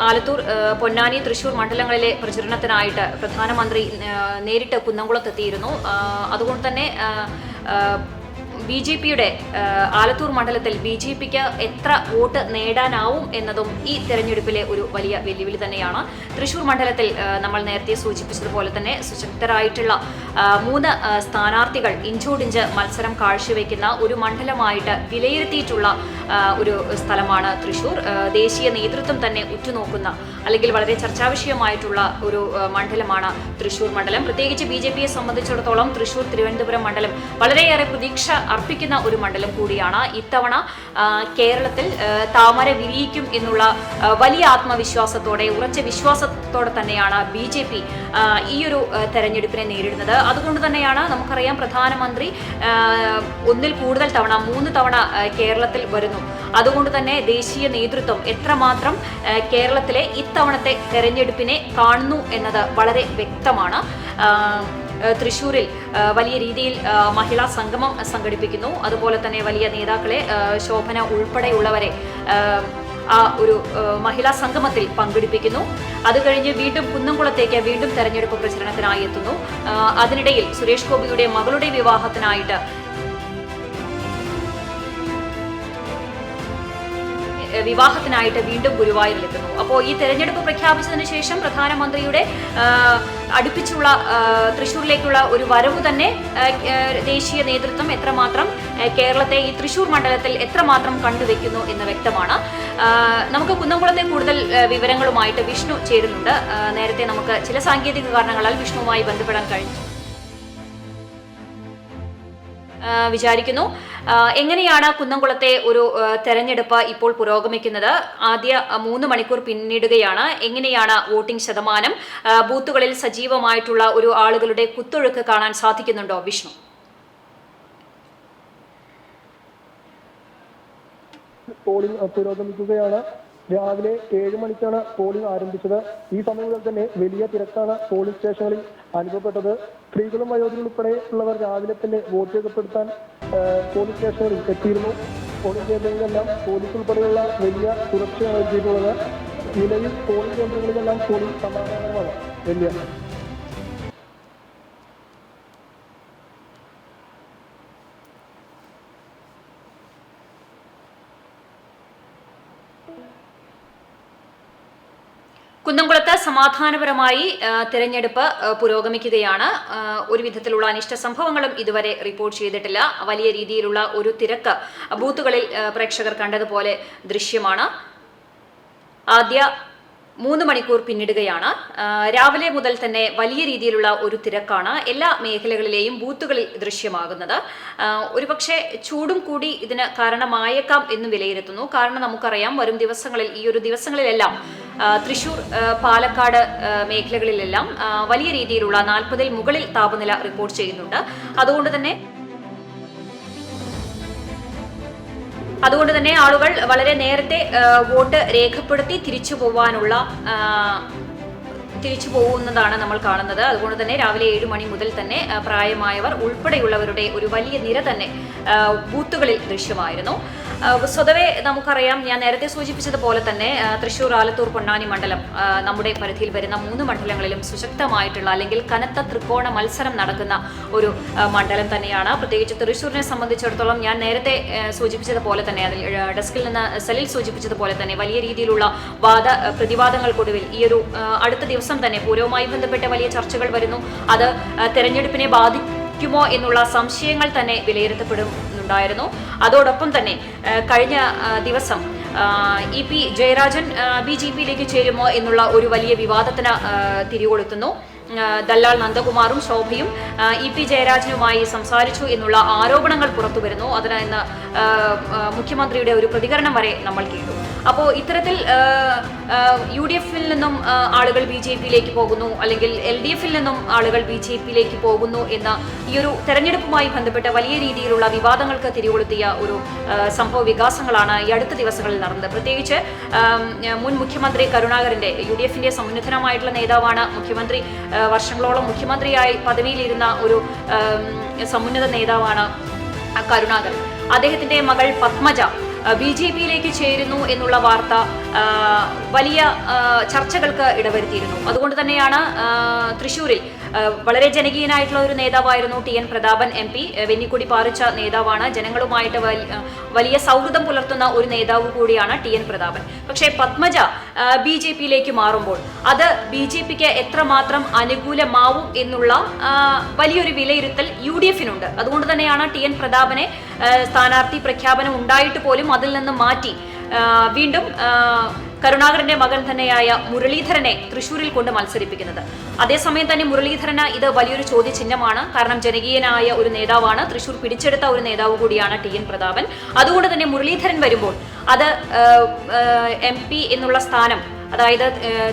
ആലത്തൂർ, പൊന്നാനി, തൃശ്ശൂർ മണ്ഡലങ്ങളിലെ പ്രചരണത്തിനായിട്ട് പ്രധാനമന്ത്രി നേരിട്ട് കുന്നംകുളത്തെത്തിയിരുന്നു. അതുകൊണ്ട് തന്നെ BJPയുടെ ആലത്തൂർ മണ്ഡലത്തിൽ BJPക്ക് എത്ര വോട്ട് നേടാനാവും എന്നതും ഈ തെരഞ്ഞെടുപ്പിലെ ഒരു വലിയ വെല്ലുവിളി തന്നെയാണ്. തൃശൂർ മണ്ഡലത്തിൽ നമ്മൾ നേരത്തെ സൂചിപ്പിച്ചതുപോലെ തന്നെ സുശക്തരായിട്ടുള്ള 3 സ്ഥാനാർത്ഥികൾ ഇഞ്ചോടിഞ്ച് മത്സരം കാഴ്ചവെക്കുന്ന ഒരു മണ്ഡലമായിട്ട് വിലയിരുത്തിയിട്ടുള്ള ഒരു സ്ഥലമാണ് തൃശൂർ. ദേശീയ നേതൃത്വം തന്നെ ഉറ്റുനോക്കുന്ന അല്ലെങ്കിൽ വളരെ ചർച്ചാവിഷയമായിട്ടുള്ള ഒരു മണ്ഡലമാണ് തൃശൂർ മണ്ഡലം. പ്രത്യേകിച്ച് BJPയെ സംബന്ധിച്ചിടത്തോളം തൃശൂർ തിരുവനന്തപുരം മണ്ഡലം വളരെയേറെ പ്രതീക്ഷ അർപ്പിക്കുന്ന ഒരു മണ്ഡലം കൂടിയാണ്. ഇത്തവണ കേരളത്തിൽ താമര വിരിയിക്കും എന്നുള്ള വലിയ ആത്മവിശ്വാസത്തോടെ, ഉറച്ച വിശ്വാസത്തോടെ തന്നെയാണ് BJP ഈ ഒരു തെരഞ്ഞെടുപ്പിനെ നേരിടുന്നത്. അതുകൊണ്ട് തന്നെയാണ് നമുക്കറിയാം പ്രധാനമന്ത്രി ഒന്നിൽ കൂടുതൽ തവണ 3 തവണ കേരളത്തിൽ വരുന്നു. അതുകൊണ്ട് തന്നെ ദേശീയ നേതൃത്വം എത്രമാത്രം കേരളത്തിലെ ഇത്തവണത്തെ തെരഞ്ഞെടുപ്പിനെ കാണുന്നു എന്നത് വളരെ വ്യക്തമാണ്. തൃശ്ശൂരിൽ വലിയ രീതിയിൽ മഹിളാ സംഗമം സംഘടിപ്പിക്കുന്നു. അതുപോലെ തന്നെ വലിയ നേതാക്കളെ, ശോഭന ഉൾപ്പെടെയുള്ളവരെ ആ ഒരു മഹിളാ സംഗമത്തിൽ പങ്കെടുപ്പിക്കുന്നു. അത് കഴിഞ്ഞ് വീണ്ടും കുന്നംകുളത്തേക്ക് വീണ്ടും തെരഞ്ഞെടുപ്പ് പ്രചരണത്തിനായി എത്തുന്നു. അതിനിടയിൽ സുരേഷ് ഗോപിയുടെ മകളുടെ വിവാഹത്തിനായിട്ട് വീണ്ടും ഗുരുവായൂരിലെത്തുന്നു. അപ്പോൾ ഈ തെരഞ്ഞെടുപ്പ് പ്രഖ്യാപിച്ചതിന് ശേഷം പ്രധാനമന്ത്രിയുടെ അടുപ്പിച്ചുള്ള തൃശ്ശൂരിലേക്കുള്ള ഒരു വരവ് തന്നെ ദേശീയ നേതൃത്വം എത്രമാത്രം കേരളത്തെ ഈ തൃശ്ശൂർ മണ്ഡലത്തിൽ എത്രമാത്രം കണ്ടുവെക്കുന്നു എന്ന് വ്യക്തമാണ്. നമുക്ക് കുന്നംകുളത്തെ കൂടുതൽ വിവരങ്ങളുമായിട്ട് വിഷ്ണു ചേരുന്നുണ്ട്. നേരത്തെ നമുക്ക് ചില സാങ്കേതിക കാരണങ്ങളാൽ വിഷ്ണുവുമായി ബന്ധപ്പെടാൻ കഴിഞ്ഞു വിചാരിക്കുന്നു. എങ്ങനെയാണ് കുന്നംകുളത്തെ ഒരു തെരഞ്ഞെടുപ്പ് ഇപ്പോൾ പുരോഗമിക്കുന്നത്? ആദ്യ 3 മണിക്കൂർ പിന്നിടുകയാണ്. എങ്ങനെയാണ് വോട്ടിംഗ് ശതമാനം? ബൂത്തുകളിൽ സജീവമായിട്ടുള്ള ഒരു ആളുകളുടെ കുത്തൊഴുക്ക് കാണാൻ സാധിക്കുന്നുണ്ടോ വിഷ്ണു? പോളിംഗ് പുരോഗമിക്കുകയാണ്. രാവിലെ 7 മണിക്കാണ് പോളിംഗ് ആരംഭിച്ചത്. ഈ സമയം മുതൽ തന്നെ വലിയ തിരക്കാണ് പോളിംഗ് സ്റ്റേഷനുകളിൽ അനുഭവപ്പെട്ടത്. സ്ത്രീകളും വയോധികരും ഉൾപ്പെടെയുള്ളവർ രാവിലെ തന്നെ വോട്ട് രേഖപ്പെടുത്താൻ പോളിംഗ് സ്റ്റേഷനുകളിൽ എത്തിയിരുന്നു. പോളിംഗ് കേന്ദ്രങ്ങളിലെല്ലാം പോലീസ് ഉൾപ്പെടെയുള്ള വലിയ സുരക്ഷയാണ് ഒരുക്കിയിട്ടുള്ളത്. നിലവിൽ പോളിംഗ് കേന്ദ്രങ്ങളിലെല്ലാം പോളിംഗ് സമാധാനമാണ്. വലിയ കുന്നംകുളത്ത് സമാധാനപരമായി തിരഞ്ഞെടുപ്പ് പുരോഗമിക്കുകയാണ്. ഒരു വിധത്തിലുള്ള അനിഷ്ട സംഭവങ്ങളും ഇതുവരെ റിപ്പോർട്ട് ചെയ്തിട്ടില്ല. വലിയ രീതിയിലുള്ള ഒരു തിരക്ക് ബൂത്തുകളിൽ പ്രേക്ഷകർ കണ്ടതുപോലെ ദൃശ്യമാണ്. ആദ്യ 3 മണിക്കൂർ പിന്നിടുകയാണ്. രാവിലെ മുതൽ തന്നെ വലിയ രീതിയിലുള്ള ഒരു തിരക്കാണ് എല്ലാ മേഖലകളിലെയും ബൂത്തുകളിൽ ദൃശ്യമാകുന്നത്. ഒരുപക്ഷെ ചൂടും കൂടി ഇതിന് കാരണമായേക്കാം എന്ന് വിലയിരുത്തുന്നു. കാരണം നമുക്കറിയാം വരും ദിവസങ്ങളിൽ, ഈ ഒരു ദിവസങ്ങളിലെല്ലാം തൃശൂർ, പാലക്കാട് മേഖലകളിലെല്ലാം വലിയ രീതിയിലുള്ള 40-ൽ മുകളിൽ താപനില റിപ്പോർട്ട് ചെയ്യുന്നുണ്ട്. അതുകൊണ്ട് തന്നെ ആളുകൾ വളരെ നേരത്തെ വോട്ട് രേഖപ്പെടുത്തി തിരിച്ചു പോകുന്നതാണ് നമ്മൾ കാണുന്നത്. അതുകൊണ്ട് തന്നെ രാവിലെ 7 മണി മുതൽ തന്നെ പ്രായമായവർ ഉൾപ്പെടെയുള്ളവരുടെ ഒരു വലിയ നിര തന്നെ ബൂത്തുകളിൽ ദൃശ്യമായിരുന്നു. സ്വതവേ നമുക്കറിയാം, ഞാൻ നേരത്തെ സൂചിപ്പിച്ചതുപോലെ തന്നെ തൃശ്ശൂർ, ആലത്തൂർ, പൊന്നാനി മണ്ഡലം നമ്മുടെ പരിധിയിൽ വരുന്ന 3 മണ്ഡലങ്ങളിലും സുശക്തമായിട്ടുള്ള അല്ലെങ്കിൽ കനത്ത ത്രികോണ മത്സരം നടക്കുന്ന ഒരു മണ്ഡലം തന്നെയാണ്. പ്രത്യേകിച്ച് തൃശ്ശൂരിനെ സംബന്ധിച്ചിടത്തോളം ഞാൻ നേരത്തെ സൂചിപ്പിച്ചതുപോലെ തന്നെ, അതിൽ ഡെസ്കിൽ നിന്ന് സലിൽ സൂചിപ്പിച്ചതുപോലെ തന്നെ വലിയ രീതിയിലുള്ള പ്രതിവാദങ്ങൾക്കൊടുവിൽ ഈ ഒരു അടുത്ത ദിവസം തന്നെ പൂരവുമായി ബന്ധപ്പെട്ട വലിയ ചർച്ചകൾ വരുന്നു. അത് തെരഞ്ഞെടുപ്പിനെ ബാധിക്കുമോ എന്നുള്ള സംശയങ്ങൾ തന്നെ വിലയിരുത്തപ്പെടുന്നുണ്ടായിരുന്നു. അതോടൊപ്പം തന്നെ കഴിഞ്ഞ ദിവസം EP ജയരാജൻ BJPയിലേക്ക് ചേരുമോ എന്നുള്ള ഒരു വലിയ വിവാദത്തിന് തിരികൊളുത്തുന്നു. ദല്ലാൽ നന്ദകുമാറും ശോഭയും EP ജയരാജനുമായി സംസാരിച്ചു എന്നുള്ള ആരോപണങ്ങൾ പുറത്തു വരുന്നു. അതിന് ഇന്ന് മുഖ്യമന്ത്രിയുടെ ഒരു പ്രതികരണം വരെ നമ്മൾ കേട്ടു. അപ്പോൾ ഇത്തരത്തിൽ UDF-ൽ നിന്നും ആളുകൾ BJPയിലേക്ക് പോകുന്നു, അല്ലെങ്കിൽ LDF-ൽ നിന്നും ആളുകൾ BJPയിലേക്ക് പോകുന്നു എന്ന ഈ ഒരു തെരഞ്ഞെടുപ്പുമായി ബന്ധപ്പെട്ട വലിയ രീതിയിലുള്ള വിവാദങ്ങൾക്ക് തിരികൊളുത്തിയ ഒരു സംഭവ വികാസങ്ങളാണ് ഈ അടുത്ത ദിവസങ്ങളിൽ നടന്നത്. പ്രത്യേകിച്ച് മുൻ മുഖ്യമന്ത്രി കരുണാകരന്റെ, UDF-ന്റെ സമുന്നതനായിട്ടുള്ള നേതാവാണ് മുഖ്യമന്ത്രി, വർഷങ്ങളോളം മുഖ്യമന്ത്രിയായി പദവിയിലിരുന്ന ഒരു സമുന്നത നേതാവാണ് കരുണാകരൻ. അദ്ദേഹത്തിന്റെ മകൾ പത്മജ BJPയിലേക്ക് ചേരുന്നു എന്നുള്ള വാർത്ത വലിയ ചർച്ചകൾക്ക് ഇടവരുത്തിയിരുന്നു. അതുകൊണ്ട് തന്നെയാണ് തൃശ്ശൂരിൽ വളരെ ജനകീയനായിട്ടുള്ള ഒരു നേതാവായിരുന്നു TN പ്രതാപൻ MP. വെന്നിക്കുടി പാറിച്ച നേതാവാണ്. ജനങ്ങളുമായിട്ട് വലിയ സൗഹൃദം പുലർത്തുന്ന ഒരു നേതാവ് കൂടിയാണ് TN പ്രതാപൻ. പക്ഷേ പത്മജ BJP-യിലേക്ക് മാറുമ്പോൾ അത് BJP-ക്ക് എത്രമാത്രം അനുകൂലമാവും എന്നുള്ള വലിയൊരു വിലയിരുത്തൽ UDF-നുണ്ട്. അതുകൊണ്ട് തന്നെയാണ് TN പ്രതാപനെ സ്ഥാനാർത്ഥി പ്രഖ്യാപനം ഉണ്ടായിട്ട് പോലും അതിൽ നിന്ന് മാറ്റി വീണ്ടും കരുണാകരന്റെ മകൻ തന്നെയായ മുരളീധരനെ തൃശ്ശൂരിൽ കൊണ്ട് മത്സരിപ്പിക്കുന്നത്. അതേസമയം തന്നെ മുരളീധരന് ഇത് വലിയൊരു ചോദ്യചിഹ്നമാണ്. കാരണം ജനകീയനായ ഒരു നേതാവാണ്, തൃശ്ശൂർ പിടിച്ചെടുത്ത ഒരു നേതാവ് കൂടിയാണ് TN പ്രതാപൻ. അതുകൊണ്ട് തന്നെ മുരളീധരൻ വരുമ്പോൾ അത് MP എന്നുള്ള സ്ഥാനം, അതായത്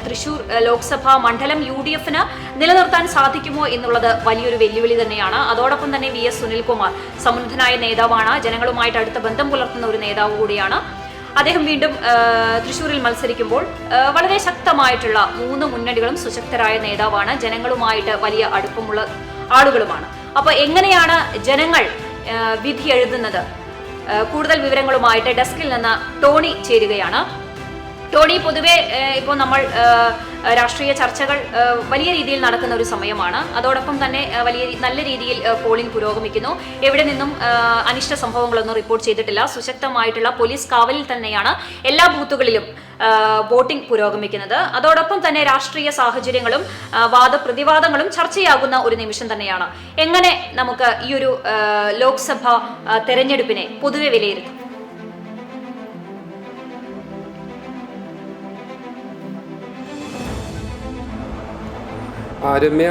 തൃശ്ശൂർ ലോക്സഭാ മണ്ഡലം UDF-ന് നിലനിർത്താൻ സാധിക്കുമോ എന്നുള്ളത് വലിയൊരു വെല്ലുവിളി തന്നെയാണ്. അതോടൊപ്പം തന്നെ VS സുനിൽകുമാർ സമുന്നതനായ നേതാവാണ്, ജനങ്ങളുമായിട്ട് അടുത്ത ബന്ധം പുലർത്തുന്ന ഒരു നേതാവ് കൂടിയാണ്. അദ്ദേഹം വീണ്ടും തൃശ്ശൂരിൽ മത്സരിക്കുമ്പോൾ വളരെ ശക്തമായിട്ടുള്ള 3 മുന്നണികളും സുശക്തരായ നേതാവാണ്, ജനങ്ങളുമായിട്ട് വലിയ അടുപ്പമുള്ള ആളുകളുമാണ്. അപ്പോൾ എങ്ങനെയാണ് ജനങ്ങൾ വിധി എഴുതുന്നത്? കൂടുതൽ വിവരങ്ങളുമായിട്ട് ഡെസ്കിൽ നിന്ന് ടോണി ചേരുകയാണ്. ടോണി, പൊതുവെ ഇപ്പോൾ നമ്മൾ രാഷ്ട്രീയ ചർച്ചകൾ വലിയ രീതിയിൽ നടക്കുന്ന ഒരു സമയമാണ്. അതോടൊപ്പം തന്നെ നല്ല രീതിയിൽ പോളിംഗ് പുരോഗമിക്കുന്നു. എവിടെ നിന്നും അനിഷ്ട സംഭവങ്ങളൊന്നും റിപ്പോർട്ട് ചെയ്തിട്ടില്ല. സുശക്തമായിട്ടുള്ള പോലീസ് കാവലിൽ തന്നെയാണ് എല്ലാ ബൂത്തുകളിലും വോട്ടിംഗ് പുരോഗമിക്കുന്നത്. അതോടൊപ്പം തന്നെ രാഷ്ട്രീയ സാഹചര്യങ്ങളും വാദപ്രതിവാദങ്ങളും ചർച്ചയാകുന്ന ഒരു നിമിഷം തന്നെയാണ്. എങ്ങനെ നമുക്ക് ഈ ഒരു ലോക്സഭാ തെരഞ്ഞെടുപ്പിനെ പൊതുവെ വിലയിരുത്തും? രമ്യ,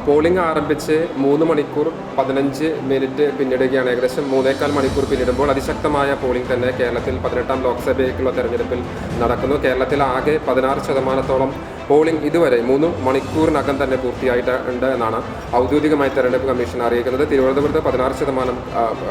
പോളിംഗ് ആരംഭിച്ച് 3 മണിക്കൂർ 15 മിനിറ്റ് പിന്നിടുകയാണ്. ഏകദേശം 3.25 മണിക്കൂർ പിന്നിടുമ്പോൾ അതിശക്തമായ പോളിംഗ് തന്നെ കേരളത്തിൽ 18ാം ലോക്സഭയ്ക്കുള്ള തെരഞ്ഞെടുപ്പിൽ നടക്കുന്നു. കേരളത്തിൽ ആകെ 16% പോളിംഗ് ഇതുവരെ 3 മണിക്കൂറിനകം തന്നെ പൂർത്തിയായിട്ടുണ്ട് എന്നാണ് ഔദ്യോഗികമായി തെരഞ്ഞെടുപ്പ് കമ്മീഷൻ അറിയിക്കുന്നത്. തിരുവനന്തപുരത്ത് 16%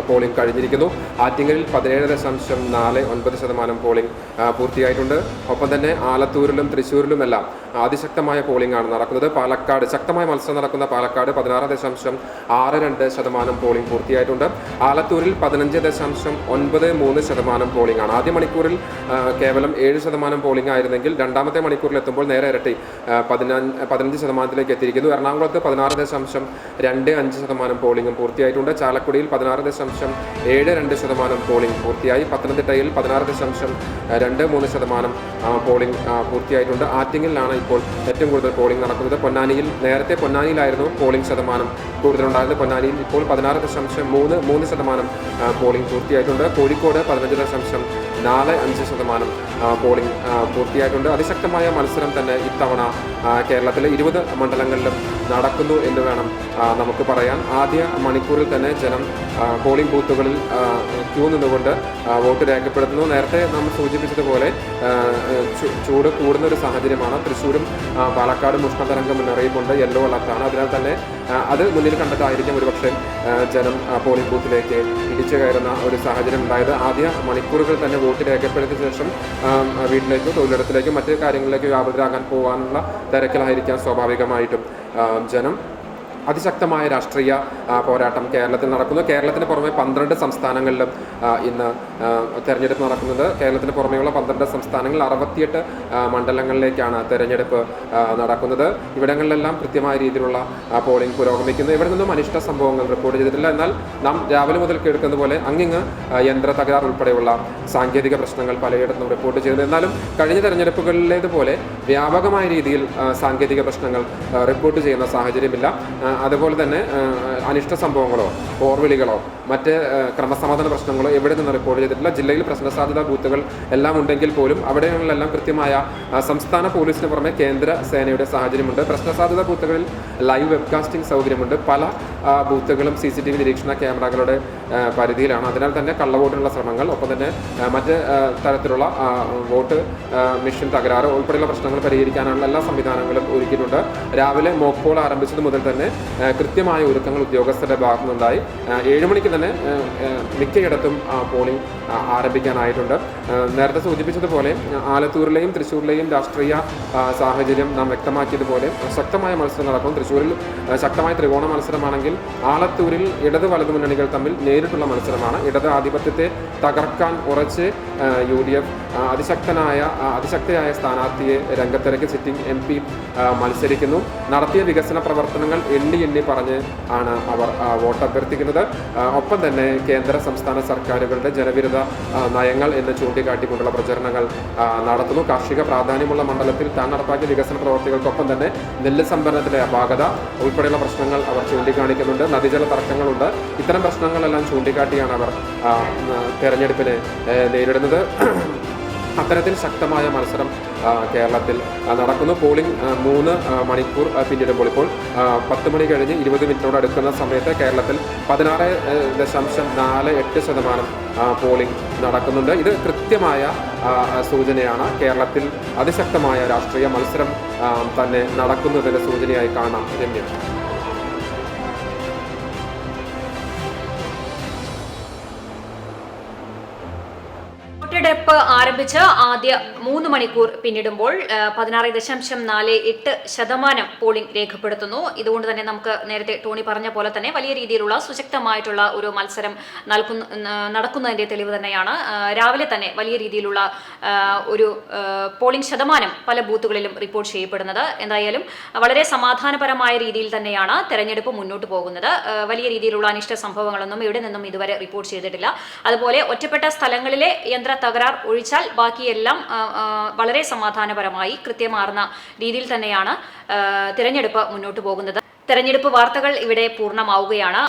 പോളിംഗ് കഴിഞ്ഞിരിക്കുന്നു. ആറ്റിങ്ങലിൽ 17.49% പോളിംഗ് പൂർത്തിയായിട്ടുണ്ട്. ഒപ്പം തന്നെ ആലത്തൂരിലും തൃശ്ശൂരിലുമെല്ലാം അതിശക്തമായ പോളിംഗ് ആണ് നടക്കുന്നത്. പാലക്കാട് ശക്തമായ മത്സരം നടക്കുന്ന പാലക്കാട് 16.62% പോളിംഗ് പൂർത്തിയായിട്ടുണ്ട്. ആലത്തൂരിൽ 15.93% പോളിംഗ് ആണ്. ആദ്യ മണിക്കൂറിൽ കേവലം 7% പോളിംഗ് ആയിരുന്നെങ്കിൽ രണ്ടാമത്തെ മണിക്കൂറിൽ എത്തുമ്പോൾ നേരെ ഇരട്ടി 15% എത്തിയിരിക്കുന്നു. എറണാകുളത്ത് 16.25% പോളിംഗും പൂർത്തിയായിട്ടുണ്ട്. ചാലക്കുടിയിൽ 16.72% പോളിംഗ് പൂർത്തിയായി. പത്തനംതിട്ടയിൽ 16.23% പോളിംഗ് പൂർത്തിയായിട്ടുണ്ട്. ആറ്റിങ്ങലിലാണ് ഇപ്പോൾ ഏറ്റവും കൂടുതൽ പോളിംഗ് നടക്കുന്നത്. നേരത്തെ പൊന്നാനിയിലായിരുന്നു പോളിംഗ് ശതമാനം കൂടുതലുണ്ടായിരുന്നത്. പൊന്നാനിയിൽ ഇപ്പോൾ 16.33% പോളിംഗ് പൂർത്തിയായിട്ടുണ്ട്. കോഴിക്കോട് 15.45% പോളിംഗ് പൂർത്തിയായിട്ടുണ്ട്. അതിശക്തമായ മത്സരം തന്നെ ഇത്തവണ കേരളത്തിലെ 20 മണ്ഡലങ്ങളിലും നടക്കുന്നു എന്ന് വേണം നമുക്ക് പറയാൻ. ആദ്യ മണിക്കൂറിൽ തന്നെ ജനം പോളിംഗ് ബൂത്തുകളിൽ ക്യൂ നിന്നുകൊണ്ട് വോട്ട് രേഖപ്പെടുത്തുന്നു. നേരത്തെ നമ്മൾ സൂചിപ്പിച്ചതുപോലെ ചൂട് കൂടുന്ന ഒരു സാഹചര്യമാണ്. തൃശ്ശൂരും പാലക്കാടും ഉഷ്ണതരംഗ മുന്നറിയിപ്പുണ്ട്, യെല്ലോ അലർട്ടാണ്. അതിനാൽ തന്നെ അത് മുന്നിൽ കണ്ടിട്ടായിരിക്കും ഒരുപക്ഷെ ജനം പോളിംഗ് ബൂത്തിലേക്ക് ഇടിച്ചു കയറുന്ന ഒരു സാഹചര്യം ഉണ്ടായത്. ആദ്യ മണിക്കൂറുകൾ തന്നെ വോട്ട് രേഖപ്പെടുത്തിയ ശേഷം വീട്ടിലേക്കോ തൊഴിലിടത്തിലേക്കോ മറ്റ് കാര്യങ്ങളിലേക്കോ വ്യാപൃതരാകാൻ പോകാനുള്ള തിരക്കിലായിരിക്കാം സ്വാഭാവികമായിട്ടും ജനം. അതിശക്തമായ രാഷ്ട്രീയ പോരാട്ടം കേരളത്തിൽ നടക്കുന്നു. കേരളത്തിന് പുറമെ 12 സംസ്ഥാനങ്ങളിലും ഇന്ന് തെരഞ്ഞെടുപ്പ് നടക്കുന്നത്. കേരളത്തിന് പുറമെയുള്ള 12 സംസ്ഥാനങ്ങളിൽ 68 മണ്ഡലങ്ങളിലേക്കാണ് തെരഞ്ഞെടുപ്പ് നടക്കുന്നത്. ഇവിടങ്ങളിലെല്ലാം കൃത്യമായ രീതിയിലുള്ള പോളിംഗ് പുരോഗമിക്കുന്നു. ഇവിടെ നിന്നും അനിഷ്ട സംഭവങ്ങൾ റിപ്പോർട്ട് ചെയ്തിട്ടില്ല. എന്നാൽ നാം രാവിലെ മുതൽ കേൾക്കുന്ന പോലെ അങ്ങിങ്ങ് യന്ത്ര തകരാർ ഉൾപ്പെടെയുള്ള സാങ്കേതിക പ്രശ്നങ്ങൾ പലയിടത്തും റിപ്പോർട്ട് ചെയ്തു. എന്നാലും കഴിഞ്ഞ തെരഞ്ഞെടുപ്പുകളിലേതുപോലെ വ്യാപകമായ രീതിയിൽ സാങ്കേതിക പ്രശ്നങ്ങൾ റിപ്പോർട്ട് ചെയ്യുന്ന സാഹചര്യമില്ല. അതുപോലെ തന്നെ അനിഷ്ട സംഭവങ്ങളോ പോർവിളികളോ മറ്റ് ക്രമസമാധാന പ്രശ്നങ്ങളോ എവിടെ നിന്ന് റിപ്പോർട്ട് ചെയ്തിട്ടില്ല. ജില്ലയിൽ പ്രശ്നസാധ്യതാ ബൂത്തുകൾ എല്ലാം ഉണ്ടെങ്കിൽ പോലും അവിടെയെല്ലാം കൃത്യമായ സംസ്ഥാന പോലീസിന് പുറമെ കേന്ദ്ര സേനയുടെ സാഹചര്യമുണ്ട്. പ്രശ്നസാധ്യതാ ബൂത്തുകളിൽ ലൈവ് വെബ്കാസ്റ്റിംഗ് സൗകര്യമുണ്ട്. പല ബൂത്തുകളും CCTV നിരീക്ഷണ ക്യാമറകളുടെ പരിധിയിലാണ്. അതിനാൽ തന്നെ കള്ളവോട്ടിനുള്ള ശ്രമങ്ങൾ, ഒപ്പം തന്നെ മറ്റ് തരത്തിലുള്ള വോട്ട് മെഷീൻ തകരാറ് ഉൾപ്പെടെയുള്ള പ്രശ്നങ്ങൾ പരിഹരിക്കാനുള്ള എല്ലാ സംവിധാനങ്ങളും ഒരുക്കിയിട്ടുണ്ട്. രാവിലെ മോക്ക് പോൾ ആരംഭിച്ചത് മുതൽ തന്നെ കൃത്യമായ ഒരുക്കങ്ങൾ ഉദ്യോഗസ്ഥരുടെ ഭാഗത്തുനിന്നുണ്ടായി. 7 മണിക്ക് തന്നെ മിക്കയിടത്തും പോളിംഗ് ആരംഭിക്കാനായിട്ടുണ്ട്. നേരത്തെ സൂചിപ്പിച്ചതുപോലെ ആലത്തൂരിലെയും തൃശ്ശൂരിലെയും രാഷ്ട്രീയ സാഹചര്യം നാം വ്യക്തമാക്കിയതുപോലെ ശക്തമായ മത്സരം നടക്കും. തൃശ്ശൂരിൽ ശക്തമായ ത്രികോണ മത്സരമാണെങ്കിൽ ആലത്തൂരിൽ ഇടത് വലതു മുന്നണികൾ തമ്മിൽ നേരിട്ടുള്ള മത്സരമാണ്. ഇടത് ആധിപത്യത്തെ തകർക്കാൻ ഉറച്ച് UDF അതിശക്തയായ സ്ഥാനാർത്ഥിയെ രംഗത്തിറക്കി സിറ്റിംഗ് MP മത്സരിക്കുന്നു. നടത്തിയ വികസന പ്രവർത്തനങ്ങൾ എണ്ണി പറഞ്ഞ് ആണ് അവർ വോട്ട് അഭ്യർത്ഥിക്കുന്നത്. ഒപ്പം തന്നെ കേന്ദ്ര സംസ്ഥാന സർക്കാരുകളുടെ ജനവിരുദ്ധ നയങ്ങൾ എന്ന് ചൂണ്ടിക്കാട്ടിക്കൊണ്ടുള്ള പ്രചരണങ്ങൾ നടത്തുന്നു. കാർഷിക പ്രാധാന്യമുള്ള മണ്ഡലത്തിൽ താൻ നടപ്പാക്കിയ വികസന പ്രവർത്തികൾക്കൊപ്പം തന്നെ നെല്ല് സംഭരണത്തിലെ അപാകത ഉൾപ്പെടെയുള്ള പ്രശ്നങ്ങൾ അവർ ചൂണ്ടിക്കാണിക്കുന്നുണ്ട്. നദീജല തർക്കങ്ങളുണ്ട്. ഇത്തരം പ്രശ്നങ്ങളെല്ലാം ചൂണ്ടിക്കാട്ടിയാണ് അവർ തെരഞ്ഞെടുപ്പിനെ നേരിടുന്നത്. അത്തരത്തിൽ ശക്തമായ മത്സരം കേരളത്തിൽ നടക്കുന്നു. പോളിംഗ് 3 മണിക്കൂർ പിന്നിടുമ്പോൾ ഇപ്പോൾ 10 മണി കഴിഞ്ഞ് 20 മിനിറ്റോട് അടുക്കുന്ന സമയത്ത് കേരളത്തിൽ 16.48% പോളിംഗ് നടക്കുന്നുണ്ട്. ഇത് കൃത്യമായ സൂചനയാണ്. കേരളത്തിൽ അതിശക്തമായ രാഷ്ട്രീയ മത്സരം തന്നെ നടക്കുന്നതിൻ്റെ സൂചനയായി കാണാം. രമ്യ. വോട്ടെടുപ്പ് ആരംഭിച്ച് ആദ്യ 3 മണിക്കൂർ പിന്നിടുമ്പോൾ 16.48% പോളിംഗ് രേഖപ്പെടുത്തുന്നു. ഇതുകൊണ്ട് തന്നെ നമുക്ക് നേരത്തെ ടോണി പറഞ്ഞ പോലെ തന്നെ വലിയ രീതിയിലുള്ള സുശക്തമായിട്ടുള്ള ഒരു മത്സരം നടക്കുന്നതിന്റെ തെളിവ് തന്നെയാണ്. രാവിലെ തന്നെ വലിയ രീതിയിലുള്ള ഒരു പോളിംഗ് ശതമാനം പല ബൂത്തുകളിലും റിപ്പോർട്ട് ചെയ്യപ്പെടുന്നത്. എന്തായാലും വളരെ സമാധാനപരമായ രീതിയിൽ തന്നെയാണ് തെരഞ്ഞെടുപ്പ് മുന്നോട്ട് പോകുന്നത്. വലിയ രീതിയിലുള്ള അനിഷ്ട സംഭവങ്ങളൊന്നും ഇവിടെ നിന്നും ഇതുവരെ റിപ്പോർട്ട് ചെയ്തിട്ടില്ല. അതുപോലെ ഒറ്റപ്പെട്ട സ്ഥലങ്ങളിലെ യന്ത്ര തകരാർ ഒഴിച്ചാൽ ബാക്കിയെല്ലാം വളരെ സമാധാനപരമായി കൃത്യമാർന്ന രീതിയിൽ തന്നെയാണ് തിരഞ്ഞെടുപ്പ് മുന്നോട്ട് പോകുന്നത്. തെരഞ്ഞെടുപ്പ് വാർത്തകൾ ഇവിടെ പൂർണ്ണമാവുകയാണ്.